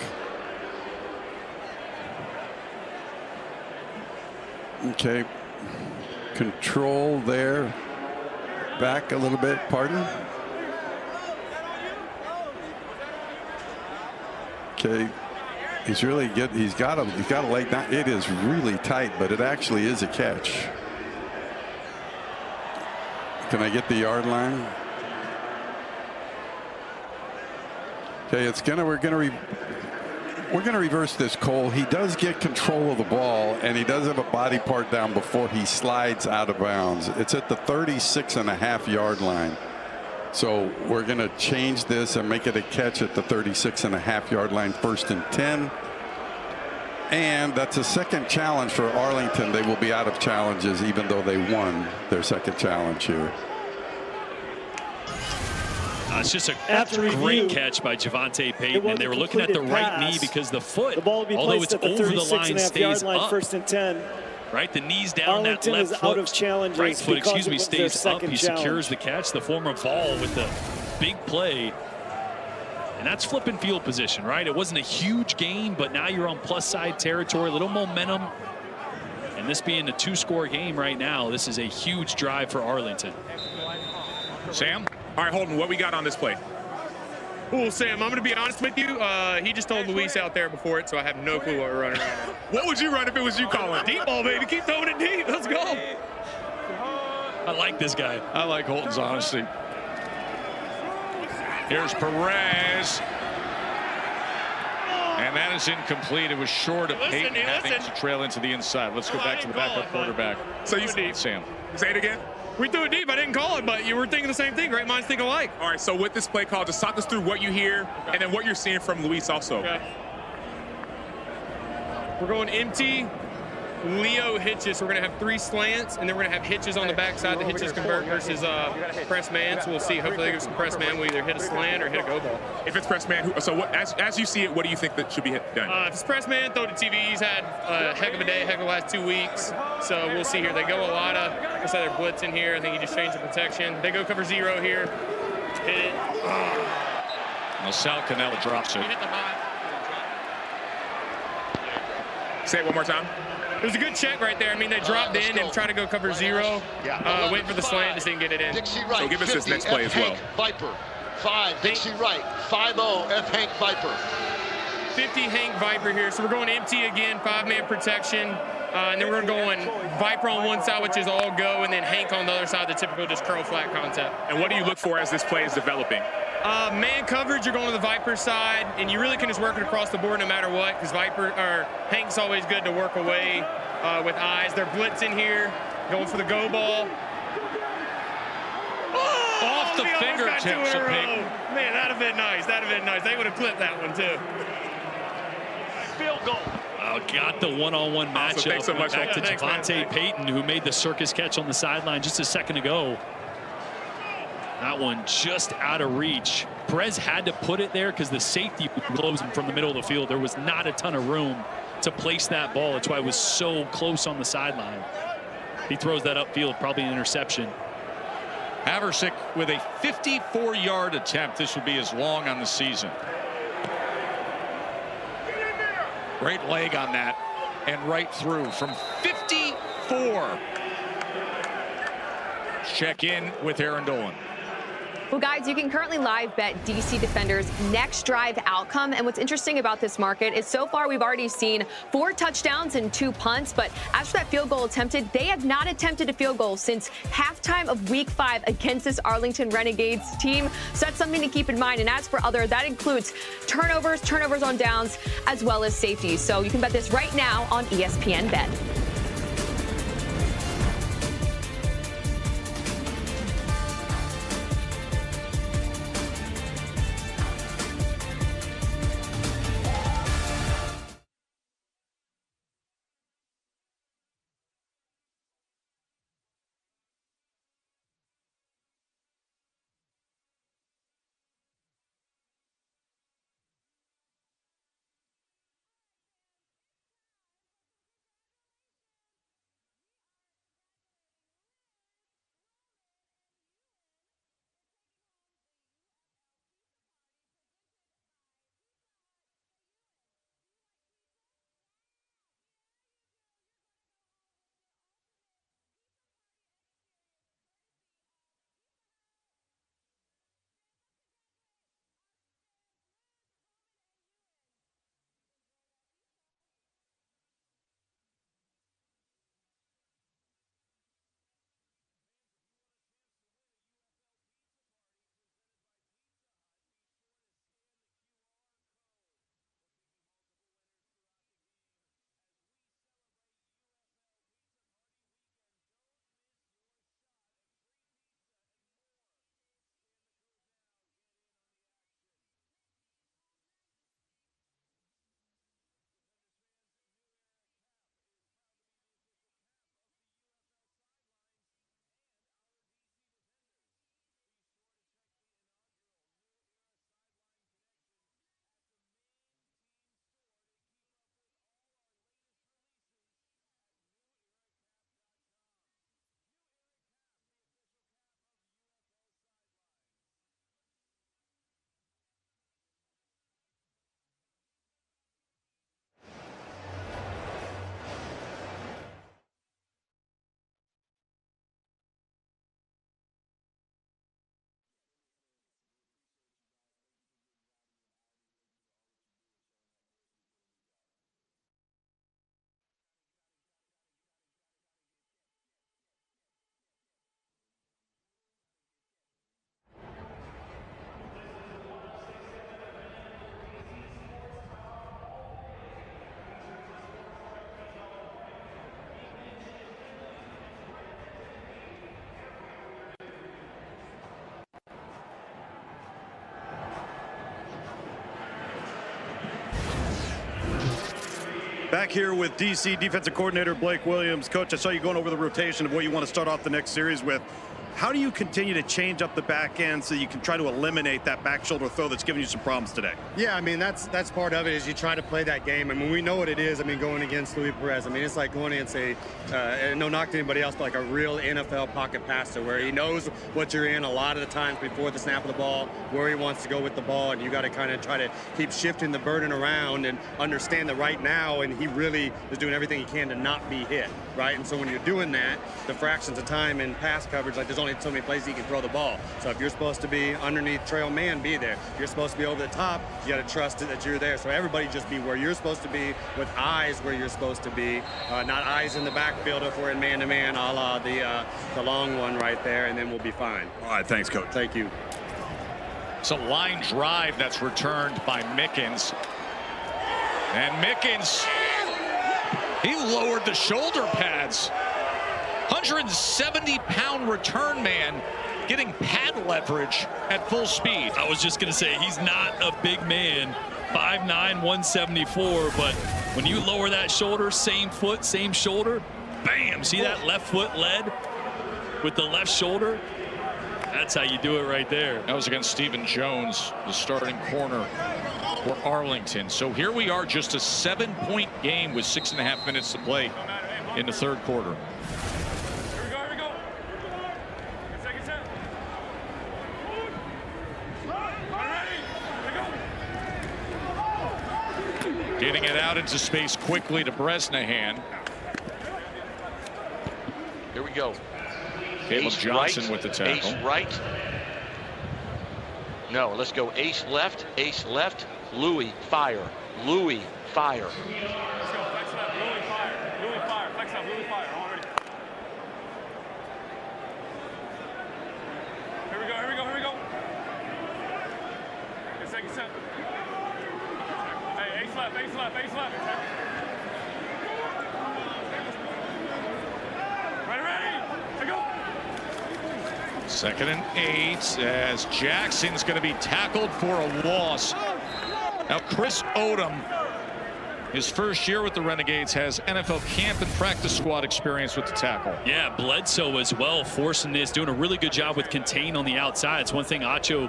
Okay. control there. Back a little bit, pardon. Okay, he's really good. He's got a leg down. It is really tight, but it actually is a catch. Can I get the yard line? Okay, we're gonna reverse this, Cole. He does get control of the ball, and he does have a body part down before he slides out of bounds. It's at the 36.5-yard line. So we're going to change this and make it a catch at the 36.5-yard line, 1st and 10. And that's a second challenge for Arlington. They will be out of challenges even though they won their second challenge here. It's just a great catch by Javante Payton, and they were looking at the right knee because the foot, although it's over the line, stays up. 1st and 10. Right, the knees down, Arlington that left is foot, out of challenges right foot, because of their stays up. He second secures challenge. the catch, the former Vol with the big play. And that's flipping field position, right? It wasn't a huge gain, but now you're on plus side territory, a little momentum. And this being a 2-score game right now, this is a huge drive for Arlington. Sam? All right, Holden, what we got on this play? Well, Sam, I'm going to be honest with you. He just told Luis out there before it, so I have no clue what we're running right now. What would you run if it was you calling? Deep ball, baby. Keep throwing it deep. Let's go. I like this guy. I like Holton's honesty. Here's Perez. And that is incomplete. It was short of Payton having to trail into the inside. Let's go back to the backup quarterback. So you Sam. Say it again. We threw it deep. I didn't call it, but you were thinking the same thing. Great minds think alike. All right, so with this play call, just talk us through what you hear and then what you're seeing from Luis also. Okay. We're going empty. Leo hitches. We're going to have 3 slants, and then we're going to have hitches on the backside. The hitches convert versus press man. So we'll see. Hopefully, they give us some press man. We'll either hit a slant or hit a go ball. If it's press man, so what, as you see it, what do you think that should be done? If it's press man, throw to TV. He's had a heck of a day, heck of the last 2 weeks. So we'll see here. They go a lot of, like I said, they're blitzing here. I think he just changed the protection. They go cover 0 here. Hit it. Well, Sal Cannell drops it. Hit the high. Say it one more time. It was a good check right there. I mean, they dropped in and tried to go cover 0. Waiting for the slant, just didn't get it in. Dixie Wright, so give us 50, this next play as well. Hank Viper. 5, Dixie Wright. 5-0, F. Hank Viper. 50 Hank Viper here. So we're going empty again, 5-man protection. And then we're going Viper on one side, which is all go, and then Hank on the other side, the typical just curl flat concept. And what do you look for as this play is developing? Man coverage, you're going to the Viper side, and you really can just work it across the board no matter what, because Hank's always good to work away with eyes. They're blitzing here, going for the go ball. Oh, off the fingertips of Payton. Man, that'd have been nice. That'd have been nice. They would have clipped that one too. Field goal. Got the one-on-one matchup. So thanks so much. Back to Javante Payton, who made the circus catch on the sideline just a second ago. That one just out of reach. Perez had to put it there because the safety closed him from the middle of the field. There was not a ton of room to place that ball. That's why it was so close on the sideline. He throws that upfield, probably an interception. Haversick with a 54-yard attempt. This will be his long on the season. Great leg on that, and right through from 54. Check in with Aaron Dolan. Well, guys, you can currently live bet DC Defender's next drive outcome. And what's interesting about this market is so far we've already seen 4 touchdowns and 2 punts. But as for that field goal attempted, they have not attempted a field goal since halftime of Week 5 against this Arlington Renegades team. So that's something to keep in mind. And as for other, that includes turnovers on downs, as well as safeties. So you can bet this right now on ESPN Bet. Back here with DC defensive coordinator Blake Williams. Coach, I saw you going over the rotation of what you want to start off the next series with. How do you continue to change up the back end so you can try to eliminate that back shoulder throw that's giving you some problems today? Yeah, I mean, that's part of it is you try to play that game. I mean, we know what it is. I mean, going against Luis Perez. I mean, it's like going against no knock to anybody else, but like a real NFL pocket passer where he knows what you're in a lot of the times before the snap of the ball, where he wants to go with the ball, and you got to kind of try to keep shifting the burden around and understand that right now, and he really is doing everything he can to not be hit, right? And so when you're doing that, the fractions of time in pass coverage, like there's only so many places he can throw the ball. So if you're supposed to be underneath trail man, be there. If you're supposed to be over the top, you got to trust that you're there. So everybody just be where you're supposed to be with eyes where you're supposed to be, not eyes in the backfield if we're in man-to-man, a la the long one right there, and then we'll be fine. All right, thanks, Coach. Thank you. It's a line drive that's returned by Mickens. And Mickens, he lowered the shoulder pads. 170-pound return man getting pad leverage at full speed. I was just going to say, he's not a big man, 5'9", 174, but when you lower that shoulder, same foot, same shoulder, bam, see that left foot led with the left shoulder? That's how you do it right there. That was against Stephen Jones, the starting corner for Arlington. So here we are, just a 7-point game with 6.5 minutes to play in the third quarter. Getting it out into space quickly to Bresnahan. Here we go. Caleb Ace Johnson right, with the tackle. Ace right. No, let's go ace left, Louis, fire. Louis, fire. Let's go, flex left, Louis, fire. Louis, fire, flex left, Louis, fire. I'm ready. Here we go, here we go, here we go. Get second set. Hey, ace left, ace left, ace left. Ready, to go. 2nd and 8 as Jackson's going to be tackled for a loss. Now Chris Odom, his first year with the Renegades, has NFL camp and practice squad experience with the tackle. Yeah, Bledsoe as well, forcing this, doing a really good job with contain on the outside. It's one thing Acho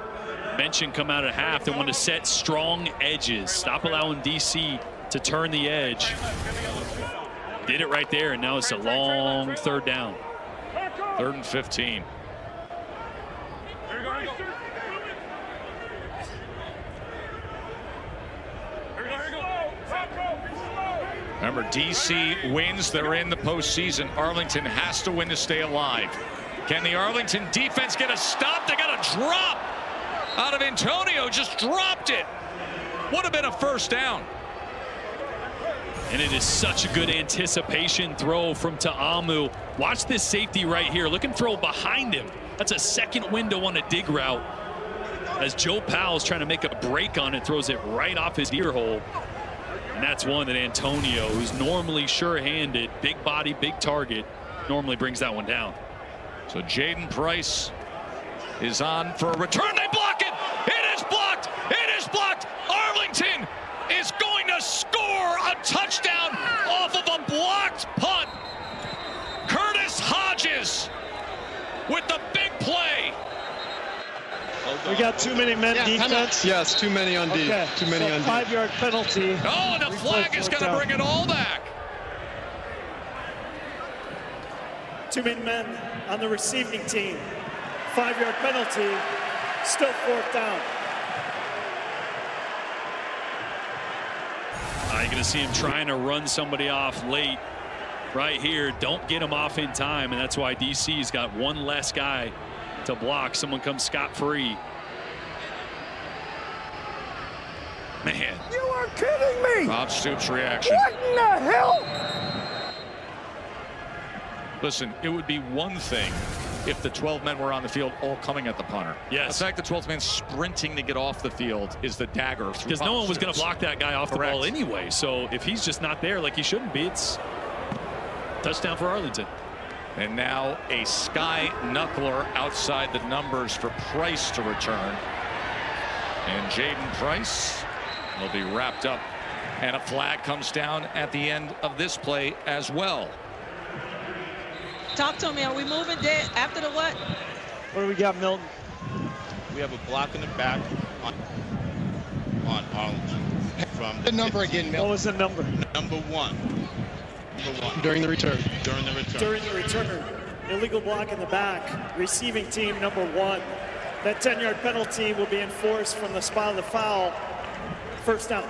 mentioned come out of half. They want to set strong edges, stop allowing DC to turn the edge. Did it right there, and now it's a long third down. 3rd and 15. Remember, DC wins, they're in the postseason. Arlington has to win to stay alive. Can the Arlington defense get a stop? They got a drop out of Antonio, just dropped it. Would have been a first down. And it is such a good anticipation throw from Ta'amu. Watch this safety right here. Look and throw behind him. That's a second window on a dig route. As Joe Powell's trying to make a break on it, throws it right off his ear hole. And that's one that Antonio, who's normally sure-handed, big body, big target, normally brings that one down. So Jaden Price is on for a return. They block it. It is blocked. It is blocked. Arlington is going to score a touchdown off of a blocked punt. Curtis Hodges with the big play. We got too many men defense. Yes, too many on D. Okay. Too many on D. 5-yard penalty. Oh, and the flag is going to bring it all back. Too many men on the receiving team. 5-yard penalty. Still 4th down. You're going to see him trying to run somebody off late right here. Don't get him off in time, and that's why DC's got one less guy to block. Someone comes scot-free. Man. You are kidding me. Bob Stoops' reaction. What in the hell? Listen, it would be one thing if the 12 men were on the field all coming at the punter. Yes. The fact the 12th man sprinting to get off the field is the dagger. Because no one was going to block that guy off the ball anyway. So if he's just not there like he shouldn't be, it's touchdown for Arlington. And now a sky knuckler outside the numbers for Price to return. And Jaden Price will be wrapped up And a flag comes down at the end of this play as well. Talk to me. Are we moving dead after the what? What do we got, Milton? We have a block in the back on Arlington. From the number again, Milton. What was the number? Number one. During the return. During the return. During the return. Illegal block in the back. Receiving team number 1. That 10-yard penalty will be enforced from the spot of the foul. First down.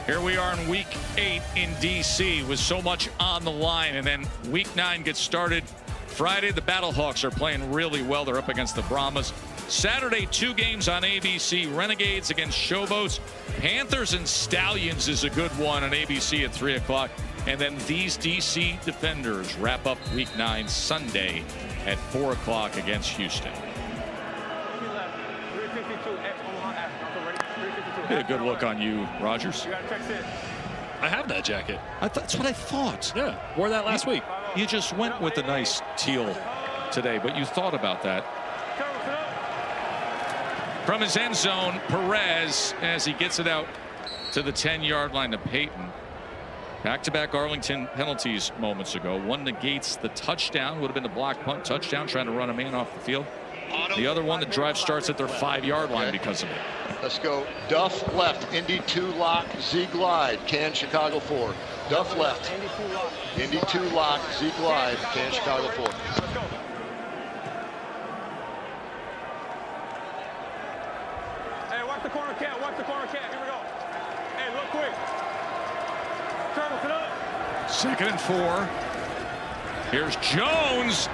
Here we are in week 8 in DC with so much on the line, and then week 9 gets started Friday. The Battlehawks are playing really well. They're up against the Brahmas. Saturday, 2 games on ABC. Renegades against Showboats. Panthers and Stallions is a good one on ABC at 3 o'clock. And then these DC Defenders wrap up week 9 Sunday at 4 o'clock against Houston. A good look on you, Rogers. I have that jacket. That's what I thought. Yeah, wore that last week. You just went with a nice teal today, but you thought about that. From his end zone, Perez, as he gets it out to the 10-yard line to Peyton. Back-to-back Arlington penalties moments ago. One negates the touchdown. Would have been the block punt touchdown, trying to run a man off the field. The other one, the drive starts at their 5-yard line because of it. Let's go. Duff left. Indy 2 lock. Z glide. Can Chicago 4. Duff left. Indy 2 lock. Z glide. Can Chicago 4. Hey, watch the corner cat. Watch the corner cat. Here we go. Hey, look quick. Turtle, sit up. 2nd and 4. Here's Jones.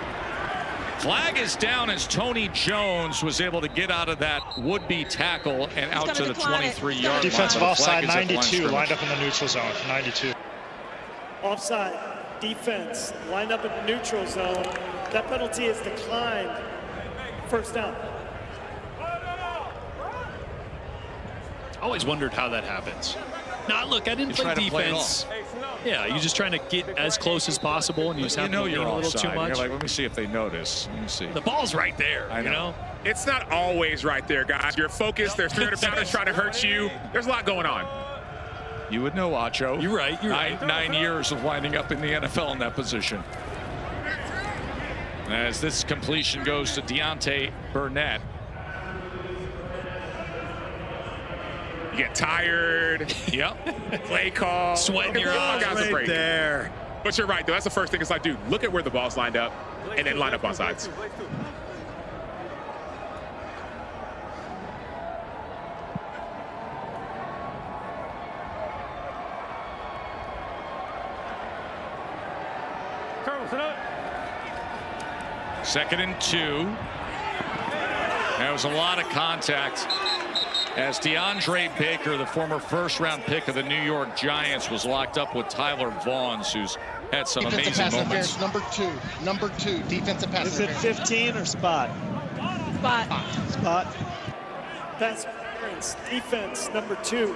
Flag is down as Tony Jones was able to get out of that would-be tackle and out to the 23-yard line. Defensive offside, 92, lined up in the neutral zone, 92. Offside, defense, lined up in the neutral zone. That penalty is declined. First down. I always wondered how that happens. Now, look, I didn't play defense. Yeah, you're just trying to get as close as possible, and you just have to lean a little too much. You're like, let me see if they notice. Let me see. The ball's right there, I know. It's not always right there, guys. You're focused. There's 300 pounders trying to hurt you. There's a lot going on. You would know, Acho. You're right. You're right. 9 years of winding up in the NFL in that position. As this completion goes to Deontay Burnett. You get tired. Yep. Play call. Sweat in your eyes. Right there. But you're right, though. That's the first thing. It's like, dude, look at where the ball's lined up and then line up on sides. Turtle, sit up. 2nd and 2. There was a lot of contact as DeAndre Baker, the former first-round pick of the New York Giants, was locked up with Tyler Vaughns, who's had some amazing moments. Number two, defensive pass. Is it 15 or spot? Spot. Spot. Pass interference, defense number 2.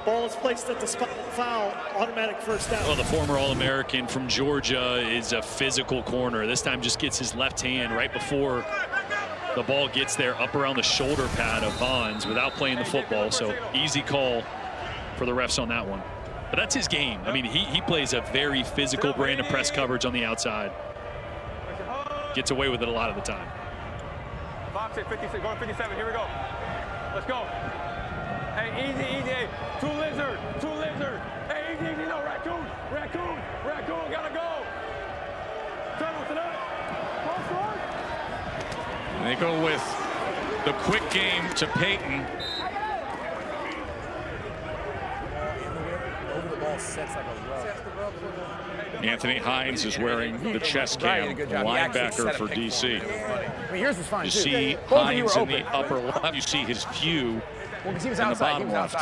Ball is placed at the spot, foul, automatic first down. Well, the former All-American from Georgia is a physical corner. This time just gets his left hand right before the ball gets there, up around the shoulder pad of Vaughns without playing the football. So easy call for the refs on that one. But that's his game. I mean, he plays a very physical brand of press coverage on the outside. Gets away with it a lot of the time. Box at 56, going 57. Here we go. Let's go. Hey, easy. Two lizard. Hey, easy. No, raccoon. Gotta go. Turtle, sit up. And they go with the quick game to Peyton. Anthony Hines is wearing the chest cam, linebacker for DC. Yours was fine. You see Hines in the upper left. You see his view in the bottom left.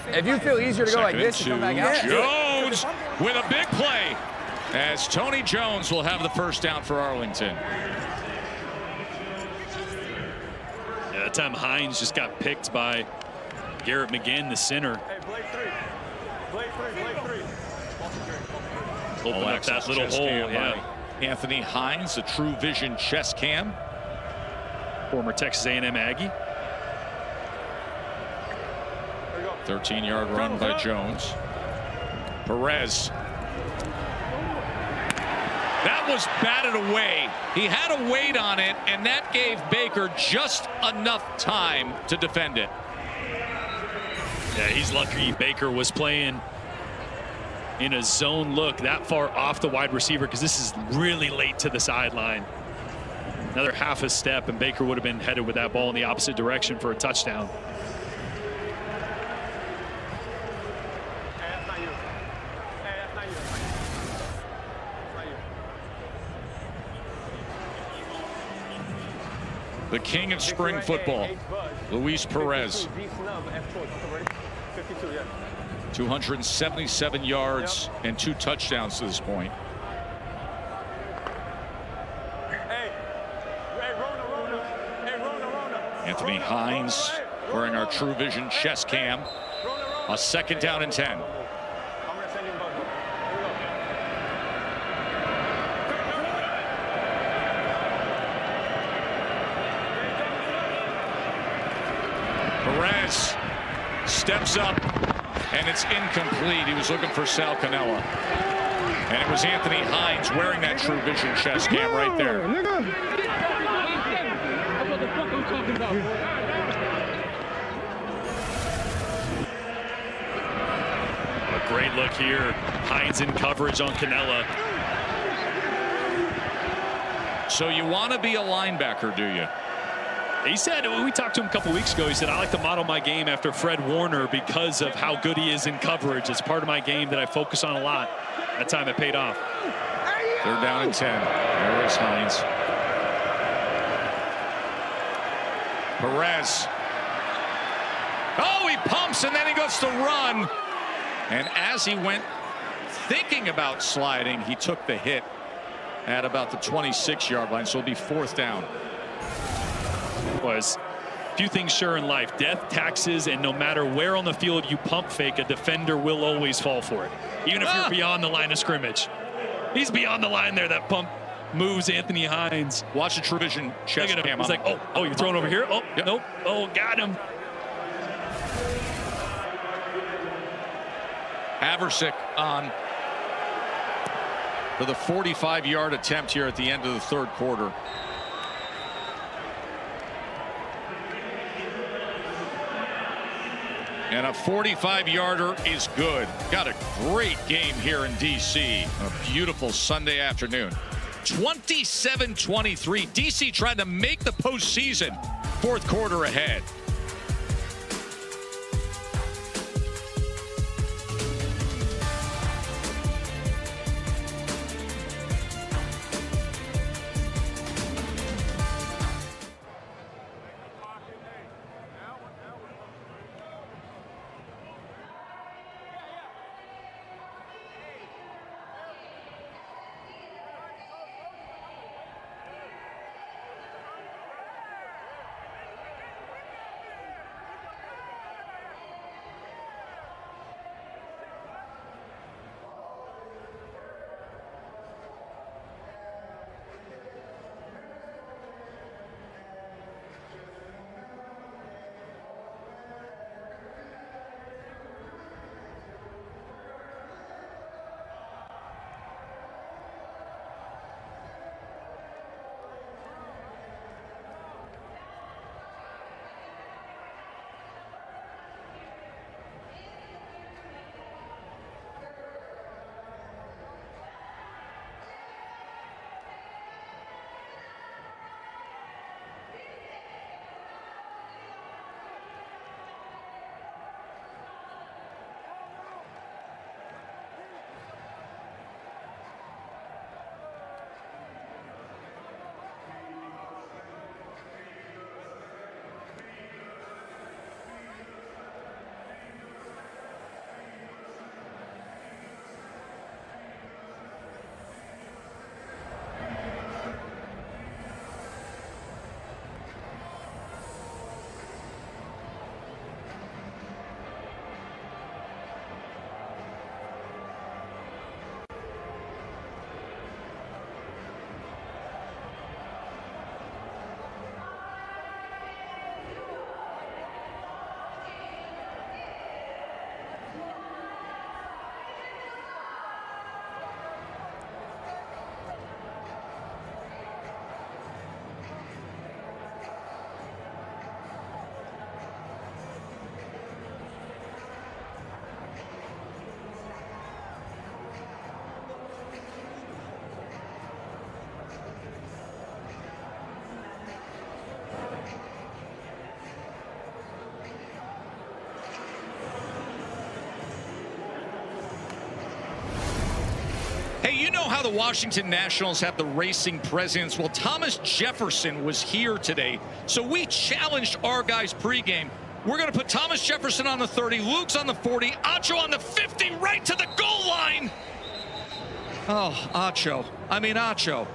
If you feel easier to go like this, you come back out. Jones with a big play, as Tony Jones will have the first down for Arlington. Yeah, that time Hines just got picked by Garrett McGinn, the center. Open up that little hole, yeah. Anthony Hines, a true vision chest cam. former Texas A&M Aggie. 13-yard run by Jones. Perez. That was batted away. He had a weight on it, and that gave Baker just enough time to defend it. Yeah, he's lucky Baker was playing in a zone look that far off the wide receiver, because this is really late to the sideline. Another half a step, and Baker would have been headed with that ball in the opposite direction for a touchdown. The king of spring football, Luis Perez. 277 yards and 2 touchdowns to this point. Anthony Hines wearing our True Vision chest cam. A 2nd down and 10. Perez steps up, and it's incomplete. He was looking for Sal Cannella. And it was Anthony Hines wearing that True Vision chest cam right there. A great look here. Hines in coverage on Cannella. So you want to be a linebacker, do you? He said, we talked to him a couple weeks ago, he said, I like to model my game after Fred Warner because of how good he is in coverage. It's part of my game that I focus on a lot. That time it paid off. 3rd down and 10. There is Hines. Perez. Oh, he pumps, and then he goes to run. And as he went thinking about sliding, he took the hit at about the 26-yard line, so it'll be 4th down. Was a few things sure in life: death, taxes, and no matter where on the field you pump fake, a defender will always fall for it, even if you're beyond the line of scrimmage. He's beyond the line there. That pump moves Anthony Hines. Watch the True Vision chest cam. He's like, oh, you're throwing over here? Oh, yep. Nope. Oh, got him. Haversick on for the 45-yard attempt here at the end of the 3rd quarter. And a 45-yarder is good. Got a great game here in D.C. A beautiful Sunday afternoon. 27-23. D.C. tried to make the postseason. 4th quarter ahead. how the Washington Nationals have the racing presidents? Well, Thomas Jefferson was here today, so we challenged our guys pregame. We're going to put Thomas Jefferson on the 30, Luke's on the 40, Acho on the 50, right to the goal line. Oh, Acho.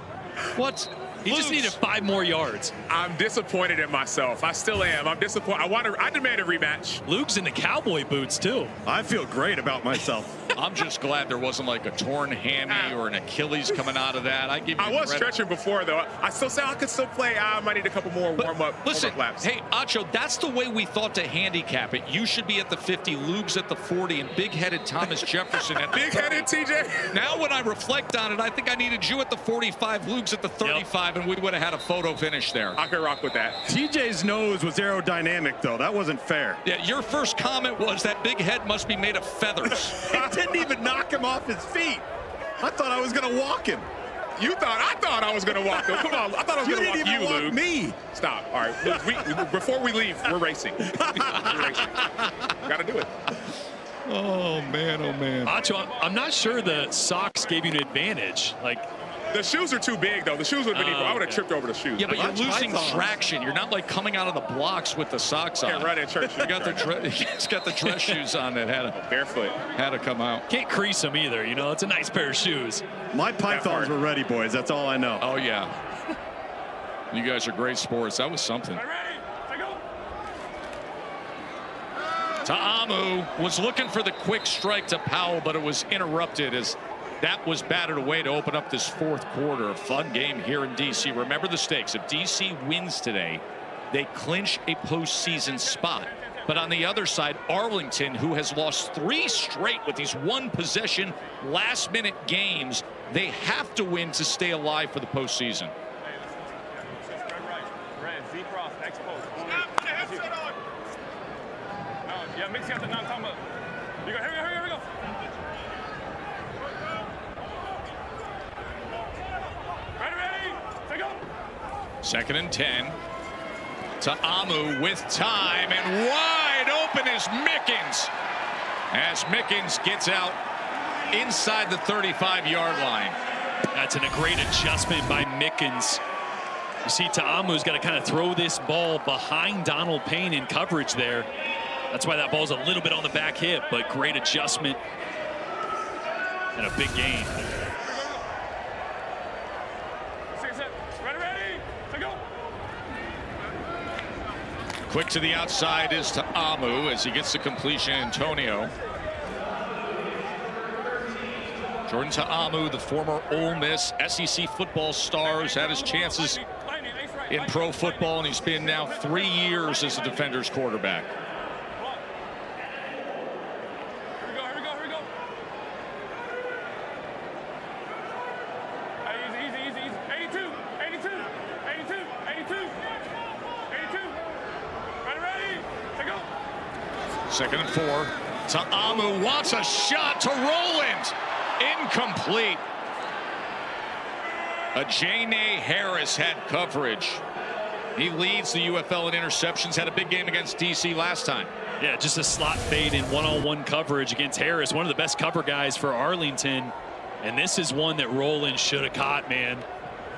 What? He just needed 5 more yards. I'm disappointed in myself. I still am. I'm disappointed. I demand a rematch. Luke's in the cowboy boots, too. I feel great about myself. I'm just glad there wasn't like a torn hammy or an Achilles coming out of that. I was stretching before, though. I could still play. I might need a couple more warm-up laps. Hey, Acho, that's the way we thought to handicap it. You should be at the 50, Luke's at the 40, and big-headed Thomas Jefferson at the big-headed TJ. Now when I reflect on it, I think I needed you at the 45, Luke's at the 35, and we would have had a photo finish there. I could rock with that. TJ's nose was aerodynamic, though. That wasn't fair. Yeah, your first comment was that big head must be made of feathers. It didn't even knock him off his feet. I thought I was going to walk him. I thought I was going to walk him. Come on. I thought I was going to walk you, Luke. Me. Stop. All right. Luke, before we leave, we're racing. We're racing. Got to do it. Oh, man. Acho, I'm not sure the socks gave you an advantage. The shoes are too big, though. The shoes would have been equal. I would have tripped over the shoes. Yeah, but you're losing traction. You're not like coming out of the blocks with the socks on. Yeah, right at church. You got he's got the dress shoes on that barefoot had to come out. Can't crease them either. You know, it's a nice pair of shoes. My pythons were ready, boys. That's all I know. Oh yeah. You guys are great sports. That was something. Ta'amu was looking for the quick strike to Powell, but it was interrupted as that was batted away to open up this fourth quarter. A fun game here in D.C. Remember the stakes. If D.C. wins today, they clinch a postseason spot. But on the other side, Arlington, who has lost 3 straight with these one-possession, last-minute games, they have to win to stay alive for the postseason. Yeah, mix out the non-combo. Here we go. Ready, take go. 2nd and 10. Ta'amu with time, and wide open is Mickens. As Mickens gets out inside the 35-yard line. That's a great adjustment by Mickens. You see Ta'amu's got to kind of throw this ball behind Donald Payne in coverage there. That's why that ball's a little bit on the back hip, but great adjustment and a big gain. Ready, to go. Quick to the outside is Ta'amu as he gets the completion. Antonio. Jordan Ta'amu, the former Ole Miss SEC football star, has had his chances in pro football, and he's been now 3 years as a Defenders quarterback. Second and 4. Ta'amu wants a shot to Rowland. Incomplete. Ajane Harris had coverage. He leads the UFL in interceptions. Had a big game against DC last time. Yeah, just a slot fade in one-on-one coverage against Harris. One of the best cover guys for Arlington. And this is one that Rowland should have caught, man.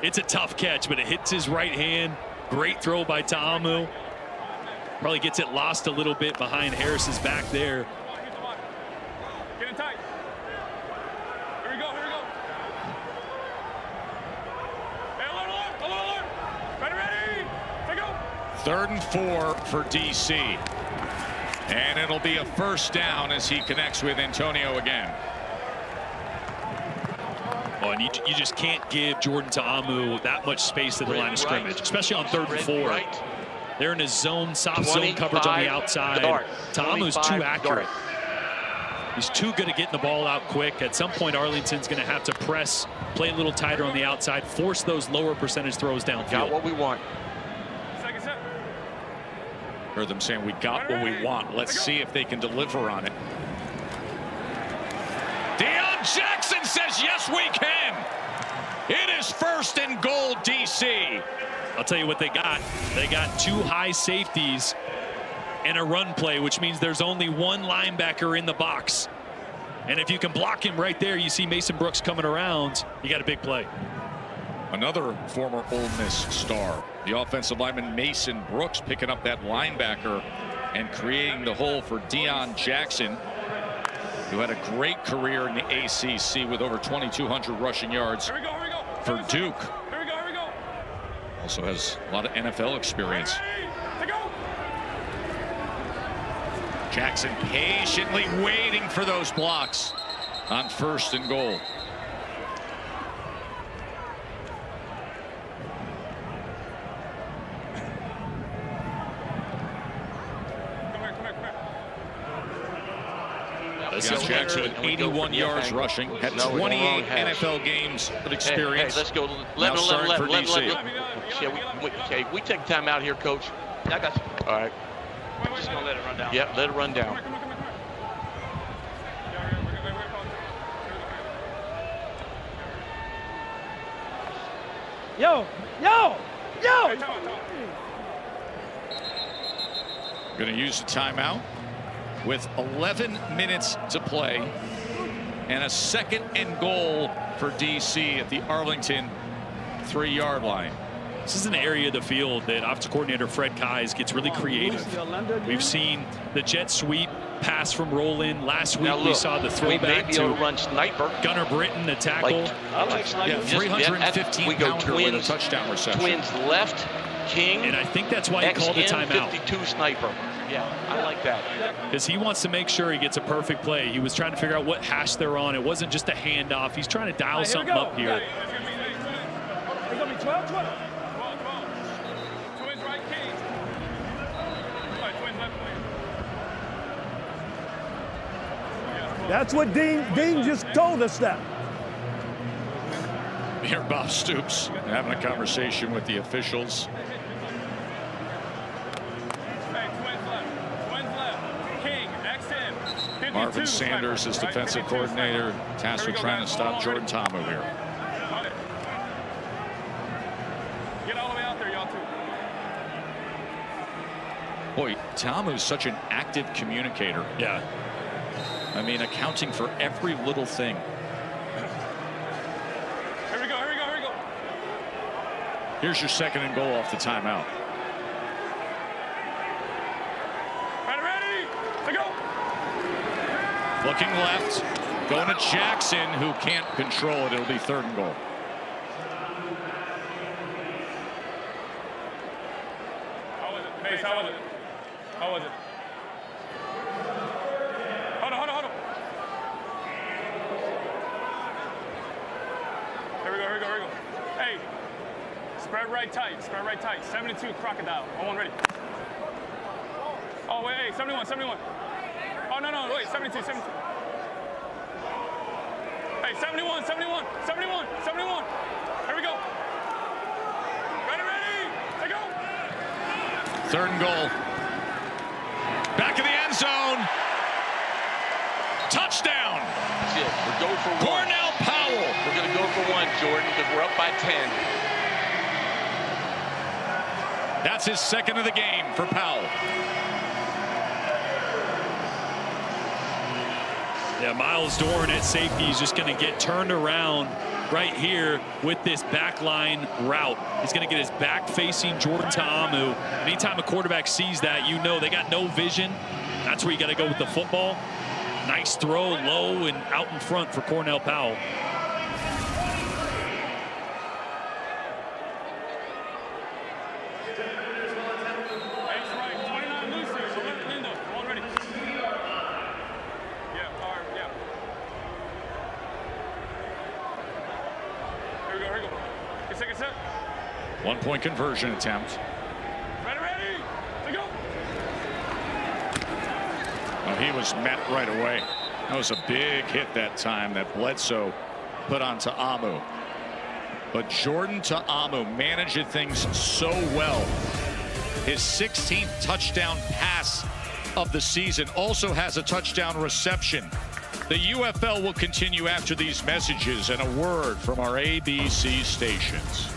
It's a tough catch, but it hits his right hand. Great throw by Ta'amu. Probably gets it lost a little bit behind Harris's back there. Get in tight. Here we go. Hey, alert. Ready, take go. 3rd and 4 for DC. And it'll be a first down as he connects with Antonio again. Oh, and you just can't give Jordan Ta'amu that much space at the line of scrimmage, especially on 3rd and 4. They're in a soft zone coverage on the outside. Ta'amu's too accurate. He's too good at getting the ball out quick. At some point, Arlington's going to have to press, play a little tighter on the outside, force those lower percentage throws downfield. Got what we want. Heard them saying, we got what we want. Let's see if they can deliver on it. Deion Jackson says, yes, we can. It is 1st and goal, DC. I'll tell you what they got. They got 2 high safeties and a run play, which means there's only 1 linebacker in the box. And if you can block him right there, you see Mason Brooks coming around, you got a big play. Another former Ole Miss star, the offensive lineman Mason Brooks, picking up that linebacker and creating the hole for Deion Jackson, who had a great career in the ACC with over 2,200 rushing yards for Duke. Also has a lot of NFL experience. Jackson patiently waiting for those blocks on 1st and goal. Jackson with 81 yards rushing, had 28 NFL games of experience. Hey, let's go. Let we take time out here, Coach. I got you. All right. We're just gonna let it run down. Yep, let it run down. Yo. Going to use the timeout with 11 minutes to play and a 2nd and goal for DC at the Arlington 3-yard line. This is an area of the field that offensive coordinator Fred Keyes gets really creative. We've seen the jet sweep pass from roll-in. Last week we saw the throwback to run sniper. Gunnar Britton, the tackle. I like sniper. 315 pounder with a touchdown reception. Twins left, King. And I think that's why he called the timeout. 52 sniper. Yeah, I like that. Because he wants to make sure he gets a perfect play. He was trying to figure out what hash they're on. It wasn't just a handoff. He's trying to dial something up here. It's going to be 12. Twins right, King. All right, twins left, Twins. That's what Dean just told us that. Here, Bob Stoops having a conversation with the officials. Marvin Sanders is defensive coordinator, tasked with trying to stop Jordan Ta'amu here. Get all the way out there, y'all two. Boy, Ta'amu's such an active communicator. Yeah. I mean, accounting for every little thing. Here we go. Here's your 2nd and goal off the timeout. Ready, to go. Looking left, going to Jackson, who can't control it. It'll be 3rd and goal. How was it? How was it? Hold on. Here we go. Hey, spread right tight. 72 crocodile. On 1 ready. Oh, wait, hey, 71. Oh, no, wait, 72. Hey, 71. Here we go. Ready, to go. 3rd and goal. Back of the end zone. Touchdown. That's it. We're going for 1. Cornell Powell. We're going to go for 1, Jordan, because we're up by 10. That's his 2nd of the game for Powell. Yeah, Miles Dorn at safety is just going to get turned around right here with this backline route. He's going to get his back facing Jordan Ta'amu. Anytime a quarterback sees that, you know they got no vision. That's where you got to go with the football. Nice throw, low and out in front for Cornell Powell. One-point conversion attempt. Ready, to go. Oh, he was met right away. That was a big hit that time that Bledsoe put on Ta'amu. But Jordan Ta'amu managed things so well. His 16th touchdown pass of the season, also has a touchdown reception. The UFL will continue after these messages and a word from our ABC stations.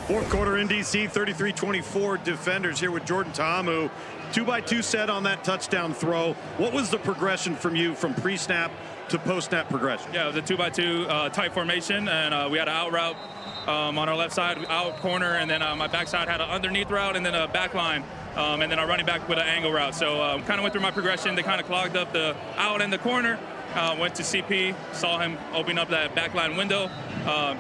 Fourth quarter in DC, 33-24 defenders here with Jordan Ta'amu. 2-by-2 set on that touchdown throw. What was the progression from you from pre-snap to post-snap progression? Yeah, it was a 2-by-2 tight formation, and we had an out route on our left side, out corner, and then my backside had an underneath route, and then a back line, and then our running back with an angle route. So kind of went through my progression. They kind of clogged up the out and the corner. Went to CP, saw him open up that back line window,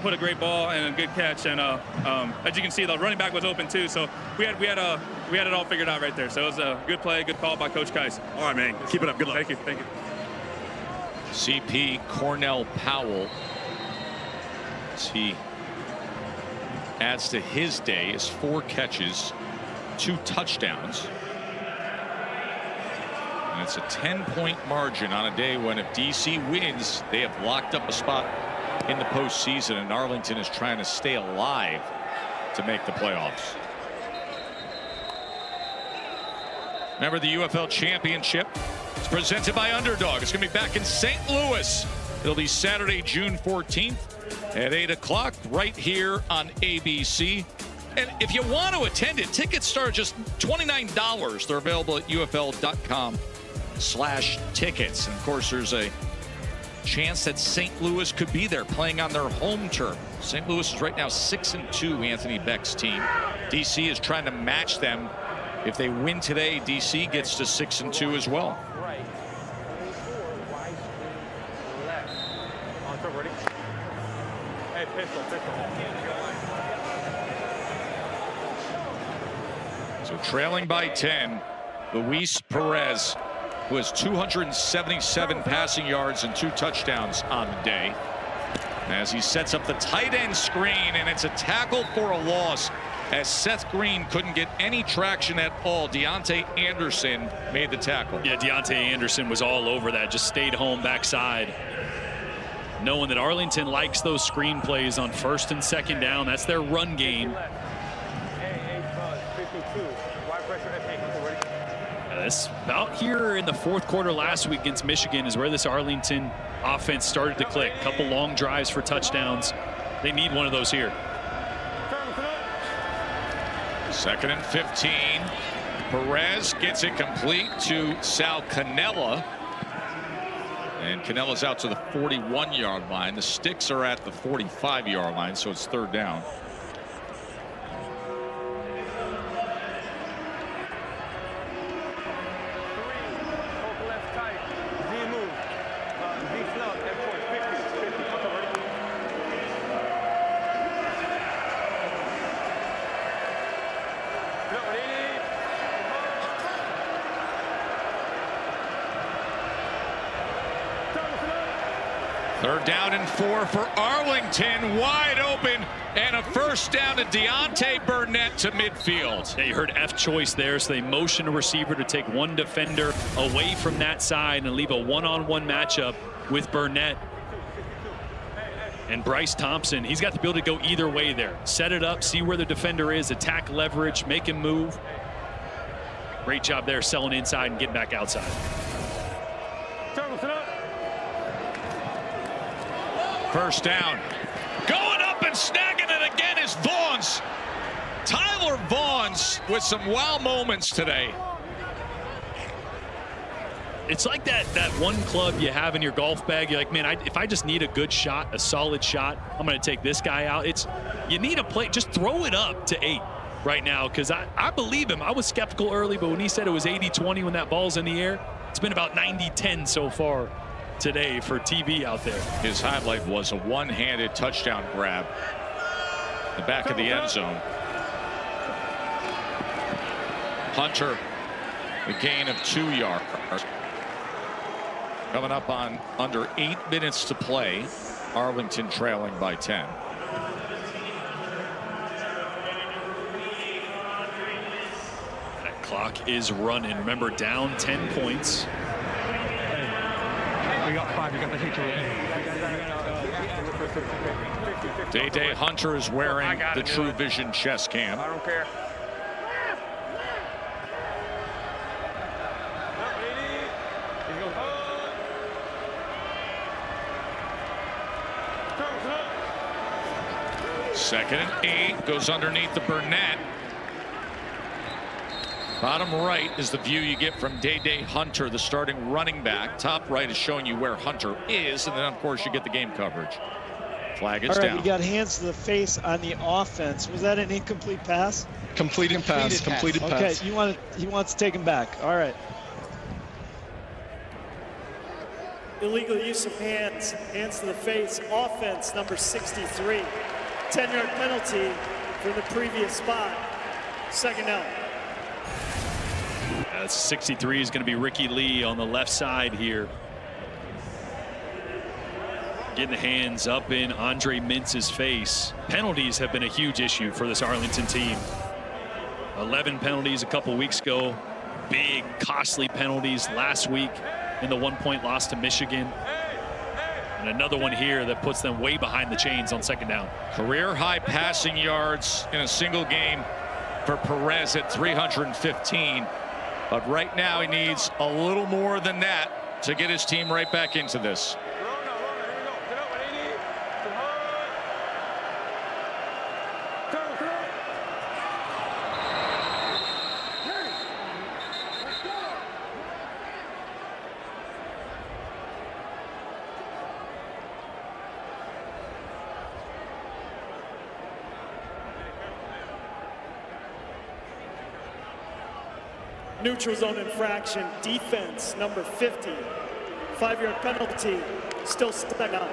put a great ball and a good catch. And as you can see, the running back was open too. So we had it all figured out right there. So it was a good play, good call by Coach Kais. All right, man. Keep it up. Good luck. Thank you. Thank you. CP Cornell Powell, as he adds to his day, is 4 catches, 2 touchdowns. And it's a 10-point margin on a day when if DC wins, they have locked up a spot in the postseason, and Arlington is trying to stay alive to make the playoffs. Remember, the UFL Championship is presented by Underdog. It's going to be back in St. Louis. It'll be Saturday, June 14th at 8 o'clock right here on ABC. And if you want to attend it, tickets start just $29. They're available at ufl.com/tickets. And of course, there's a chance that St. Louis could be there playing on their home turf. St. Louis is right now 6-2, Anthony Beck's team. DC is trying to match them. If they win today, DC gets to 6-2 as well. So trailing by 10, Luis Perez, who has 277 passing yards and 2 touchdowns on the day. As he sets up the tight end screen, and it's a tackle for a loss as Seth Green couldn't get any traction at all. Deontay Anderson made the tackle. Yeah, Deontay Anderson was all over that, just stayed home backside. Knowing that Arlington likes those screen plays on 1st and 2nd down. That's their run game. This about here in the 4th quarter last week against Michigan is where this Arlington offense started to click. A couple long drives for touchdowns. They need one of those here. 2nd and 15. Perez gets it complete to Sal Canella. And Canella's out to the 41-yard line. The Sticks are at the 45-yard line, so it's 3rd down. Third down and 4 for Arlington, wide open, and a first down to Deontay Burnett to midfield. Yeah, you heard F choice there, so they motion a receiver to take one defender away from that side and leave a one-on-one matchup with Burnett. And Bryce Thompson, he's got the ability to go either way there. Set it up, see where the defender is, attack leverage, make him move. Great job there selling inside and getting back outside. First down. Going up and snagging it again is Vaughns. Tyler Vaughns with some wow moments today. It's like that one club you have in your golf bag. You're like, man, if I just need a good shot, a solid shot, I'm going to take this guy out. You need a play. Just throw it up to 8 right now, because I believe him. I was skeptical early, but when he said it was 80-20 when that ball's in the air, it's been about 90-10 so far today for TV out there. His highlight was a one-handed touchdown grab in the back of the end zone. Hunter, the gain of 2 yards. Coming up on under 8 minutes to play. Arlington trailing by 10. That clock is running. Remember, down 10 points. We got 5. You got the teacher. Day Hunter is wearing the True Vision chest cam. I don't care. 2nd and 8, goes underneath the Burnett. Bottom right is the view you get from Day Hunter, the starting running back. Top right is showing you where Hunter is, and then of course you get the game coverage. Flag is down. All right, down. we got hands to the face on the offense. Was that an incomplete pass? Completed pass. Okay, he wants to take him back. All right. Illegal use of hands to the face, offense number 63. 10-yard penalty for the previous spot. 2nd down. 63 is going to be Ricky Lee on the left side here. Getting the hands up in Andre Mintz's face. Penalties have been a huge issue for this Arlington team. 11 penalties a couple weeks ago. Big, costly penalties last week in the 1-point loss to Michigan. And another one here that puts them way behind the chains on 2nd down. Career high passing yards in a single game for Perez at 315. But right now he needs a little more than that to get his team right back into this. Neutral zone infraction, defense number 50. 5-yard penalty, still stuck out.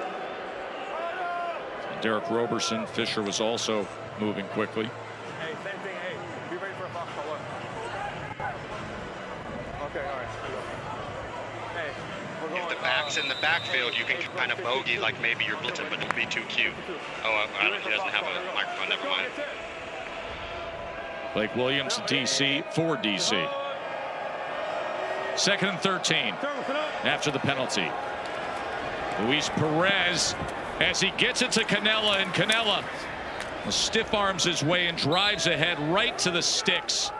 Derek Roberson, Fisher was also moving quickly. Hey, same thing. Hey, be ready for a fox call. Okay, all right. Hey, we're going. If the back's in the backfield, you can kind of bogey like maybe you're blitzing, but don't be too cute. Oh, he doesn't have a microphone. Never mind. Blake Williams, DC, for DC. 2nd and 13 after the penalty. Luis Perez as he gets it to Canella, and Canella stiff arms his way and drives ahead right to the sticks.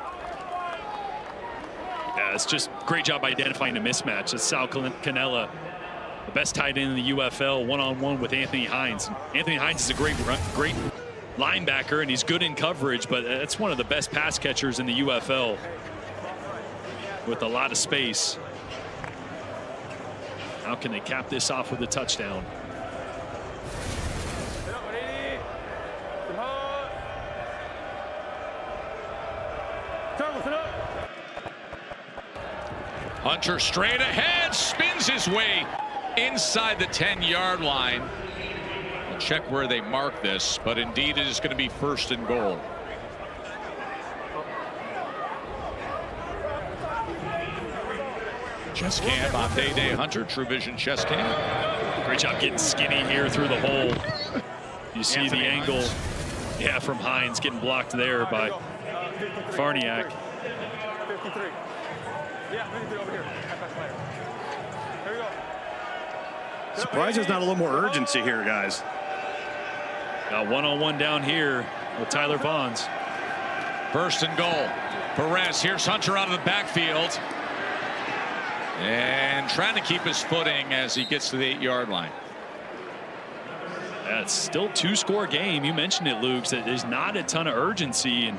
Yeah, it's just great job identifying the mismatch. It's Sal Canella, the best tight end in the UFL, one-on-one with Anthony Hines. Anthony Hines is a great linebacker, and he's good in coverage, but it's one of the best pass catchers in the UFL with a lot of space. How can they cap this off with a touchdown? Hunter straight ahead, spins his way inside the 10-yard line. We'll check where they mark this, but indeed it is going to be 1st and goal. Chest cam on Day Hunter, True Vision chest cam. Great job getting skinny here through the hole. You see Anthony the angle. Hines. Yeah, from Hines getting blocked there by Farniak. 53. Yeah, 53 over here. Here we go. Surprised there's not a little more urgency here, guys. Got one-on-one down here with Tyler Bonds. 1st and goal. Perez, here's Hunter out of the backfield. And trying to keep his footing as he gets to the 8-yard line. That's still 2-score game. You mentioned it, Luke. There's not a ton of urgency, and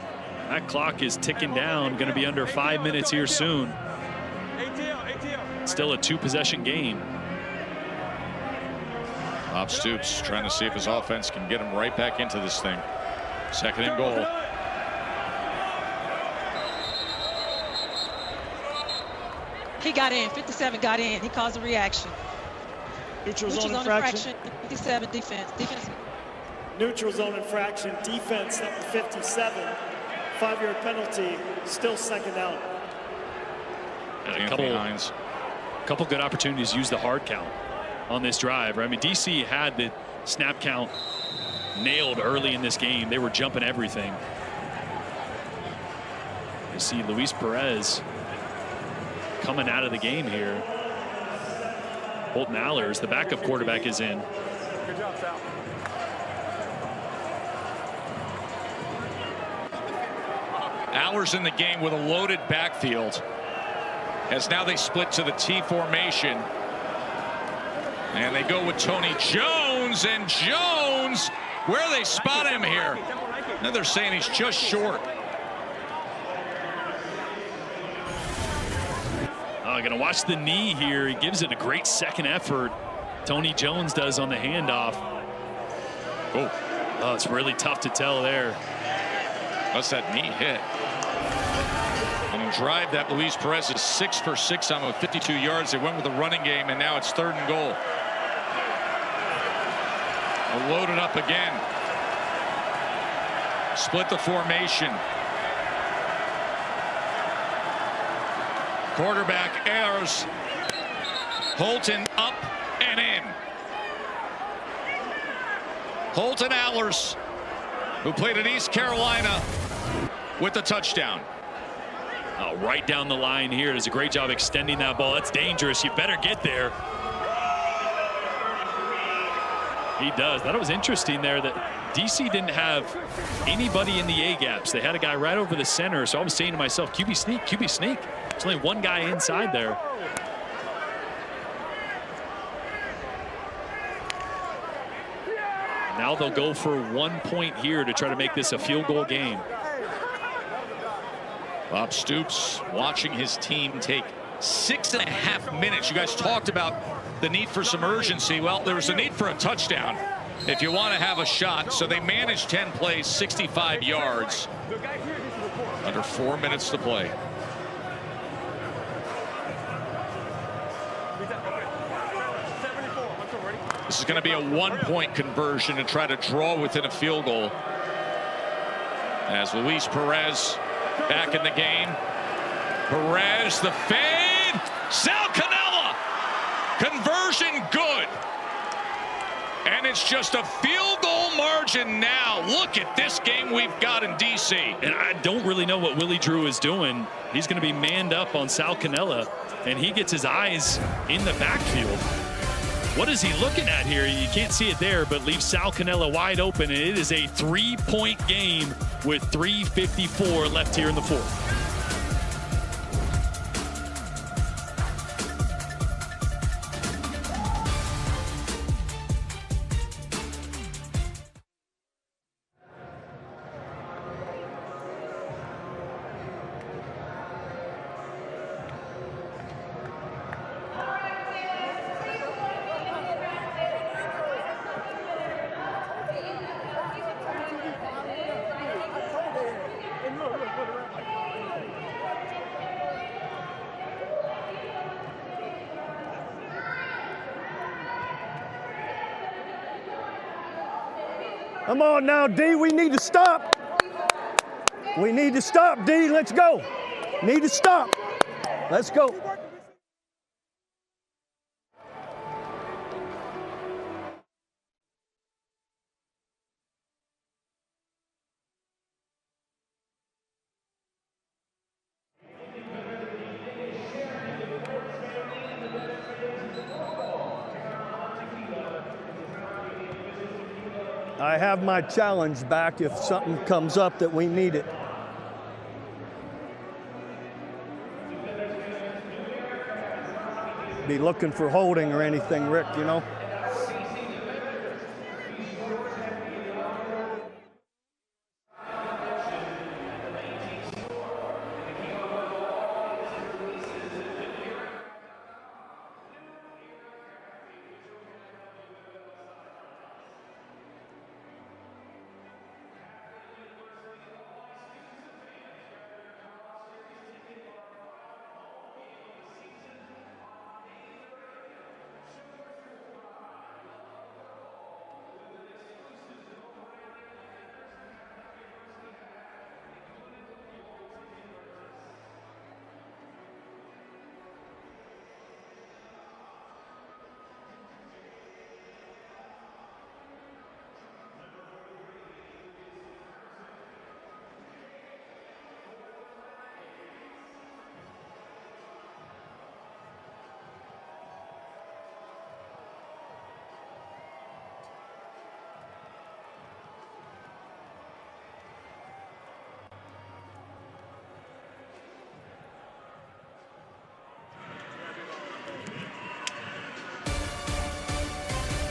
that clock is ticking down. Going to be under 5 minutes here soon. Still a 2-possession game. Bob Stoops trying to see if his offense can get him right back into this thing. 2nd and goal. He got in. 57 got in. He caused a reaction. Neutral zone infraction. 57 defense. Neutral zone infraction, defense number 57. 5-yard penalty, still 2nd down. And a couple good opportunities to use the hard count on this drive. Right? I mean, DC had the snap count nailed early in this game. They were jumping everything. You see Luis Perez coming out of the game here. Bolton Allers, the backup quarterback, is in. Good job, Sal. Allers in the game with a loaded backfield, as now they split to the T formation. And they go with Tony Jones, and Jones Where do they spot him here? Now they're saying he's just short. Oh, going to watch the knee here. He gives it a great second effort. Tony Jones does on the handoff. Oh, it's really tough to tell there. What's that knee hit? On a drive that Luis Perez is 6 for 6 on with 52 yards. They went with the running game, and now it's 3rd and goal. They'll load it up again. Split the formation. Quarterback errs. Holton up and in. Holton Allers, who played at East Carolina, with the touchdown. Oh, right down the line here. Does a great job extending that ball. That's dangerous. You better get there. He does. That was interesting there that DC didn't have anybody in the A-gaps. They had a guy right over the center. So I was saying to myself, QB sneak, QB sneak. There's only one guy inside there. Now they'll go for 1 point here to try to make this a field goal game. Bob Stoops watching his team take 6.5 minutes. You guys talked about the need for some urgency. Well, there was a need for a touchdown if you want to have a shot. So they managed 10 plays, 65 yards. Under 4 minutes to play. This is going to be a 1-point conversion to try to draw within a field goal. As Luis Perez back in the game. Perez, the fade. Sal Cannella. Conversion good. And it's just a field goal margin now. Look at this game we've got in DC. And I don't really know what Willie Drew is doing. He's going to be manned up on Sal Cannella, and he gets his eyes in the backfield. What is he looking at here? You can't see it there, but leaves Sal Cannella wide open, and it is a 3-point game with 3:54 left here in the fourth. Come on now, D, we need to stop. We need to stop, D, let's go. Need to stop. Let's go. I have my challenge back if something comes up that we need it. Be looking for holding or anything, Rick, you know?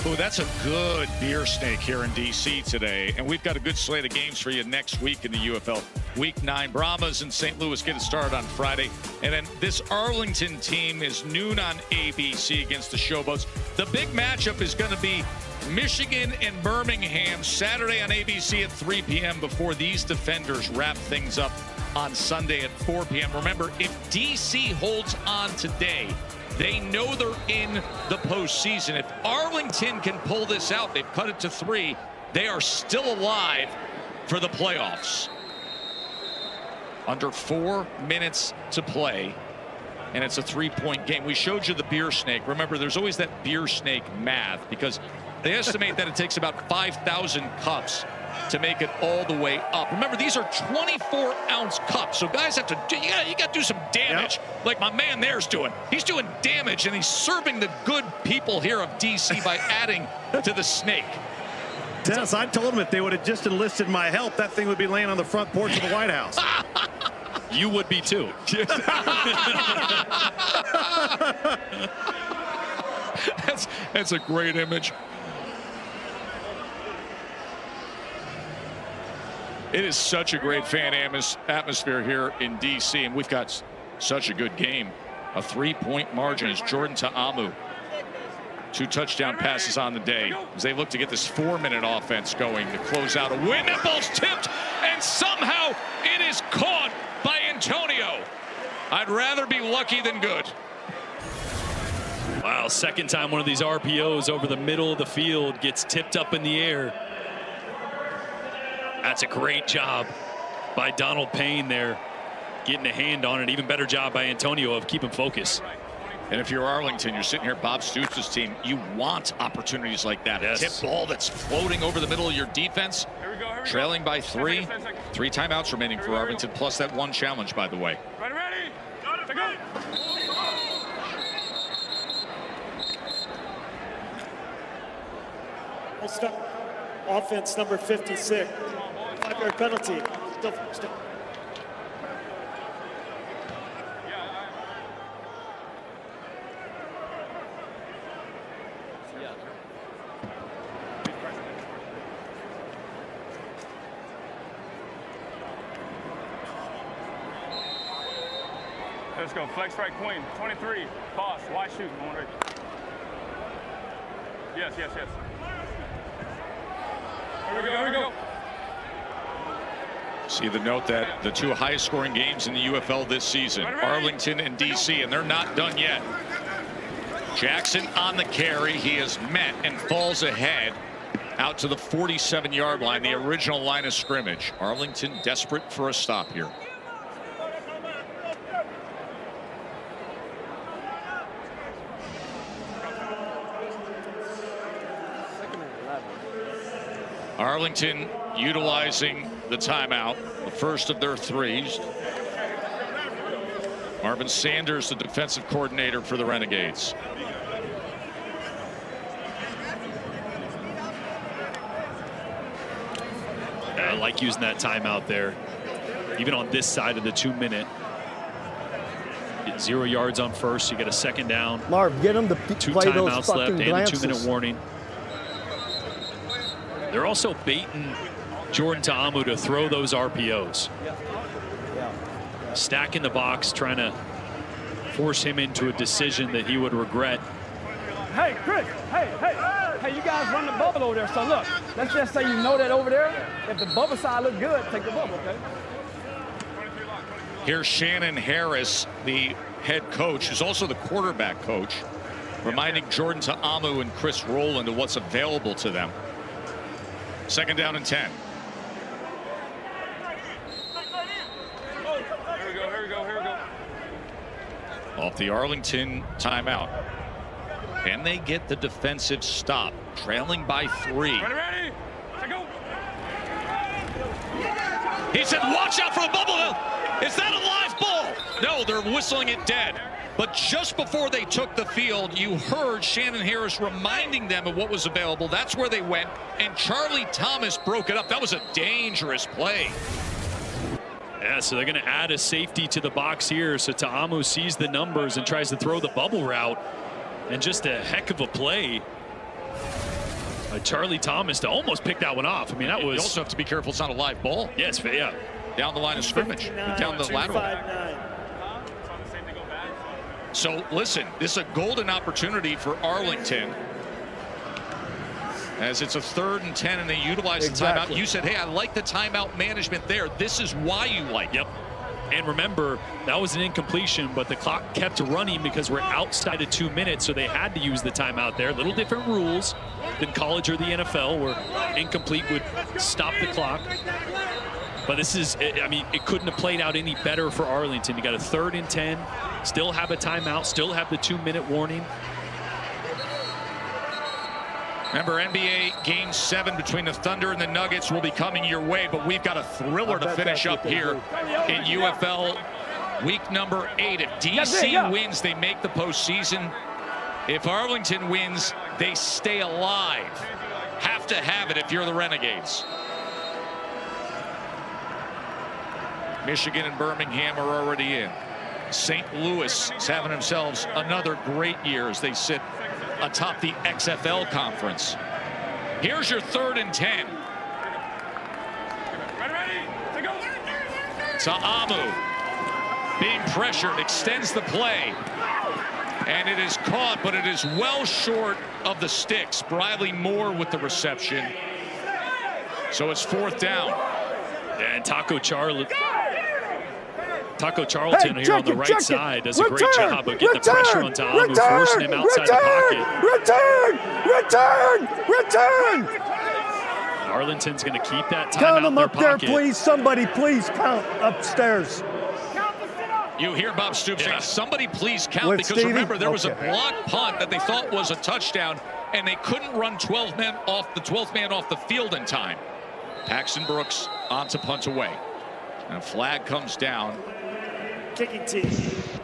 Oh, that's a good beer snake here in D.C. today. And we've got a good slate of games for you next week in the UFL. Week 9, Brahmas in St. Louis get it started on Friday. And then this Arlington team is noon on ABC against the Showboats. The big matchup is going to be Michigan and Birmingham Saturday on ABC at 3 p.m. before these defenders wrap things up on Sunday at 4 p.m. Remember, if D.C. holds on today, they know they're in the postseason. If Arlington can pull this out, they've cut it to 3, they are still alive for the playoffs. Under 4 minutes to play, and it's a 3-point game. We showed you the beer snake. Remember, there's always that beer snake math, because they estimate that it takes about 5,000 cups to make it all the way up. Remember, these are 24-ounce cups, so guys have to do, you got to do some damage, like my man there's doing. He's doing damage, and he's serving the good people here of D.C. by adding to the snake. Dennis, I told him if they would have just enlisted my help, that thing would be laying on the front porch of the White House. You would be too. That's a great image. It is such a great fan atmosphere here in D.C., and we've got such a good game. A 3-point margin as Jordan Ta'amu. 2 touchdown passes on the day as they look to get this 4-minute offense going to close out a win. That ball's tipped, and somehow it is caught by Antonio. I'd rather be lucky than good. Wow, second time one of these RPOs over the middle of the field gets tipped up in the air. That's a great job by Donald Payne there, getting a hand on it. Even better job by Antonio of keeping focus. And if you're Arlington, you're sitting here, Bob Stoops' team, you want opportunities like that. Yes. A tip ball that's floating over the middle of your defense, trailing by 3. 3 timeouts remaining for Arlington, plus that 1 challenge, by the way. Ready? Go. Offense number 56. 5-yard penalty. Still. Let's go. Flex right, Queen. 23. Boss. Wide shoot. Yes. Here we go. See the note that the 2 highest scoring games in the UFL this season, Arlington and DC, and they're not done yet. Jackson on the carry. He is met and falls ahead out to the 47-yard line, the original line of scrimmage. Arlington desperate for a stop here. Arlington utilizing the timeout, the first of their 3s. Marvin Sanders, the defensive coordinator for the Renegades. I like using that timeout there. Even on this side of the 2-minute. Get 0 yards on first, you get a second down. Marv, get them to 2 play those timeouts fucking left and a glances. 2-minute warning. They're also baiting Jordan Ta'amu to throw those RPOs. Stacking the box, trying to force him into a decision that he would regret. Hey, Chris. Hey, you guys run the bubble over there. So look, let's just say you know that over there. If the bubble side look good, take the bubble, okay? Here's Shannon Harris, the head coach, who's also the quarterback coach, reminding Jordan Ta'amu and Chris Rowland of what's available to them. Second down and 10. Here we go. Off the Arlington timeout. Can they get the defensive stop? Trailing by 3. Ready? Go. He said, watch out for the bubble. Is that a live ball? No, they're whistling it dead. But just before they took the field, you heard Shannon Harris reminding them of what was available. That's where they went, and Charlie Thomas broke it up. That was a dangerous play. Yeah, so they're going to add a safety to the box here. So Ta'amu sees the numbers and tries to throw the bubble route. And just a heck of a play Charlie Thomas to almost pick that one off. I mean, that was... You also have to be careful it's not a live ball. Yes, yeah. Down the line of scrimmage, down the lateral. So, listen, this is a golden opportunity for Arlington, as it's a 3rd and 10, and they utilize the timeout. You said, hey, I like the timeout management there. This is why you like it. Yep. And remember, that was an incompletion, but the clock kept running because we're outside of 2 minutes, so they had to use the timeout there. Little different rules than college or the NFL, where incomplete would stop the clock. But this is, I mean, it couldn't have played out any better for Arlington. You got a 3rd and 10, still have a timeout, still have the 2-minute warning. Remember, NBA Game 7 between the Thunder and the Nuggets will be coming your way, but we've got a thriller to finish up here in UFL week number 8. If DC wins, they make the postseason. If Arlington wins, they stay alive. Have to have it if you're the Renegades. Michigan and Birmingham are already in. St. Louis is having themselves another great year as they sit atop the XFL conference. Here's your 3rd and 10. Ta'amu being pressured, extends the play, and it is caught, but it is well short of the sticks. Briley Moore with the reception. So it's 4th down. And Taco Charlton here on the right side does a great job of getting the pressure on Ta'amu, forcing him outside the pocket. Return! Arlington's going to keep that time count out in them their up there, pocket. please. Somebody, please count upstairs. You hear Bob Stoops saying, somebody please count, because remember, there was a block punt that they thought was a touchdown, and they couldn't run 12 men off the 12th man off the field in time. Paxton Brooks on to punt away. And a flag comes down. Kicking team.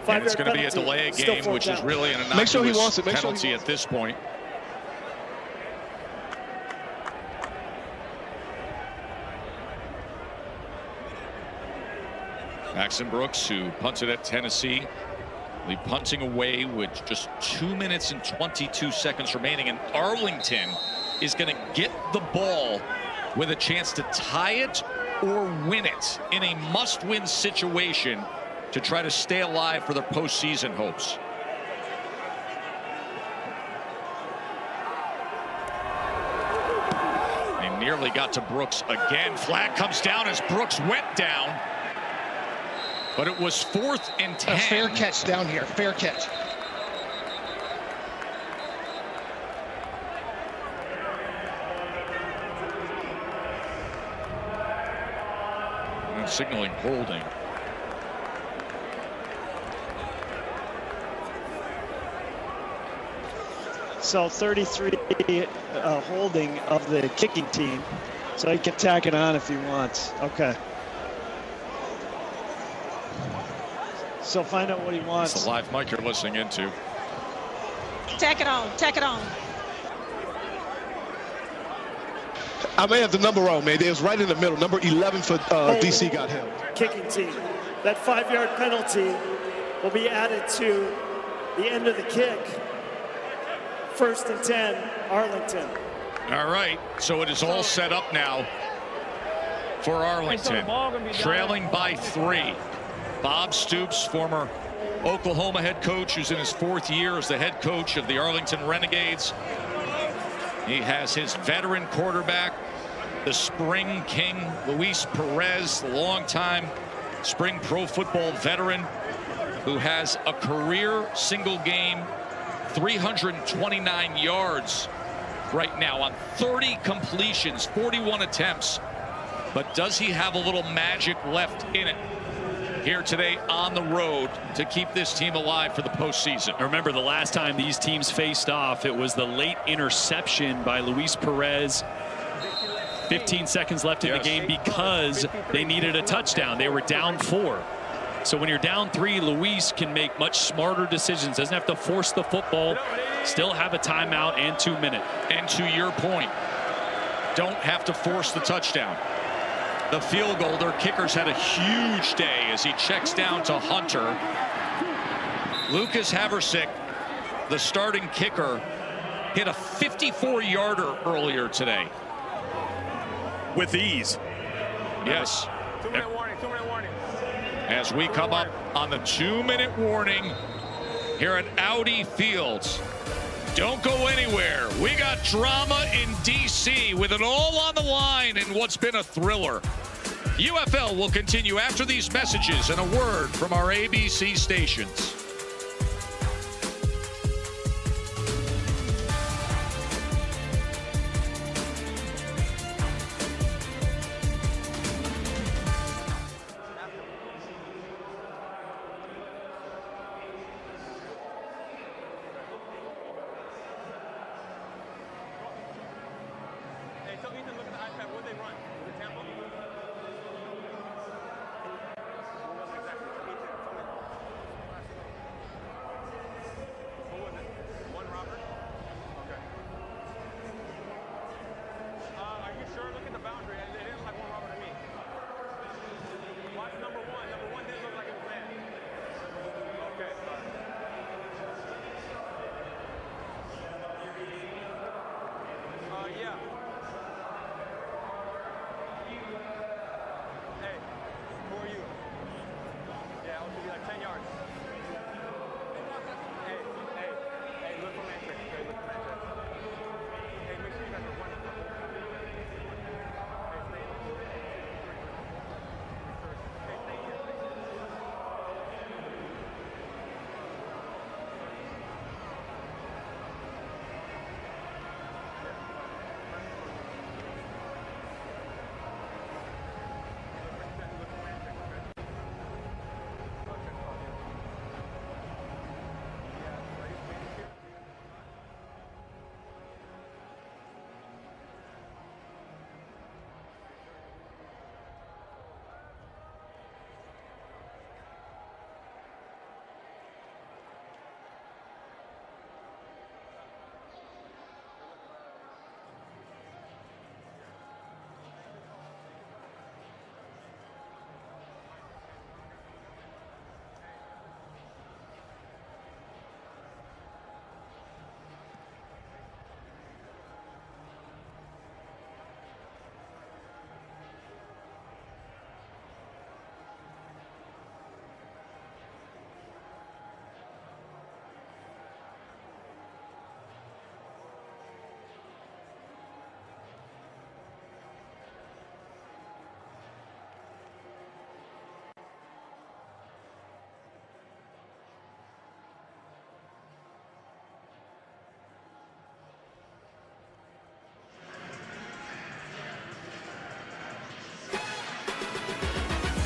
And it's going to be a delay of game, which is really an innocuous penalty at this point. Paxton Brooks, who punted at Tennessee, will be punting away with just 2 minutes and 22 seconds remaining. And Arlington is going to get the ball with a chance to tie it or win it in a must-win situation to try to stay alive for their postseason hopes. They nearly got to Brooks again. Flag comes down as Brooks went down. But it was 4th and 10. A fair catch down here. Fair catch. And signaling holding. So 33 holding of the kicking team. So he can tack it on if he wants. Okay. So find out what he wants. It's the live mic you're listening into. Tack it on. Tack it on. I may have the number wrong, man. It was right in the middle. Number 11 for DC got held. Kicking team. That 5-yard penalty will be added to the end of the kick. 1st and 10, Arlington. All right, so it is all set up now for Arlington, trailing by 3. Bob Stoops, former Oklahoma head coach, who's in his 4th year as the head coach of the Arlington Renegades. He has his veteran quarterback, the spring king, Luis Perez, the longtime spring pro football veteran who has a career single game 329 yards right now on 30 completions, 41 attempts. But does he have a little magic left in it here today on the road to keep this team alive for the postseason? Remember, the last time these teams faced off, it was the late interception by Luis Perez. 15 seconds left in the game because they needed a touchdown. They were down 4. So when you're down 3, Luis can make much smarter decisions. Doesn't have to force the football. Still have a timeout and 2 minutes. And to your point, don't have to force the touchdown. The field goal, their kickers had a huge day as he checks down to Hunter. Lucas Haversick, the starting kicker, hit a 54-yarder earlier today. With ease. Yes. 2-minute warning, 2-minute warning. As we come up on the 2-minute warning here at Audi Fields. Don't go anywhere. We got drama in D.C. with it all on the line in what's been a thriller. UFL will continue after these messages and a word from our ABC stations.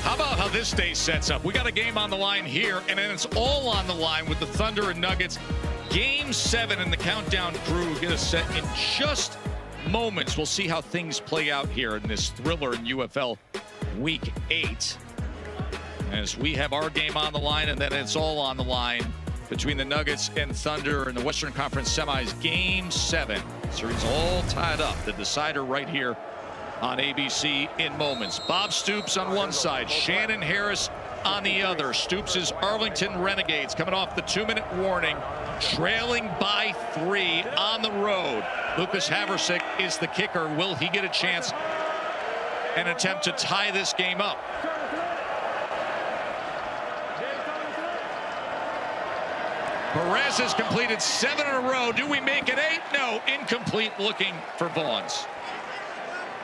How about how this day sets up? We got a game on the line here, and then it's all on the line with the Thunder and Nuggets. Game 7, and the countdown crew get us set in just moments. We'll see how things play out here in this thriller in UFL Week 8. As we have our game on the line, and then it's all on the line between the Nuggets and Thunder in the Western Conference Semis. Game 7. Series all tied up. The decider right here on ABC in moments. Bob Stoops on one side, Shannon Harris on the other. Stoops' Arlington Renegades coming off the 2-minute warning, trailing by 3 on the road. Lucas Haversick is the kicker. Will he get a chance and attempt to tie this game up? Perez has completed 7 in a row. Do we make it 8? No, incomplete, looking for Vaughns.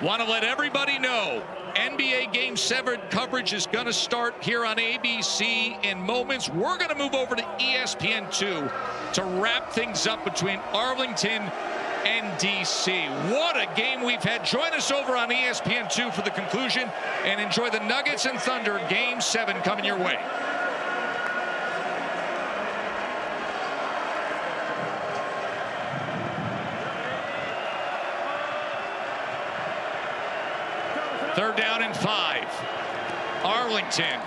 Want to let everybody know, NBA Game 7 coverage is going to start here on ABC in moments. We're going to move over to ESPN2 to wrap things up between Arlington and DC. What a game we've had. Join us over on ESPN2 for the conclusion, and enjoy the Nuggets and Thunder Game 7 coming your way. Third down and 5. Arlington.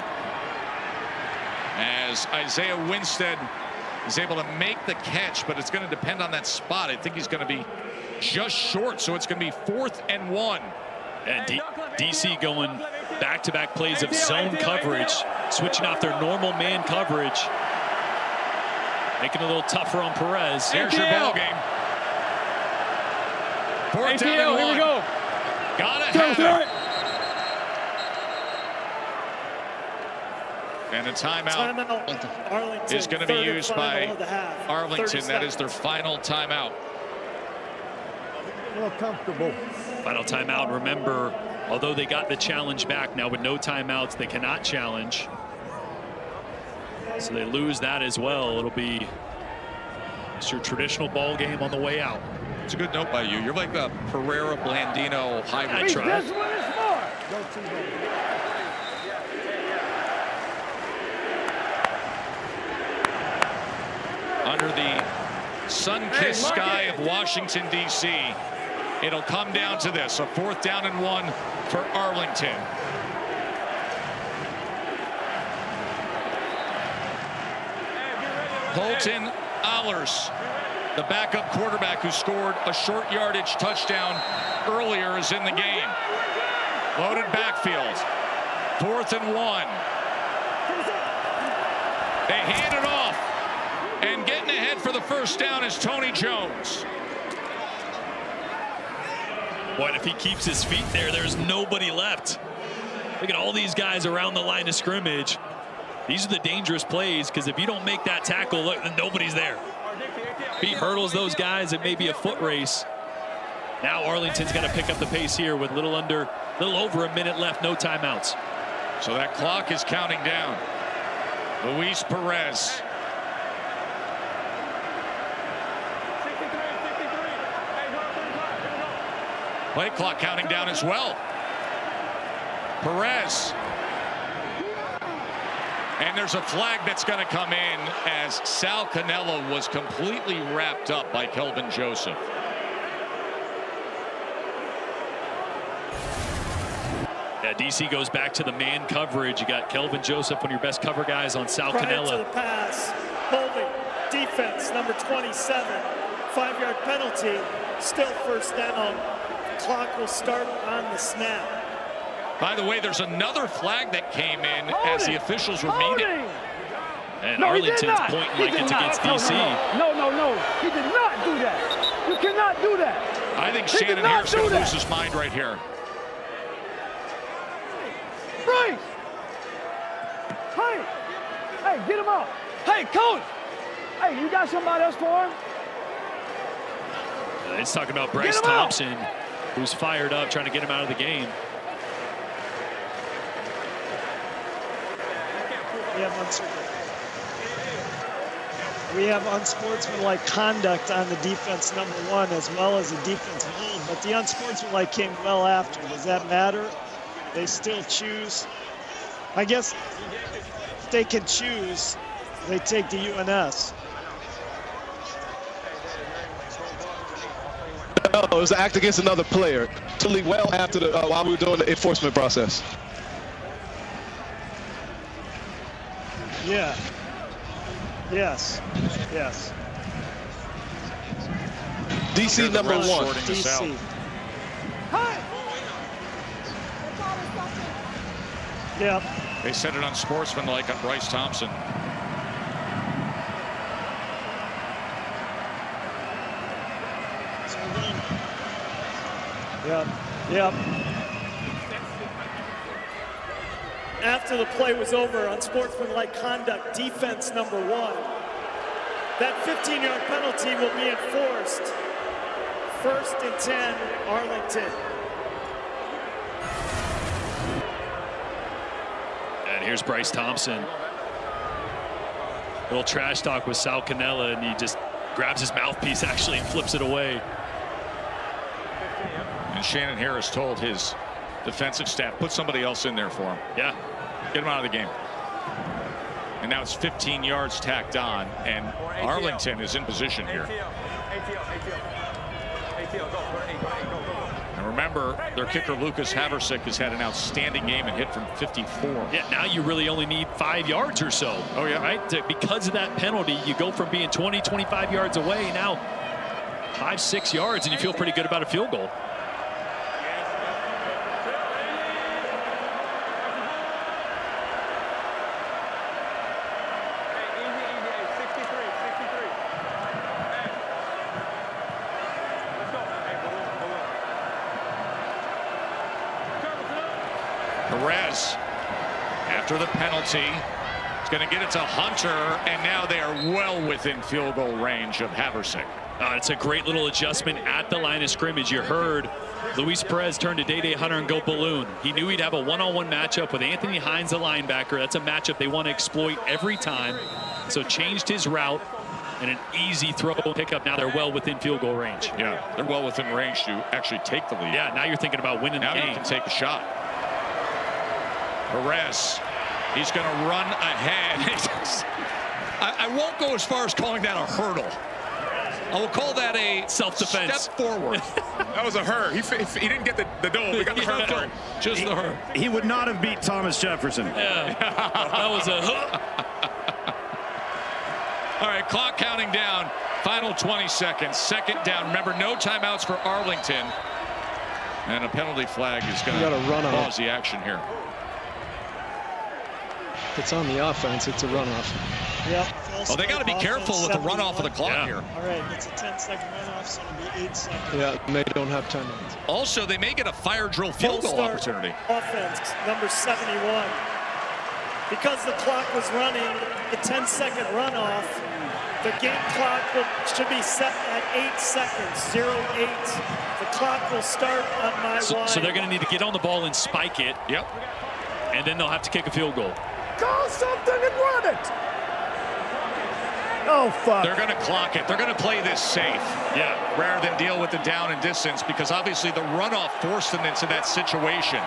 As Isaiah Winstead is able to make the catch, but it's going to depend on that spot. I think he's going to be just short, so it's going to be 4th and 1. And DC going back-to-back plays of zone coverage, switching off their normal man coverage, making it a little tougher on Perez. Here's your ball game. Fourth down and 1. Here we go. Gotta have it. And a timeout Arlington is going to be used by Arlington. That is their final timeout. More comfortable. Final timeout. Remember, although they got the challenge back, now with no timeouts, they cannot challenge. So they lose that as well. It'll be just your traditional ball game on the way out. It's a good note by you. You're like the Pereira Blandino hybrid. This one is more. Go to them. Under the sun-kissed sky of Washington, D.C., it'll come down to this, a 4th down and 1 for Arlington. Colton Allers, the backup quarterback who scored a short yardage touchdown earlier, is in the game. Loaded backfield, 4th and 1. They hand it off. And getting ahead for the first down is Tony Jones. Boy, if he keeps his feet there, there's nobody left. Look at all these guys around the line of scrimmage. These are the dangerous plays, because if you don't make that tackle, look, then nobody's there. If he hurdles those guys, it may be a foot race. Now Arlington's got to pick up the pace here with little over a minute left, no timeouts. So that clock is counting down. Luis Perez. Play clock counting down as well. Perez. And there's a flag that's going to come in as Sal Cannella was completely wrapped up by Kelvin Joseph. Yeah, DC goes back to the man coverage. You got Kelvin Joseph, one of your best cover guys, on Sal Cannella. To the pass, holding, defense, number 27, 5-yard penalty, still first down. Clock will start on the snap. By the way, there's another flag that came in as the officials were meeting. And no, Arlington's pointing like it's against DC. No. He did not do that. You cannot do that. I think Shannon Harris is going to lose his mind right here. Bryce! Hey, get him out. Hey, coach! Hey, you got somebody else for him? It's talking about Bryce Thompson, who's fired up, trying to get him out of the game. We have unsportsmanlike conduct on the defense, number 1, as well as a defensive hold. But the unsportsmanlike came well after. Does that matter? They still choose. I guess if they can choose, they take the UNS. No, it was an act against another player. Totally well after the while we were doing the enforcement process. Yeah. Yes. DC number 1. DC. Yep. They said it unsportsmanlike on Bryce Thompson. Yep. After the play was over, unsportsmanlike conduct, defense number 1. That 15-yard penalty will be enforced. 1st and 10, Arlington. And here's Bryce Thompson. Little trash talk with Sal Cannella, and he just grabs his mouthpiece actually and flips it away. And Shannon Harris told his defensive staff, put somebody else in there for him. Yeah. Get him out of the game. And now it's 15 yards tacked on, and Arlington is in position here. And remember, their kicker Lucas Haversick has had an outstanding game and hit from 54. Yeah, now you really only need 5 yards or so. Oh, yeah. Right? Because of that penalty, you go from being 20, 25 yards away, now 5, 6 yards, and you feel pretty good about a field goal. Perez, after the penalty, is going to get it to Hunter, and now they are well within field goal range of Haversick. It's a great little adjustment at the line of scrimmage. You heard Luis Perez turn to Day Hunter and go balloon. He knew he'd have a one-on-one matchup with Anthony Hines, the linebacker. That's a matchup they want to exploit every time. So changed his route, and an easy throw pickup. Now they're well within field goal range. Yeah, they're well within range to actually take the lead. Yeah, now you're thinking about winning the game. Now you can take a shot. Perez, he's going to run ahead. I won't go as far as calling that a hurdle. I will call that a self-defense. Step forward. That was a her. He didn't get the dome. He got the her part. Just the her. He would not have beat Thomas Jefferson. Yeah, that was a hook. All right, clock counting down. Final 20 seconds. Second down. Remember, no timeouts for Arlington. And a penalty flag is going to pause the action here. If it's on the offense, it's a runoff. Yep. Well, they got to be careful with the runoff of the clock here. All right, it's a 10-second runoff, so it'll be 8 seconds. Yeah, and they don't have timeouts. Also, they may get a fire drill field goal opportunity. Offense, number 71. Because the clock was running a 10-second runoff, the game clock should be set at 8 seconds, 0-8. The clock will start on my line. So they're going to need to get on the ball and spike it. Yep. And then they'll have to kick a field goal. Call something and run it. Oh, fuck. They're going to clock it. They're going to play this safe. Yeah. Rather than deal with the down and distance, because obviously the runoff forced them into that situation.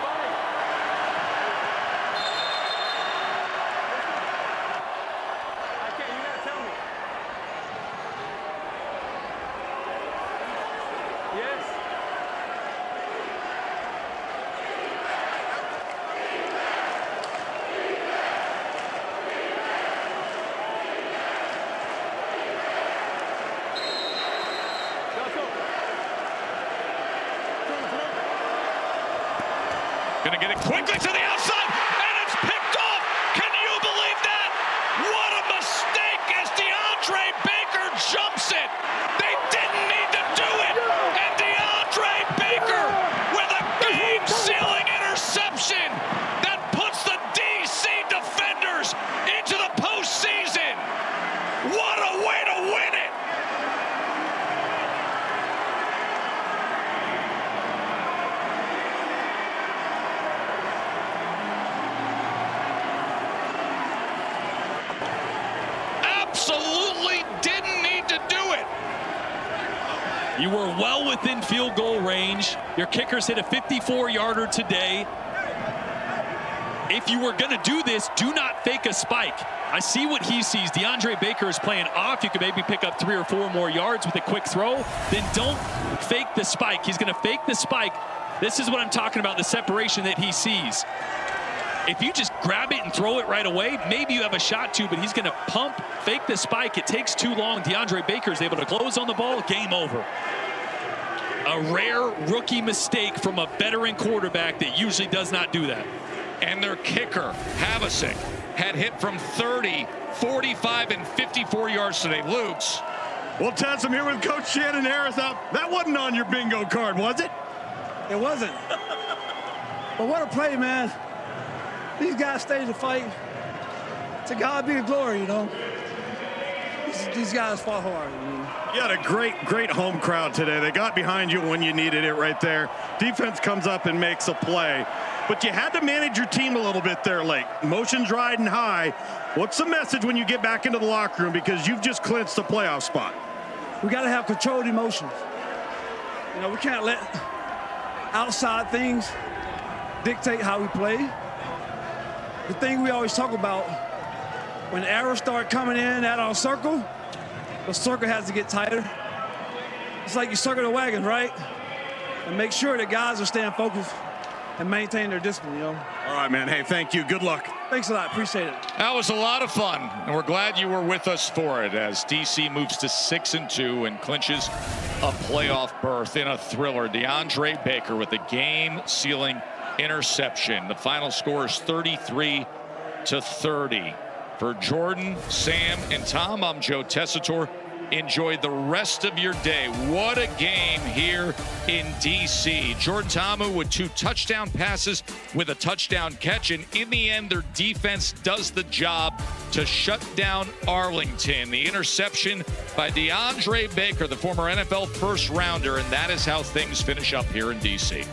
Going to get it quickly to the outside, and it's picked off. Can you believe that? What a mistake as DeAndre Baker jumps it. They didn't need to do it, and DeAndre Baker with a game-sealing interception that puts the DC defenders into the postseason. What a way to win it. Absolutely didn't need to do it. You were well within field goal range. Your kickers hit a 54-yarder today. If you were going to do this, do not fake a spike. I see what he sees. DeAndre Baker is playing off. You could maybe pick up 3 or 4 more yards with a quick throw. Then don't fake the spike. He's going to fake the spike. This is what I'm talking about, the separation that he sees. If you just grab it and throw it right away, maybe you have a shot to, but he's going to pump, fake the spike. It takes too long. DeAndre Baker is able to close on the ball. Game over. A rare rookie mistake from a veteran quarterback that usually does not do that. And their kicker, Haversick, had hit from 30, 45, and 54 yards today. Lukes. Well, Tess, I'm here with Coach Shannon Harris. That wasn't on your bingo card, was it? It wasn't. But what a play, man. These guys stayed to fight. To God be the glory, you know. These guys fought hard. You had a great home crowd today. They got behind you when you needed it right there. Defense comes up and makes a play. But you had to manage your team a little bit there late. Motion's riding high. What's the message when you get back into the locker room? Because you've just clinched the playoff spot. We got to have controlled emotions. You know, we can't let outside things dictate how we play. The thing we always talk about, when arrows start coming in at our circle, the circle has to get tighter. It's like you circle the wagons, right? And make sure that guys are staying focused and maintain their discipline, you know? All right, man. Hey, thank you. Good luck. Thanks a lot. Appreciate it. That was a lot of fun, and we're glad you were with us for it as DC moves to 6-2 and clinches a playoff berth in a thriller. DeAndre Baker with a game-sealing interception. The final score is 33-30. For Jordan, Sam, and Tom, I'm Joe Tessitore. enjoy the rest of your day. What a game here in D.C. Jordan Ta'amu with 2 touchdown passes with a touchdown catch, and in the end, their defense does the job to shut down Arlington. The interception by DeAndre Baker, the former NFL first rounder, and that is how things finish up here in D.C.